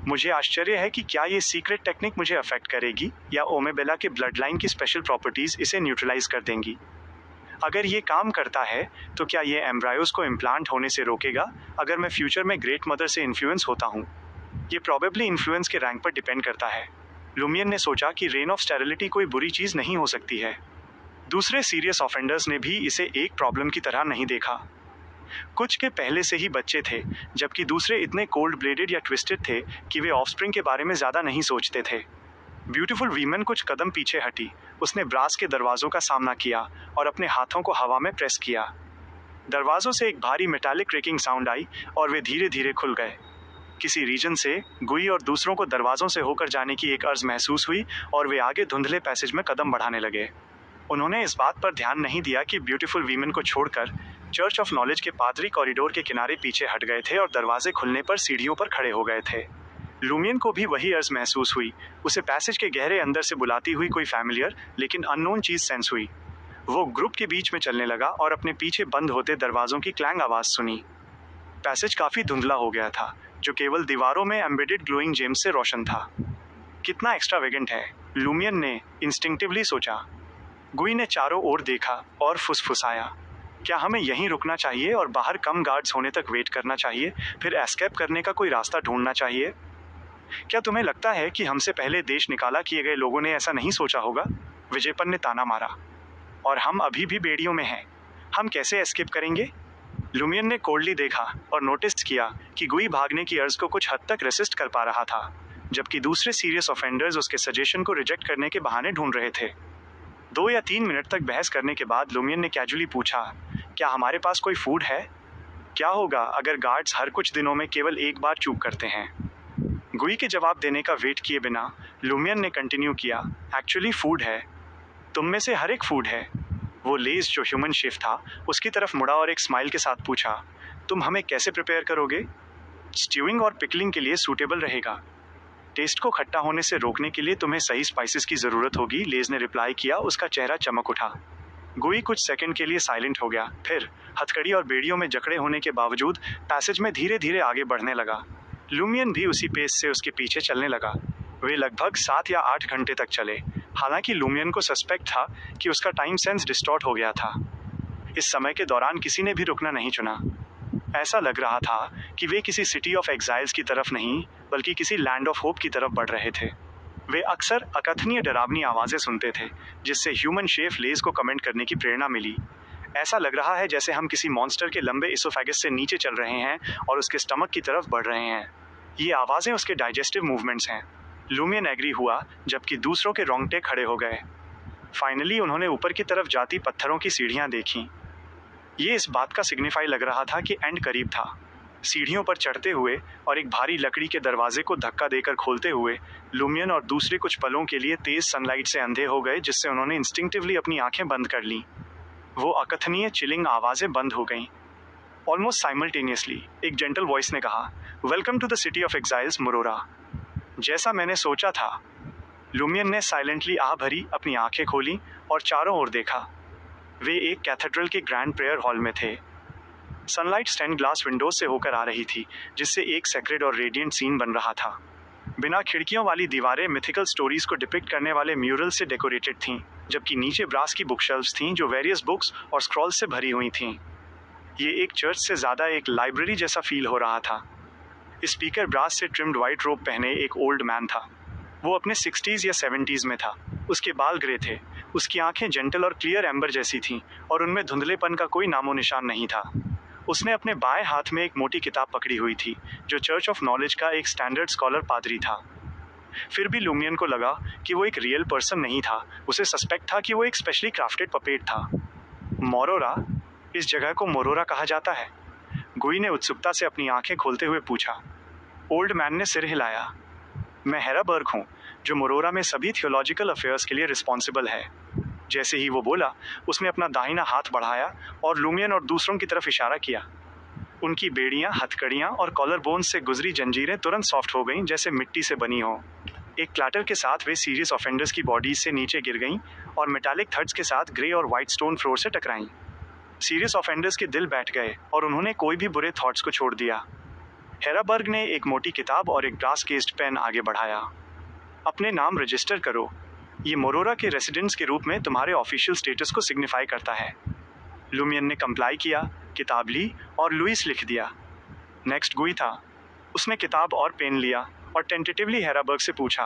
मुझे आश्चर्य है कि क्या ये सीक्रेट टेक्निक मुझे अफेक्ट करेगी या ओमेबेला के ब्लड लाइन की स्पेशल प्रॉपर्टीज इसे न्यूट्रलाइज कर देंगी। अगर ये काम करता है तो क्या ये एम्ब्रायोज को इम्प्लांट होने से रोकेगा अगर मैं फ्यूचर में ग्रेट मदर से इन्फ्लुएंस होता हूँ? ये प्रॉबेबली इन्फ्लुएंस के रैंक पर डिपेंड करता है। लुमियन ने सोचा कि रेन ऑफ स्टेरिलिटी कोई बुरी चीज़ नहीं हो सकती है। दूसरे सीरियस ऑफेंडर्स ने भी इसे एक प्रॉब्लम की तरह नहीं देखा। कुछ के पहले से ही बच्चे थे, जबकि दूसरे इतने कोल्ड ब्लेडेड या ट्विस्टेड थे कि वे ऑफस्प्रिंग के बारे में ज़्यादा नहीं सोचते थे। ब्यूटीफुल वीमन कुछ कदम पीछे हटी। उसने ब्रास के दरवाज़ों का सामना किया और अपने हाथों को हवा में प्रेस किया। दरवाज़ों से एक भारी मेटालिक क्रेकिंग साउंड आई और वे धीरे धीरे खुल गए। किसी रीजन से गुई और दूसरों को दरवाज़ों से होकर जाने की एक अर्ज महसूस हुई और वे आगे धुंधले पैसेज में कदम बढ़ाने लगे। उन्होंने इस बात पर ध्यान नहीं दिया कि ब्यूटीफुल वीमन को छोड़कर चर्च ऑफ नॉलेज के पादरी कॉरिडोर के किनारे पीछे हट गए थे और दरवाजे खुलने पर सीढ़ियों पर खड़े हो गए थे। लुमियन को भी वही अर्ज महसूस हुई। उसे पैसेज के गहरे अंदर से बुलाती हुई कोई फैमिलियर लेकिन अननोन चीज़ सेंस हुई। वो ग्रुप के बीच में चलने लगा और अपने पीछे बंद होते दरवाज़ों की क्लैंग आवाज़ सुनी। पैसेज काफ़ी धुंधला हो गया था, जो केवल दीवारों में एम्बेडेड ग्लोइंग जेम्स से रोशन था। कितना एक्स्ट्रावेगेंट है, लुमियन ने इंस्टिंक्टिवली सोचा। गुई ने चारों ओर देखा और फुसफुसाया, क्या हमें यहीं रुकना चाहिए और बाहर कम गार्ड्स होने तक वेट करना चाहिए, फिर एस्केप करने का कोई रास्ता ढूंढना चाहिए? क्या तुम्हें लगता है कि हमसे पहले देश निकाला किए गए लोगों ने ऐसा नहीं सोचा होगा? विजयपन ने ताना मारा। और हम अभी भी बेड़ियों में हैं। हम कैसे एस्केप करेंगे? लुमियन ने कोल्डली देखा और नोटिस किया कि गुई भागने की अर्ज को कुछ हद तक रेसिस्ट कर पा रहा था, जबकि दूसरे सीरियस ऑफेंडर्स उसके सजेशन को रिजेक्ट करने के बहाने ढूंढ रहे थे। 2 या 3 मिनट तक बहस करने के बाद लुमियन ने कैजुअली पूछा, क्या हमारे पास कोई फूड है? क्या होगा अगर गार्ड्स हर कुछ दिनों में केवल एक बार चूक करते हैं? गुई के जवाब देने का वेट किए बिना लुमियन ने कंटिन्यू किया, एक्चुअली फूड है। तुम में से हर एक फूड है। वो लेज जो ह्यूमन शेफ था उसकी तरफ मुड़ा और एक स्माइल के साथ पूछा, तुम हमें कैसे प्रिपेयर करोगे? स्ट्यूइंग और पिकलिंग के लिए सूटेबल रहेगा। टेस्ट को खट्टा होने से रोकने के लिए तुम्हें सही स्पाइसेस की ज़रूरत होगी, लेज ने रिप्लाई किया। उसका चेहरा चमक उठा। गुई कुछ सेकंड के लिए साइलेंट हो गया, फिर हथकड़ी और बेड़ियों में जकड़े होने के बावजूद पैसेज में धीरे धीरे आगे बढ़ने लगा। लुमियन भी उसी पेस से उसके पीछे चलने लगा। वे लगभग 7 या 8 घंटे तक चले। हालांकि लुमियन को सस्पेक्ट था कि उसका टाइम सेंस डिस्टॉर्ट हो गया था। इस समय के दौरान किसी ने भी रुकना नहीं चुना। ऐसा लग रहा था कि वे किसी सिटी ऑफ एग्जाइल्स की तरफ नहीं, बल्कि किसी लैंड ऑफ होप की तरफ बढ़ रहे थे। वे अक्सर अकथनीय डरावनी आवाज़ें सुनते थे, जिससे ह्यूमन शेफ लेज को कमेंट करने की प्रेरणा मिली। ऐसा लग रहा है जैसे हम किसी मॉन्स्टर के लंबे इसोफेगस से नीचे चल रहे हैं और उसके स्टमक की तरफ बढ़ रहे हैं। ये आवाज़ें उसके डाइजेस्टिव मूवमेंट्स हैं। लुमियन एग्री हुआ, जबकि दूसरों के रोंगटे खड़े हो गए। फाइनली उन्होंने ऊपर की तरफ जाती पत्थरों की सीढ़ियाँ देखीं। ये इस बात का सिग्निफाई लग रहा था कि एंड करीब था। सीढ़ियों पर चढ़ते हुए और एक भारी लकड़ी के दरवाजे को धक्का देकर खोलते हुए लुमियन और दूसरे कुछ पलों के लिए तेज सनलाइट से अंधे हो गए, जिससे उन्होंने इंस्टिंक्टिवली अपनी आंखें बंद कर लीं। वो अकथनीय चिलिंग आवाज़ें बंद हो गईं। ऑलमोस्ट साइमल्टेनियसली एक जेंटल वॉइस ने कहा, welcome to the city of exiles Morora. जैसा मैंने सोचा था। लुमियन ने साइलेंटली आह भरी अपनी आंखें खोली और चारों ओर देखा। वे एक कैथेड्रल के ग्रैंड प्रेयर हॉल में थे। सनलाइट स्टेन ग्लास विंडोज से होकर आ रही थी, जिससे एक सेक्रेड और रेडिएंट सीन बन रहा था। बिना खिड़कियों वाली दीवारें मिथिकल स्टोरीज को डिपिक्ट करने वाले म्यूरल से डेकोरेटेड थीं, जबकि नीचे ब्रास की बुकशेल्फ्स थीं जो वेरियस बुक्स और स्क्रॉल्स से भरी हुई थीं। ये एक चर्च से ज़्यादा एक लाइब्रेरी जैसा फील हो रहा था। स्पीकर ब्रास से ट्रिम्ड वाइट रोब पहने एक ओल्ड मैन था। वो अपने 60s या 70s में था। उसके बाल ग्रे थे, उसकी आंखें जेंटल और क्लियर एम्बर जैसी थीं और उनमें धुंधलेपन का कोई नामो निशान नहीं था। उसने अपने बाएं हाथ में एक मोटी किताब पकड़ी हुई थी, जो चर्च ऑफ नॉलेज का एक स्टैंडर्ड स्कॉलर पादरी था। फिर भी लुमियन को लगा कि वो एक रियल पर्सन नहीं था। उसे सस्पेक्ट था कि वो एक स्पेशली क्राफ्टेड पपेट था। मोरोरा? इस जगह को मोरोरा कहा जाता है? गुई ने उत्सुकता से अपनी आंखें खोलते हुए पूछा। ओल्ड मैन ने सिर हिलाया। मैं हेराबर्ग हूँ, जो मोरोरा में सभी थियोलॉजिकल अफेयर्स के लिए रिस्पॉन्सिबल है। जैसे ही वो बोला, उसने अपना दाहिना हाथ बढ़ाया और लुमियन और दूसरों की तरफ इशारा किया। उनकी बेड़ियाँ, हथकड़ियाँ और कॉलर बोन्स से गुजरी जंजीरें तुरंत सॉफ्ट हो गईं, जैसे मिट्टी से बनी हो। एक क्लैटर के साथ वे सीरियस ऑफेंडर्स की बॉडीज से नीचे गिर गईं और मेटालिक थड्स के साथ ग्रे और वाइट स्टोन फ्लोर से टकराईं। सीरियस ऑफेंडर्स के दिल बैठ गए और उन्होंने कोई भी बुरे थॉट्स को छोड़ दिया। हेराबर्ग ने एक मोटी किताब और एक ब्रास केस्ड पेन आगे बढ़ाया। अपने नाम रजिस्टर करो। ये मोरोरा के रेसिडेंट्स के रूप में तुम्हारे ऑफिशियल स्टेटस को सिग्निफाई करता है। लुमियन ने कंप्लाई किया, किताब ली और लुइस लिख दिया। नेक्स्ट गुई था। उसने किताब और पेन लिया और टेंटेटिवली हेराबर्ग से पूछा,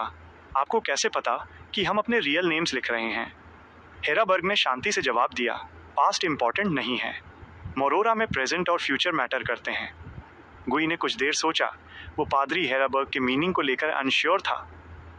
आपको कैसे पता कि हम अपने रियल नेम्स लिख रहे हैं? हेराबर्ग ने शांति से जवाब दिया, पास्ट इम्पॉर्टेंट नहीं है। मोरोरा में प्रेजेंट और फ्यूचर मैटर करते हैं। गुई ने कुछ देर सोचा। वो पादरी हेराबर्ग के मीनिंग को लेकर अनश्योर था।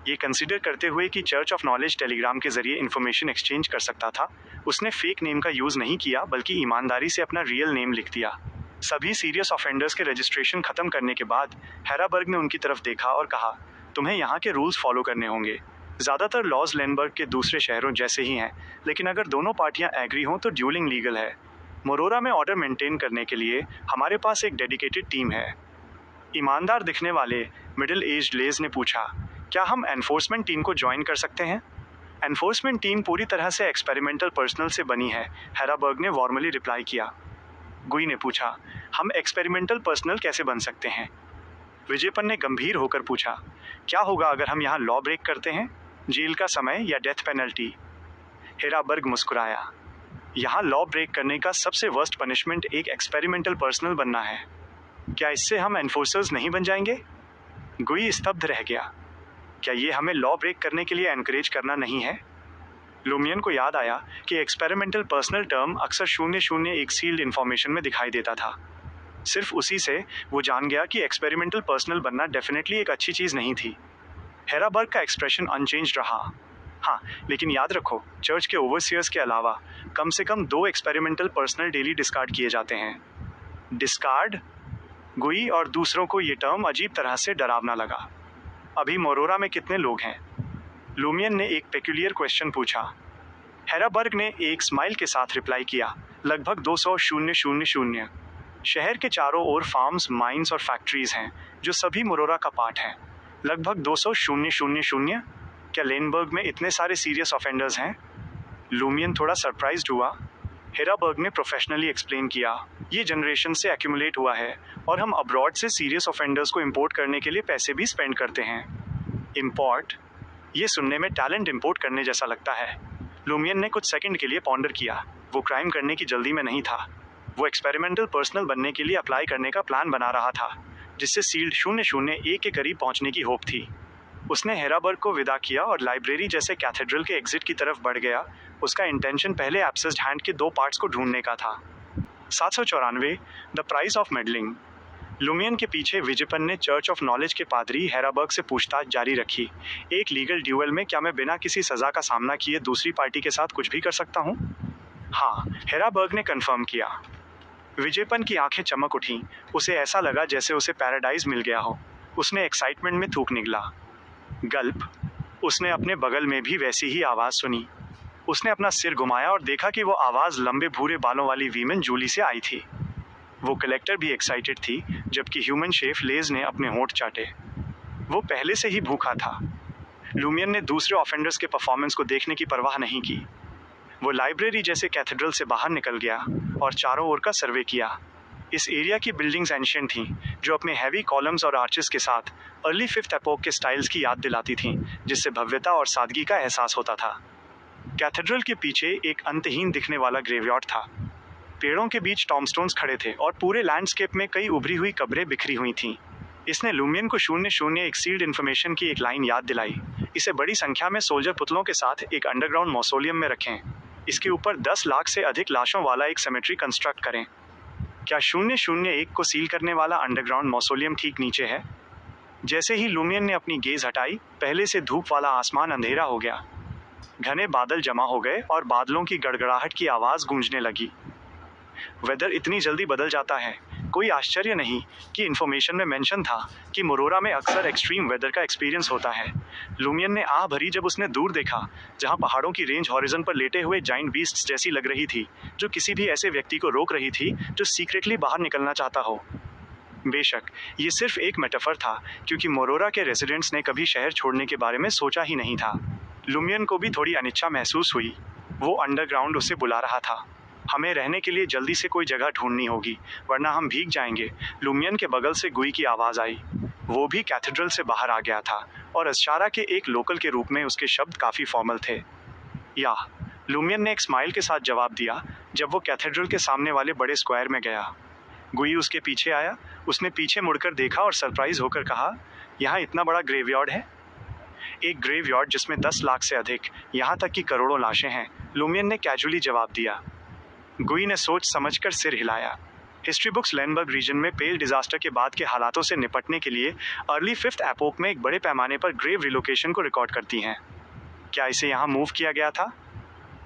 ये कंसिडर करते हुए कि चर्च ऑफ नॉलेज टेलीग्राम के जरिए इन्फॉर्मेशन एक्सचेंज कर सकता था, उसने फेक नेम का यूज़ नहीं किया, बल्कि ईमानदारी से अपना रियल नेम लिख दिया। सभी सीरियस ऑफेंडर्स के रजिस्ट्रेशन खत्म करने के बाद हेराबर्ग ने उनकी तरफ देखा और कहा, तुम्हें यहाँ के रूल्स फॉलो करने होंगे। ज़्यादातर लॉज लेनबर्ग के दूसरे शहरों जैसे ही हैं, लेकिन अगर दोनों पार्टियाँ एग्री हों तो ड्यूलिंग लीगल है। मोरोरा में ऑर्डर मेंटेन करने के लिए हमारे पास एक डेडिकेटेड टीम है। ईमानदार दिखने वाले मिडिल एज्ड लेज ने पूछा, क्या हम एनफोर्समेंट टीम को ज्वाइन कर सकते हैं? एनफोर्समेंट टीम पूरी तरह से एक्सपेरिमेंटल पर्सनल से बनी है, हेराबर्ग ने वार्मली रिप्लाई किया। गुई ने पूछा, हम एक्सपेरिमेंटल पर्सनल कैसे बन सकते हैं? विजयपन ने गंभीर होकर पूछा, क्या होगा अगर हम यहाँ लॉ ब्रेक करते हैं? जेल का समय या डेथ पेनल्टी? हेराबर्ग मुस्कुराया। यहाँ लॉ ब्रेक करने का सबसे वर्स्ट पनिशमेंट एक एक्सपेरिमेंटल पर्सनल बनना है। क्या इससे हम एनफोर्सर्स नहीं बन जाएंगे? गुई स्तब्ध रह गया। क्या ये हमें लॉ ब्रेक करने के लिए एनकरेज करना नहीं है? लुमियन को याद आया कि एक्सपेरिमेंटल पर्सनल टर्म अक्सर 001 सील्ड इंफॉर्मेशन में दिखाई देता था। सिर्फ उसी से वो जान गया कि एक्सपेरिमेंटल पर्सनल बनना डेफिनेटली एक अच्छी चीज़ नहीं थी। हेराबर्ग का एक्सप्रेशन अनचेंज रहा। हाँ, लेकिन याद रखो, चर्च के ओवरसियर्स के अलावा कम से कम 2 एक्सपेरिमेंटल पर्सनल डेली डिस्कार्ड किए जाते हैं। डिस्कार्ड? गुई और दूसरों को ये टर्म अजीब तरह से डरावना लगा। अभी मोरोरा में कितने लोग हैं? लुमियन ने एक पेक्यूलियर क्वेश्चन पूछा। हेराबर्ग ने एक स्माइल के साथ रिप्लाई किया, लगभग 200,000। शहर के चारों ओर फार्म्स, माइंस और फैक्ट्रीज हैं जो सभी मोरोरा का पार्ट हैं। लगभग 200,000। क्या लेनबर्ग में इतने सारे सीरियस ऑफेंडर्स हैं? लुमियन थोड़ा सरप्राइज्ड हुआ। हेराबर्ग ने प्रोफेशनली एक्सप्लेन किया, ये जनरेशन से एक्यूमुलेट हुआ है और हम अब्रॉड से सीरियस ऑफेंडर्स को इंपोर्ट करने के लिए पैसे भी स्पेंड करते हैं। इंपोर्ट? ये सुनने में टैलेंट इंपोर्ट करने जैसा लगता है। लुमियन ने कुछ सेकंड के लिए पॉन्डर किया। वो क्राइम करने की जल्दी में नहीं था। वो एक्सपेरिमेंटल पर्सनल बनने के लिए अप्लाई करने का प्लान बना रहा था, जिससे सील्ड 001 के करीब पहुंचने की होप थी। उसने हेराबर्ग को विदा किया और लाइब्रेरी जैसे कैथेड्रल के एग्जिट की तरफ बढ़ गया। उसका इंटेंशन पहले एब्सेस्ड हैंड के 2 पार्ट्स को ढूंढने का था। 794 the price of meddling. Lumion के पीछे विजयपन ने चर्च ऑफ नॉलेज के पादरी हेराबर्ग से पूछताछ जारी रखी। एक लीगल ड्यूअल में क्या मैं बिना किसी सजा का सामना किए दूसरी पार्टी के साथ कुछ भी कर सकता हूँ? हाँ, हेराबर्ग ने कंफर्म किया। विजयपन की आंखें चमक उठीं। उसे ऐसा लगा जैसे उसे पैराडाइज मिल गया हो। उसने एक्साइटमेंट में थूक निगला। गल्प। उसने अपने बगल में भी वैसी ही आवाज़ सुनी। उसने अपना सिर घुमाया और देखा कि वो आवाज़ लंबे भूरे बालों वाली वीमेन जूली से आई थी। वो कलेक्टर भी एक्साइटेड थी, जबकि ह्यूमन शेफ लेज ने अपने होंठ चाटे। वो पहले से ही भूखा था। लुमियन ने दूसरे ऑफेंडर्स के परफॉर्मेंस को देखने की परवाह नहीं की। वो लाइब्रेरी जैसे कैथेड्रल से बाहर निकल गया और चारों ओर का सर्वे किया। इस एरिया की बिल्डिंग्स एंशिएंट थीं, जो अपने हैवी कॉलम्स और आर्चेस के साथ अर्ली 5th एपोक के स्टाइल्स की याद दिलाती थीं, जिससे भव्यता और सादगी का एहसास होता था। कैथेड्रल के पीछे एक अंतहीन दिखने वाला ग्रेवयार्ड था। पेड़ों के बीच टॉम्बस्टोन्स खड़े थे और पूरे लैंडस्केप में कई उभरी हुई कब्रें बिखरी हुई थीं। इसने लुमियन को 001 सील्ड इन्फॉर्मेशन की एक लाइन याद दिलाई। इसे बड़ी संख्या में सोल्जर पुतलों के साथ एक अंडरग्राउंड मौसोलियम में रखें। इसके ऊपर 10 लाख से अधिक लाशों वाला एक सेमेट्री कंस्ट्रक्ट करें। क्या 001 को सील करने वाला अंडरग्राउंड मौसोलियम ठीक नीचे है? जैसे ही लुमियन ने अपनी गेज हटाई, पहले से धूप वाला आसमान अंधेरा हो गया। घने बादल जमा हो गए और बादलों की गड़गड़ाहट की आवाज़ गूंजने लगी। वेदर इतनी जल्दी बदल जाता है। कोई आश्चर्य नहीं कि इन्फॉर्मेशन में मेंशन था कि मोरोरा में अक्सर एक्सट्रीम वेदर का एक्सपीरियंस होता है। लुमियन ने आह भरी जब उसने दूर देखा, जहां पहाड़ों की रेंज हॉरिजन पर लेटे हुए जाइंट बीस्ट्स जैसी लग रही थी, जो किसी भी ऐसे व्यक्ति को रोक रही थी जो सीक्रेटली बाहर निकलना चाहता हो। बेशक ये सिर्फ एक मेटाफर था, क्योंकि मोरोरा के रेजिडेंट्स ने कभी शहर छोड़ने के बारे में सोचा ही नहीं था। लुमियन को भी थोड़ी अनिच्छा महसूस हुई। वो अंडरग्राउंड उसे बुला रहा था। हमें रहने के लिए जल्दी से कोई जगह ढूंढनी होगी, वरना हम भीग जाएंगे। लुमियन के बगल से गुई की आवाज़ आई। वो भी कैथेड्रल से बाहर आ गया था और इशारा के एक लोकल के रूप में उसके शब्द काफ़ी फॉर्मल थे। या, लुमियन ने एक स्माइल के साथ जवाब दिया जब वो कैथेड्रल के सामने वाले बड़े स्क्वायर में गया। गुई उसके पीछे आया। उसने पीछे मुड़कर देखा और सरप्राइज होकर कहा, यहाँ इतना बड़ा ग्रेवयार्ड है? एक ग्रेवयार्ड जिसमें 10 लाख से अधिक, यहाँ तक कि करोड़ों लाशें हैं, लुमियन ने कैजुअली जवाब दिया। गुई ने सोच समझकर सिर हिलाया। हिस्ट्री बुक्स लेनबर्ग रीजन में पेल डिजास्टर के बाद के हालातों से निपटने के लिए अर्ली 5th एपोक में एक बड़े पैमाने पर ग्रेव रिलोकेशन को रिकॉर्ड करती हैं। क्या इसे यहाँ मूव किया गया था?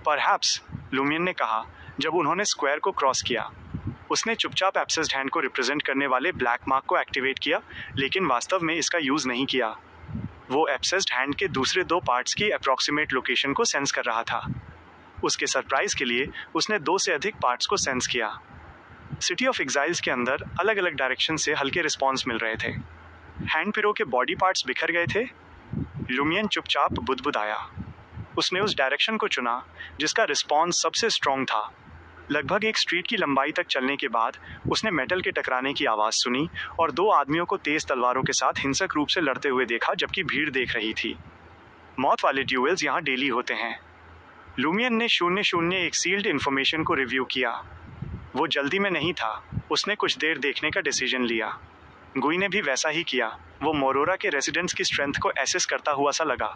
परहैप्स, लुमियन ने कहा जब उन्होंने स्क्वायर को क्रॉस किया। उसने चुपचाप एब्सेस्ड हैंड को रिप्रेजेंट करने वाले ब्लैक मार्क को एक्टिवेट किया, लेकिन वास्तव में इसका यूज़ नहीं किया। वो एब्सेस्ड हैंड के दूसरे 2 पार्ट्स की अप्रॉक्सीमेट लोकेशन को सेंस कर रहा था। उसके सरप्राइज के लिए उसने 2 से अधिक पार्ट्स को सेंस किया। सिटी ऑफ एग्जाइल्स के अंदर अलग अलग डायरेक्शन से हल्के रिस्पॉन्स मिल रहे थे। हैंड पिरो के बॉडी पार्ट्स बिखर गए थे। लुमियन चुपचाप बुदबुदाया। उसने उस डायरेक्शन को चुना जिसका रिस्पॉन्स सबसे स्ट्रॉन्ग था। लगभग एक स्ट्रीट की लंबाई तक चलने के बाद उसने मेटल के टकराने की आवाज़ सुनी और 2 आदमियों को तेज तलवारों के साथ हिंसक रूप से लड़ते हुए देखा, जबकि भीड़ देख रही थी। मौत वाले ड्यूएल्स यहाँ डेली होते हैं। लुमियन ने 001 सील्ड इन्फॉर्मेशन को रिव्यू किया। वो जल्दी में नहीं था। उसने कुछ देर देखने का डिसीजन लिया। गुई ने भी वैसा ही किया। वो मोरोरा के रेजिडेंट्स की स्ट्रेंथ को एसेस करता हुआ सा लगा।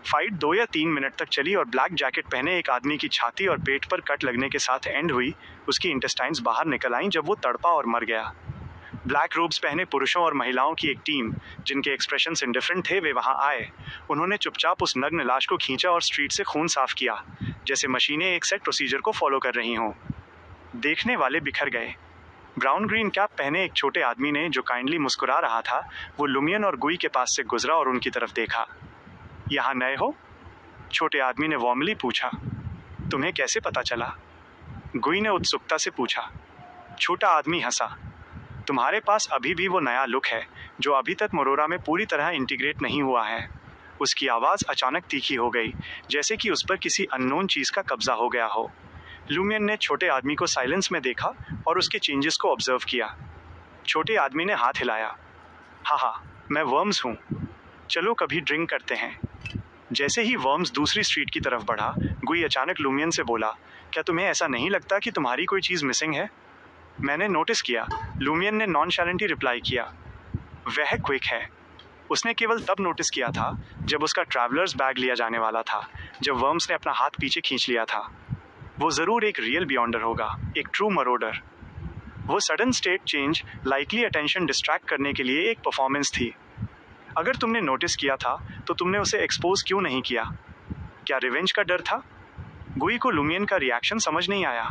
फाइट 2 या 3 मिनट तक चली और ब्लैक जैकेट पहने एक आदमी की छाती और पेट पर कट लगने के साथ एंड हुई। उसकी इंटेस्टाइन्स बाहर निकल आईं जब वो तड़पा और मर गया। ब्लैक रोब्स पहने पुरुषों और महिलाओं की एक टीम, जिनके एक्सप्रेशंस इंडिफरेंट थे, वे वहां आए। उन्होंने चुपचाप उस नग्न लाश को खींचा और स्ट्रीट से खून साफ किया, जैसे मशीनें एक सेट प्रोसीजर को फॉलो कर रही हों। देखने वाले बिखर गए। ब्राउन ग्रीन कैप पहने एक छोटे आदमी ने, जो काइंडली मुस्कुरा रहा था, वो लुमियन और गुई के पास से गुजरा और उनकी तरफ देखा। यहाँ नए हो? छोटे आदमी ने वार्मली पूछा। तुम्हें कैसे पता चला? गुई ने उत्सुकता से पूछा। छोटा आदमी हंसा। तुम्हारे पास अभी भी वो नया लुक है जो अभी तक मोरोरा में पूरी तरह इंटीग्रेट नहीं हुआ है। उसकी आवाज़ अचानक तीखी हो गई, जैसे कि उस पर किसी अननोन चीज़ का कब्जा हो गया हो। लुमियन ने छोटे आदमी को साइलेंस में देखा और उसके चेंजेस को ऑब्जर्व किया। छोटे आदमी ने हाथ हिलाया। हाँ, मैं वर्म्स हूँ। चलो कभी ड्रिंक करते हैं। जैसे ही वर्म्स दूसरी स्ट्रीट की तरफ बढ़ा, गुई अचानक लुमियन से बोला, क्या तुम्हें ऐसा नहीं लगता कि तुम्हारी कोई चीज़ मिसिंग है? मैंने नोटिस किया, लुमियन ने नॉनशैलेंटली रिप्लाई किया। वह क्विक है। उसने केवल तब नोटिस किया था जब उसका ट्रैवलर्स बैग लिया जाने वाला था, जब वर्म्स ने अपना हाथ पीछे खींच लिया था। वो ज़रूर एक रियल बियॉन्डर होगा, एक ट्रू मरोडर। वो sudden state change likely attention distract करने के लिए एक परफॉर्मेंस थी। अगर तुमने नोटिस किया था तो तुमने उसे एक्सपोज क्यों नहीं किया? क्या रिवेंज का डर था? गुई को लुमियन का रिएक्शन समझ नहीं आया।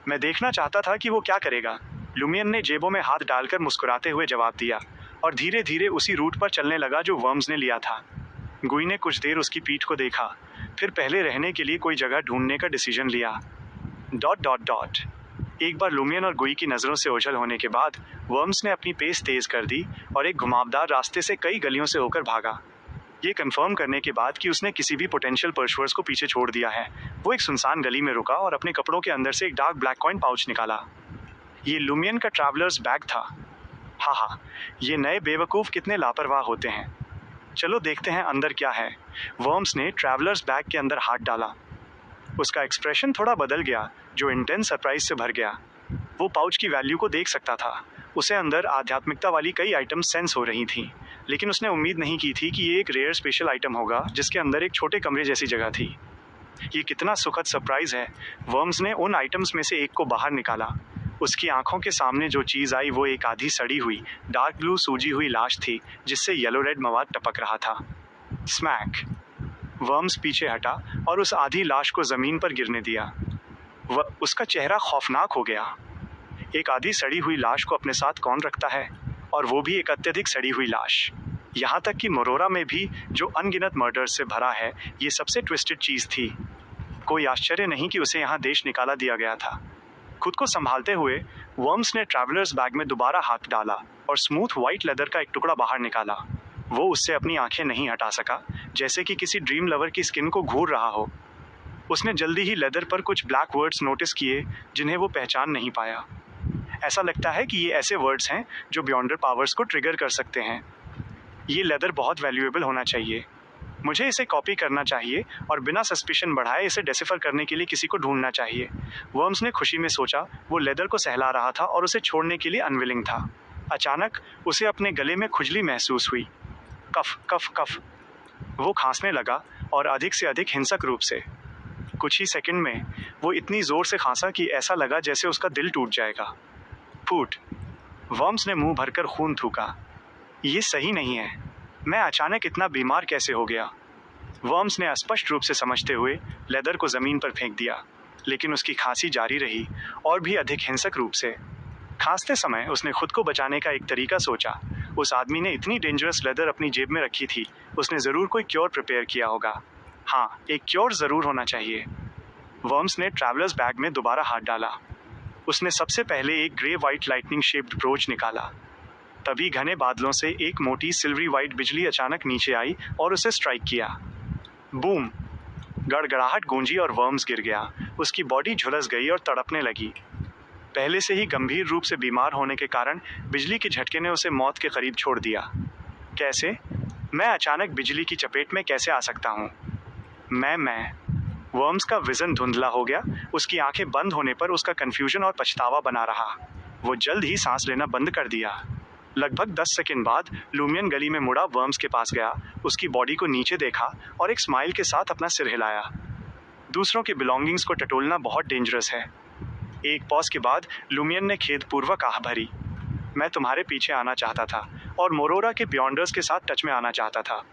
मैं देखना चाहता था कि वो क्या करेगा। लुमियन ने जेबों में हाथ डालकर मुस्कुराते हुए जवाब दिया और धीरे धीरे उसी रूट पर चलने लगा जो वर्म्स ने लिया था। गुई ने कुछ देर उसकी पीठ को देखा, फिर पहले रहने के लिए कोई जगह ढूंढने का डिसीजन लिया। ... एक बार लुमियन और गुई की नज़रों से ओझल होने के बाद वर्म्स ने अपनी पेस तेज कर दी और एक घुमावदार रास्ते से कई गलियों से होकर भागा। ये कंफर्म करने के बाद कि उसने किसी भी पोटेंशियल पर्सुअर्स को पीछे छोड़ दिया है, वो एक सुनसान गली में रुका और अपने कपड़ों के अंदर से एक डार्क ब्लैक कॉइन पाउच निकाला। ये लुमियन का ट्रैवलर्स बैग था। हाँ, ये नए बेवकूफ़ कितने लापरवाह होते हैं। चलो देखते हैं अंदर क्या है। वर्म्स ने ट्रैवलर्स बैग के अंदर हाथ डाला। उसका एक्सप्रेशन थोड़ा बदल गया, जो इंटेंस सरप्राइज से भर गया। वो पाउच की वैल्यू को देख सकता था। उसे अंदर आध्यात्मिकता वाली कई आइटम सेंस हो रही थीं, लेकिन उसने उम्मीद नहीं की थी कि ये एक रेयर स्पेशल आइटम होगा जिसके अंदर एक छोटे कमरे जैसी जगह थी। ये कितना सुखद सरप्राइज है। वर्म्स ने उन आइटम्स में से एक को बाहर निकाला। उसकी आंखों के सामने जो चीज़ आई वो एक आधी सड़ी हुई डार्क ब्लू सूजी हुई लाश थी, जिससे येलो रेड मवाद टपक रहा था। स्मैक! वर्म्स पीछे हटा और उस आधी लाश को ज़मीन पर गिरने दिया। उसका चेहरा खौफनाक हो गया। एक आधी सड़ी हुई लाश को अपने साथ कौन रखता है, और वो भी एक अत्यधिक सड़ी हुई लाश। यहाँ तक कि मोरोरा में भी, जो अनगिनत मर्डर्स से भरा है, ये सबसे ट्विस्टेड चीज़ थी। कोई आश्चर्य नहीं कि उसे यहाँ देश निकाला दिया गया था। खुद को संभालते हुए वर्म्स ने ट्रैवलर्स बैग में दोबारा हाथ डाला और स्मूथ वाइट लेदर का एक टुकड़ा बाहर निकाला। वो उससे अपनी आंखें नहीं हटा सका, जैसे कि किसी ड्रीम लवर की स्किन को घूर रहा हो। उसने जल्दी ही लेदर पर कुछ ब्लैक वर्ड्स नोटिस किए जिन्हें वो पहचान नहीं पाया। ऐसा लगता है कि ये ऐसे वर्ड्स हैं जो बियॉन्डर पावर्स को ट्रिगर कर सकते हैं। ये लेदर बहुत वैल्यूएबल होना चाहिए। मुझे इसे कॉपी करना चाहिए और बिना सस्पिशन बढ़ाए इसे डेसिफर करने के लिए किसी को ढूंढना चाहिए। वर्म्स ने खुशी में सोचा। वो लेदर को सहला रहा था और उसे छोड़ने के लिए अनविलिंग था। अचानक उसे अपने गले में खुजली महसूस हुई। कफ कफ कफ। वो खांसने लगा और अधिक से अधिक हिंसक रूप से। कुछ ही सेकंड में वो इतनी ज़ोर से खांसा कि ऐसा लगा जैसे उसका दिल टूट जाएगा। फूट! वर्म्स ने मुंह भरकर खून थूका। ये सही नहीं है। मैं अचानक इतना बीमार कैसे हो गया? वर्म्स ने अस्पष्ट रूप से समझते हुए लेदर को ज़मीन पर फेंक दिया, लेकिन उसकी खांसी जारी रही और भी अधिक हिंसक रूप से। खांसते समय उसने खुद को बचाने का एक तरीका सोचा। उस आदमी ने इतनी डेंजरस लेदर अपनी जेब में रखी थी, उसने ज़रूर कोई क्योर प्रिपेयर किया होगा। हाँ, एक क्योर ज़रूर होना चाहिए। वर्म्स ने ट्रैवलर्स बैग में दोबारा हाथ डाला। उसने सबसे पहले एक grey white lightning shaped broach निकाला। तभी घने बादलों से एक मोटी सिल्वरी वाइट बिजली अचानक नीचे आई और उसे स्ट्राइक किया। बूम! गड़गड़ाहट गूंजी और वर्म्स गिर गया। उसकी बॉडी झुलस गई और तड़पने लगी। पहले से ही गंभीर रूप से बीमार होने के कारण बिजली के झटके ने उसे मौत के करीब छोड़ दिया। कैसे? मैं अचानक बिजली की चपेट में कैसे आ सकता हूँ? मैं वर्म्स का विजन धुंधला हो गया। उसकी आंखें बंद होने पर उसका कंफ्यूजन और पछतावा बना रहा। वो जल्द ही सांस लेना बंद कर दिया। लगभग 10 सेकंड बाद लूमियन गली में मुड़ा, वर्म्स के पास गया, उसकी बॉडी को नीचे देखा और एक स्माइल के साथ अपना सिर हिलाया। दूसरों के बिलोंगिंग्स को टटोलना बहुत डेंजरस है। एक पॉज के बाद लूमियन ने खेदपूर्वक आह भरी। मैं तुम्हारे पीछे आना चाहता था और मोरोरा के बियॉन्डर्स के साथ टच में आना चाहता था।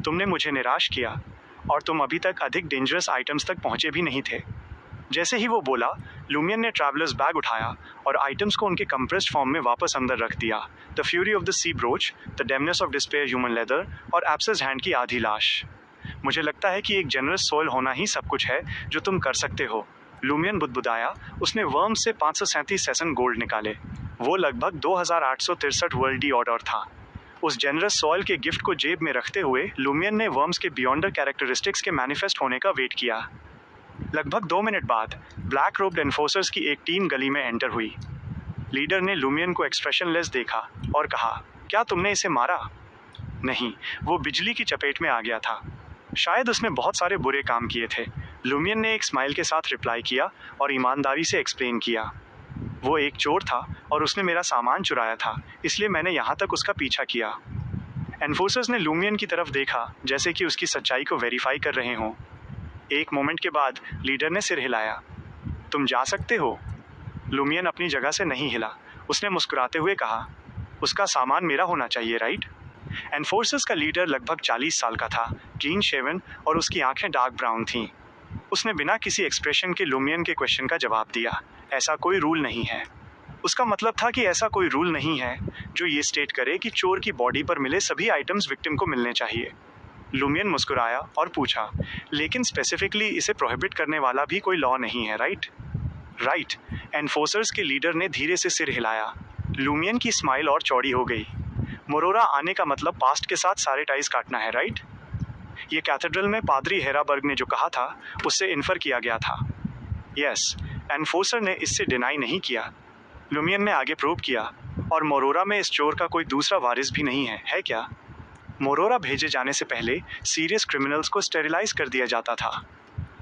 तुमने मुझे निराश किया और तुम अभी तक अधिक डेंजरस आइटम्स तक पहुंचे भी नहीं थे। जैसे ही वो बोला, लूमियन ने ट्रैवलर्स बैग उठाया और आइटम्स को उनके कंप्रेस्ड फॉर्म में वापस अंदर रख दिया। The fury of the sea brooch, the demoness of despair human leather और एब्सेस हैंड की आधी लाश। मुझे लगता है कि एक जनरस सोल होना ही सब कुछ है जो तुम कर सकते हो। लूमियन बुदबुदाया। उसने वर्म से 537 सेशन गोल्ड निकाले। वो लगभग 2863 वर्ल्ड डी ऑर्डर था। उस जेनरस सॉइल के गिफ्ट को जेब में रखते हुए लूमियन ने वर्म्स के बियॉन्डर कैरेक्टरिस्टिक्स के मैनिफेस्ट होने का वेट किया। लगभग 2 मिनट बाद ब्लैक रोब्ड एनफोर्सर्स की एक टीम गली में एंटर हुई। लीडर ने लूमियन को एक्सप्रेशनलेस देखा और कहा, क्या तुमने इसे मारा? नहीं, वो बिजली की चपेट में आ गया था। शायद उसने बहुत सारे बुरे काम किए थे। लूमियन ने एक स्माइल के साथ रिप्लाई किया और ईमानदारी से एक्सप्लेन किया। वो एक चोर था और उसने मेरा सामान चुराया था, इसलिए मैंने यहाँ तक उसका पीछा किया। एनफोर्सर्स ने लूमियन की तरफ देखा जैसे कि उसकी सच्चाई को वेरीफाई कर रहे हों। एक मोमेंट के बाद लीडर ने सिर हिलाया। तुम जा सकते हो। लूमियन अपनी जगह से नहीं हिला। उसने मुस्कुराते हुए कहा, उसका सामान मेरा होना चाहिए, राइट? एनफोर्सर्स का लीडर लगभग 40 साल का था, क्लीन शेवन और उसकी आंखें डार्क ब्राउन थीं। उसने बिना किसी एक्सप्रेशन के लूमियन के क्वेश्चन का जवाब दिया, ऐसा कोई रूल नहीं है। उसका मतलब था कि ऐसा कोई रूल नहीं है जो ये स्टेट करे कि चोर की बॉडी पर मिले सभी आइटम्स विक्टिम को मिलने चाहिए। लूमियन मुस्कुराया और पूछा, लेकिन स्पेसिफिकली इसे प्रोहिबिट करने वाला भी कोई लॉ नहीं है, राइट? राइट। एनफोर्सर्स के लीडर ने धीरे से सिर हिलाया। लूमियन की स्माइल और चौड़ी हो गई। मोरोरा आने का मतलब पास्ट के साथ सारे टाइज काटना है, राइट? ये कैथेड्रल में पादरी हेराबर्ग ने जो कहा था उससे इन्फर किया गया था। यस, एनफोर्सर ने इससे डिनाई नहीं किया। लूमियन ने आगे प्रूव किया, और मोरोरा में इस चोर का कोई दूसरा वारिस भी नहीं है क्या? मोरोरा भेजे जाने से पहले सीरियस क्रिमिनल्स को स्टेरिलाइज कर दिया जाता था।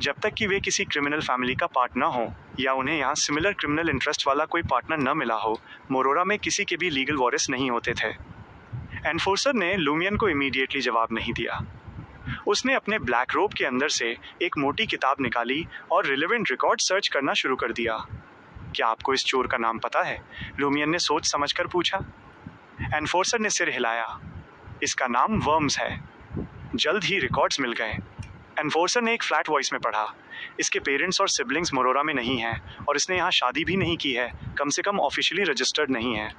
जब तक कि वे किसी क्रिमिनल फैमिली का पार्ट न हो या उन्हें यहाँ सिमिलर क्रिमिनल इंटरेस्ट वाला कोई पार्टनर न मिला हो, मोरोरा में किसी के भी लीगल वारिस नहीं होते थे। एनफोर्सर ने लूमियन को इमीडिएटली जवाब नहीं दिया। उसने अपने ब्लैक रोब के अंदर से एक मोटी किताब निकाली और रिलेवेंट रिकॉर्ड सर्च करना शुरू कर दिया। क्या आपको इस चोर का नाम पता है? लूमियन ने सोच समझकर पूछा। एनफोर्सर ने सिर हिलाया। इसका नाम वर्म्स है। जल्द ही रिकॉर्ड्स मिल गए। एनफोर्सर ने एक फ्लैट वॉइस में पढ़ा। इसके पेरेंट्स और सिबलिंग्स मोरोरा में नहीं हैं और इसने यहाँ शादी भी नहीं की है, कम से कम ऑफिशियली रजिस्टर्ड नहीं है।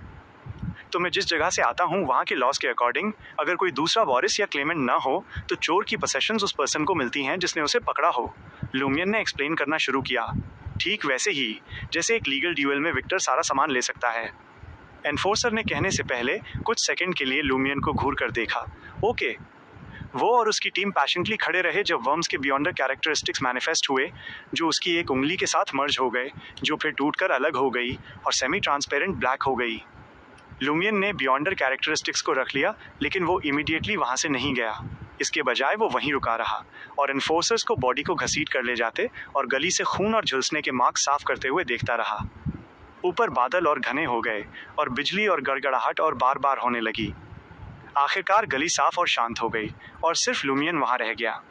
तो मैं जिस जगह से आता हूँ वहाँ के लॉज के अकॉर्डिंग अगर कोई दूसरा वॉरिस या क्लेमेंट ना हो तो चोर की पोसेशंस उस पर्सन को मिलती हैं जिसने उसे पकड़ा हो। लूमियन ने एक्सप्लेन करना शुरू किया, ठीक वैसे ही जैसे एक लीगल ड्यूएल में विक्टर सारा सामान ले सकता है। एनफोर्सर ने कहने से पहले कुछ सेकंड के लिए लूमियन को घूर कर देखा। ओके। वो और उसकी टीम पैशनेटली खड़े रहे जब वर्म्स के बियॉन्डर कैरेक्टरिस्टिक्स मैनिफेस्ट हुए, जो उसकी एक उंगली के साथ मर्ज हो गए, जो फिर टूटकर अलग हो गई और सेमी ट्रांसपेरेंट ब्लैक हो गई। लूमियन ने बियॉन्डर कैरेक्टरिस्टिक्स को रख लिया, लेकिन वो इमीडिएटली वहाँ से नहीं गया। इसके बजाय वो वहीं रुका रहा और एनफोर्सर्स को बॉडी को घसीट कर ले जाते और गली से खून और झुलसने के मार्क साफ करते हुए देखता रहा। ऊपर बादल और घने हो गए और बिजली और गड़गड़ाहट और बार बार होने लगी। आखिरकार गली साफ और शांत हो गई और सिर्फ लूमियन वहाँ रह गया।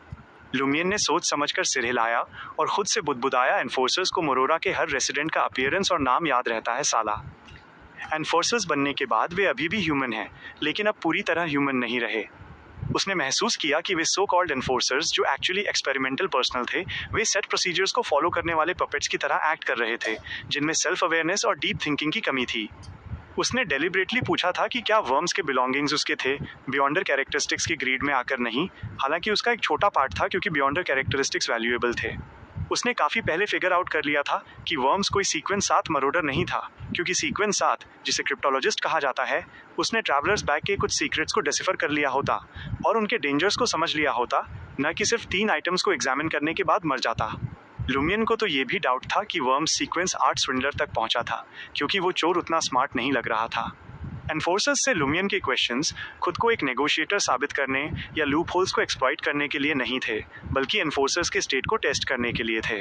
लूमियन ने सोच समझकर सिर हिलाया और खुद से बुदबुदाया, एनफोर्सर्स को मोरोरा के हर रेसिडेंट का अपीयरेंस और नाम याद रहता है साला। एनफोर्सर्स बनने के बाद वे अभी भी ह्यूमन हैं, लेकिन अब पूरी तरह ह्यूमन नहीं रहे। उसने महसूस किया कि वे सो कॉल्ड एनफोर्सर्स जो एक्चुअली एक्सपेरिमेंटल पर्सनल थे, वे सेट प्रोसीजर्स को फॉलो करने वाले पपेट्स की तरह एक्ट कर रहे थे, जिनमें सेल्फ अवेयरनेस और डीप थिंकिंग की कमी थी। उसने डेलिबरेटली पूछा था कि क्या वर्म्स के बिलोंगिंग्स उसके थे, बियॉन्डर कैरेक्टरिस्टिक्स की ग्रीड में आकर नहीं। हालांकि उसका एक छोटा पार्ट था क्योंकि बियॉन्डर कैरेक्टरिस्टिक्स वैल्यूएबल थे। उसने काफ़ी पहले फिगर आउट कर लिया था कि वर्म्स कोई सीक्वेंस 7 मरोडर नहीं था, क्योंकि सीक्वेंस 7, जिसे क्रिप्टोलॉजिस्ट कहा जाता है, उसने ट्रैवलर्स बैग के कुछ सीक्रेट्स को डिसिफर कर लिया होता और उनके डेंजर्स को समझ लिया होता, न कि सिर्फ 3 आइटम्स को एग्जामिन करने के बाद मर जाता। लूमियन को तो ये भी डाउट था कि वर्म्स सीक्वेंस 8 स्विंडलर तक पहुंचा था, क्योंकि वो चोर उतना स्मार्ट नहीं लग रहा था। एनफोर्सर्स से लूमियन के क्वेश्चंस खुद को एक नेगोशिएटर साबित करने या लूप होल्स को एक्सप्लॉइट करने के लिए नहीं थे, बल्कि एनफोर्सर्स के स्टेट को टेस्ट करने के लिए थे।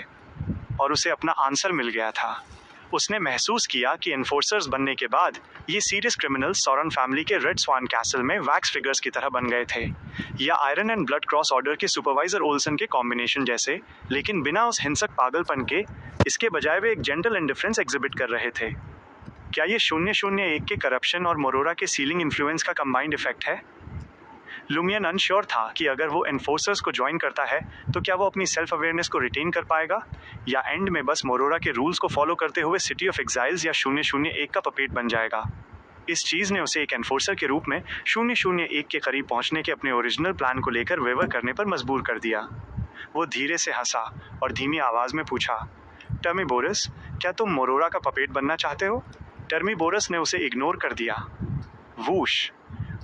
और उसे अपना आंसर मिल गया था। उसने महसूस किया कि एनफोर्सर्स बनने के बाद ये सीरियस क्रिमिनल्स सॉरन फैमिली के रेड स्वान कैसल में वैक्स फिगर्स की तरह बन गए थे, या iron and blood cross order के सुपरवाइजर ओल्सन के कॉम्बिनेशन जैसे, लेकिन बिना उस हिंसक पागलपन के। इसके बजाय वे एक जेंटल इंडिफरेंस एग्जिबिट कर रहे थे। क्या ये 001 के करप्शन और मोरोरा के सीलिंग इन्फ्लुएंस का कंबाइंड इफेक्ट है? लुमियन अनश्योर था कि अगर वो एनफोर्सर्स को ज्वाइन करता है तो क्या वो अपनी सेल्फ अवेयरनेस को रिटेन कर पाएगा, या एंड में बस मोरोरा के रूल्स को फॉलो करते हुए सिटी ऑफ एग्जाइल्स या 001 का पपेट बन जाएगा। इस चीज़ ने उसे एक एनफोर्सर के रूप में 001 के करीब पहुंचने के अपने ओरिजिनल प्लान को लेकर वेवर करने पर मजबूर कर दिया। वो धीरे से हंसा और धीमी आवाज़ में पूछा, टर्मीबोरस, क्या तुम मोरोरा का पपेट बनना चाहते हो? टर्मीबोरस ने उसे इग्नोर कर दिया। वूश!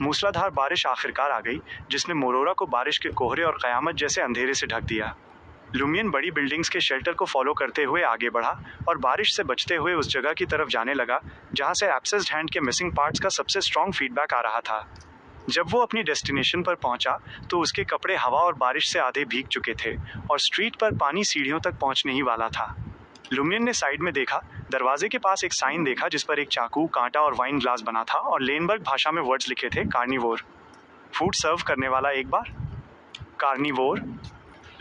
मूसलाधार बारिश आखिरकार आ गई, जिसने मोरोरा को बारिश के कोहरे और क़यामत जैसे अंधेरे से ढक दिया। लुमियन बड़ी बिल्डिंग्स के शेल्टर को फॉलो करते हुए आगे बढ़ा और बारिश से बचते हुए उस जगह की तरफ जाने लगा जहां से एब्सेस्ड हैंड के मिसिंग पार्ट्स का सबसे स्ट्रॉन्ग फीडबैक आ रहा था। जब वो अपनी डेस्टिनेशन पर पहुंचा तो उसके कपड़े हवा और बारिश से आधे भीग चुके थे और स्ट्रीट पर पानी सीढ़ियों तक पहुंचने ही वाला था। लुमियन ने साइड में देखा, दरवाजे के पास एक साइन देखा जिस पर एक चाकू, कांटा और वाइन ग्लास बना था और लेनबर्ग भाषा में वर्ड्स लिखे थे, कार्निवोर। फूड सर्व करने वाला एक बार? कार्निवोर?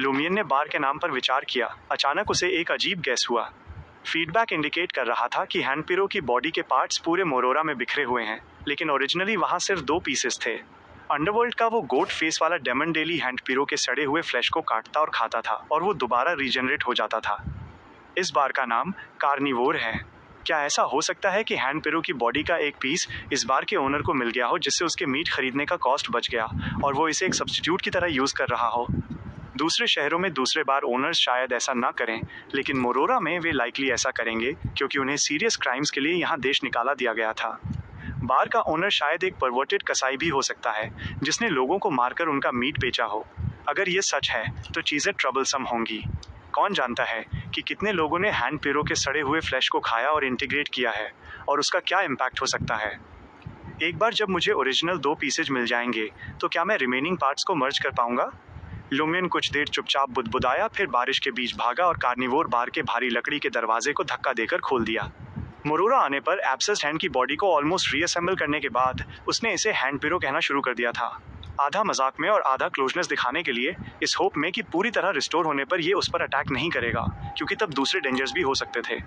लुमियन ने बार के नाम पर विचार किया। अचानक उसे एक अजीब गैस हुआ। फीडबैक इंडिकेट कर रहा था कि हैंडपिरो की बॉडी के पार्ट्स पूरे मोरोरा में बिखरे हुए हैं, लेकिन ओरिजिनली वहाँ सिर्फ 2 पीसेस थे। अंडरवर्ल्ड का वो गोट फेस वाला डेमन डेली हैंडपिरो के सड़े हुए फ्लैश को काटता और खाता था और वो दोबारा रीजनरेट हो जाता था। इस बार का नाम कार्निवोर है। क्या ऐसा हो सकता है कि हैंडपिरो की बॉडी का एक पीस इस बार के ओनर को मिल गया हो, जिससे उसके मीट खरीदने का कॉस्ट बच गया और वो इसे एक सब्स्टिट्यूट की तरह यूज़ कर रहा हो? दूसरे शहरों में दूसरे बार ओनर्स शायद ऐसा ना करें, लेकिन मोरोरा में वे लाइकली ऐसा करेंगे क्योंकि उन्हें सीरियस क्राइम्स के लिए यहाँ देश निकाला दिया गया था। बार का ओनर शायद एक परवर्टेड कसाई भी हो सकता है जिसने लोगों को मारकर उनका मीट बेचा हो। अगर ये सच है तो चीज़ें ट्रबलसम होंगी। कौन जानता है कि कितने लोगों ने हैंडपिरो के सड़े हुए फ्लैश को खाया और इंटीग्रेट किया है, और उसका क्या इम्पैक्ट हो सकता है। एक बार जब मुझे ओरिजिनल 2 पीसेज मिल जाएंगे तो क्या मैं रिमेनिंग पार्ट्स को मर्ज कर पाऊंगा? लुमियन कुछ देर चुपचाप बुदबुदाया, फिर बारिश के बीच भागा और कार्निवोर बार के भारी लकड़ी के दरवाजे को धक्का देकर खोल दिया। मोरोरा आने पर एब्सेस्ड हैंड की बॉडी को ऑलमोस्ट रीअसेंबल करने के बाद उसने इसे हैंडपिरो कहना शुरू कर दिया था, आधा मजाक में और आधा क्लोजनेस दिखाने के लिए, इस होप में कि पूरी तरह रिस्टोर होने पर ये उस पर अटैक नहीं करेगा, क्योंकि तब दूसरे डेंजर्स भी हो सकते थे।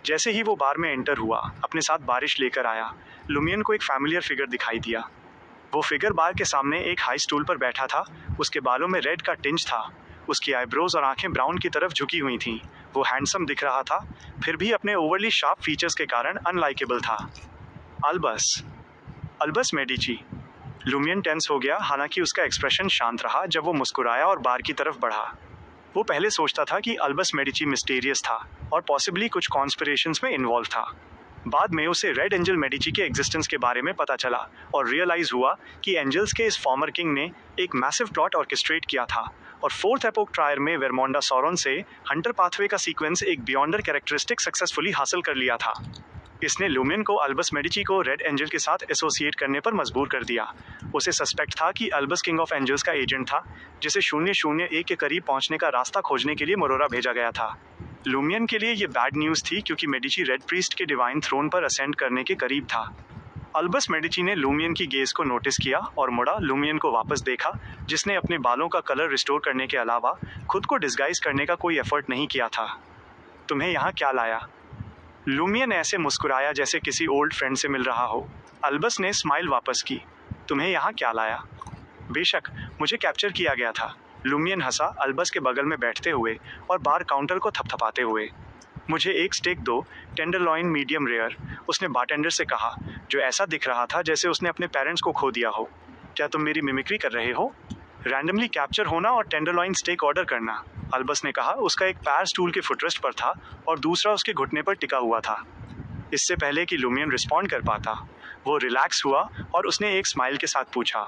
जैसे ही वो बार में एंटर हुआ, अपने साथ बारिश लेकर आया, लुमियन को एक फैमिलियर फिगर दिखाई दिया। वो फिगर बार के सामने एक हाई स्टूल पर बैठा था। उसके बालों में रेड का टिंज था, उसकी आईब्रोज और आंखें ब्राउन की तरफ झुकी हुई थीं। वो हैंडसम दिख रहा था, फिर भी अपने ओवरली शार्प फीचर्स के कारण अनलाइकेबल था। Albus Medici. लुमियन टेंस हो गया, हालांकि उसका एक्सप्रेशन शांत रहा जब वो मुस्कुराया और बार की तरफ बढ़ा। वो पहले सोचता था कि अल्बस मेडिची मिस्टीरियस था और पॉसिबली कुछ कॉन्स्पिरेशंस में इन्वॉल्व था। बाद में उसे रेड एंजल मेडिची के एग्जिस्टेंस के बारे में पता चला और रियलाइज हुआ कि एंजल्स के इस फॉर्मर किंग ने एक मैसिव प्लॉट ऑर्केस्ट्रेट किया था और 4th एपोक ट्रायर में वेरमोंडा सॉरन से हंटर पाथवे का सीक्वेंस एक बियॉन्डर कैरेक्टरिस्टिक सक्सेसफुली हासिल कर लिया था। इसने लुमियन को अल्बस मेडिची को रेड एंजल के साथ एसोसिएट करने पर मजबूर कर दिया। उसे सस्पेक्ट था कि अल्बस किंग ऑफ एंजल्स का एजेंट था, जिसे 001 के करीब पहुंचने का रास्ता खोजने के लिए मोरोरा भेजा गया था। लुमियन के लिए ये बैड न्यूज़ थी, क्योंकि मेडिची रेड प्रीस्ट के डिवाइन थ्रोन पर असेंड करने के करीब था। अल्बस मेडिची ने लुमियन की गेज को नोटिस किया और मुड़ा, लुमियन को वापस देखा, जिसने अपने बालों का कलर रिस्टोर करने के अलावा खुद को डिस्गाइज करने का कोई एफर्ट नहीं किया था। तुम्हें यहाँ क्या लाया? लुमियन ऐसे मुस्कुराया जैसे किसी ओल्ड फ्रेंड से मिल रहा हो। अल्बस ने स्माइल वापस की। तुम्हें यहाँ क्या लाया? बेशक, मुझे कैप्चर किया गया था। लुमियन हंसा, अल्बस के बगल में बैठते हुए और बार काउंटर को थपथपाते हुए। मुझे एक स्टेक दो, टेंडरलॉइन मीडियम रेयर, उसने बारटेंडर से कहा, जो ऐसा दिख रहा था जैसे उसने अपने पेरेंट्स को खो दिया हो। क्या तुम मेरी मिमिक्री कर रहे हो? रैंडमली कैप्चर होना और टेंडरलॉइन स्टेक ऑर्डर करना, अल्बस ने कहा। उसका एक पैर स्टूल के फुटरेस्ट पर था और दूसरा उसके घुटने पर टिका हुआ था। इससे पहले कि लुमियन रिस्पॉन्ड कर पाता, वो रिलैक्स हुआ और उसने एक स्माइल के साथ पूछा,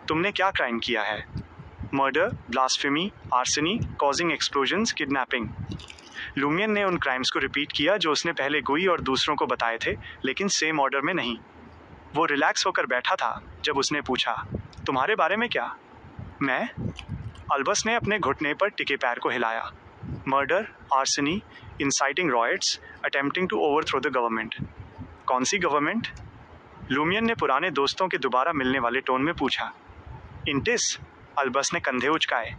तुमने क्या क्राइम किया है? Murder, blasphemy, arson, causing explosions, kidnapping. Lumian ने उन क्राइम्स को रिपीट किया जो उसने पहले गुई और दूसरों को बताए थे, लेकिन सेम ऑर्डर में नहीं। वो रिलैक्स होकर बैठा था जब उसने पूछा, तुम्हारे बारे में क्या? मैं? अल्बस ने अपने घुटने पर टिके पैर को हिलाया। Murder, arson, inciting riots, attempting to overthrow the government. कौन सी गवर्नमेंट? लूमियन ने पुराने दोस्तों के दोबारा मिलने वाले टोन में पूछा। इंटिस? अल्बस ने कंधे उचकाए।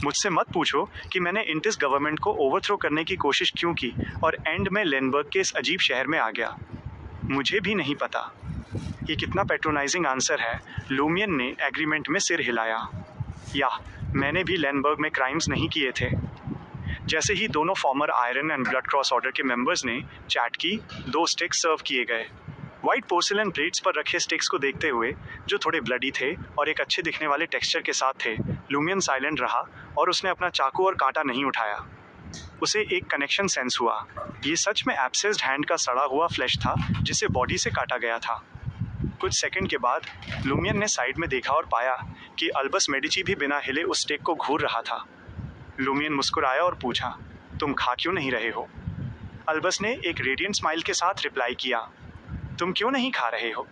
मुझसे मत पूछो कि मैंने इंटिस गवर्नमेंट को ओवरथ्रो करने की कोशिश क्यों की और एंड में लेनबर्ग के इस अजीब शहर में आ गया। मुझे भी नहीं पता। ये कितना पैट्रोनाइजिंग आंसर है। लूमियन ने एग्रीमेंट में सिर हिलाया। या मैंने भी लेनबर्ग में क्राइम्स नहीं किए थे। जैसे ही दोनों farmer iron and blood cross order के मेंबर्स ने चैट की, 2 स्टिक्स सर्व किए गए। व्हाइट पोर्सिलेन प्लेट्स पर रखे स्टिक्स को देखते हुए, जो थोड़े ब्लडी थे और एक अच्छे दिखने वाले टेक्सचर के साथ थे, लूमियन साइलेंट रहा और उसने अपना चाकू और कांटा नहीं उठाया। उसे एक कनेक्शन सेंस हुआ। ये सच में एब्सेस्ड हैंड का सड़ा हुआ फ्लैश था जिसे बॉडी से काटा गया था। कुछ सेकंड के बाद लूमियन ने साइड में देखा और पाया कि अल्बस मेडिची भी बिना हिले उस स्टेक को घूर रहा था। लूमियन मुस्कुराया और पूछा, तुम खा क्यों नहीं रहे हो? अल्बस ने एक रेडियंट स्माइल के साथ रिप्लाई किया, तुम क्यों नहीं खा रहे हो?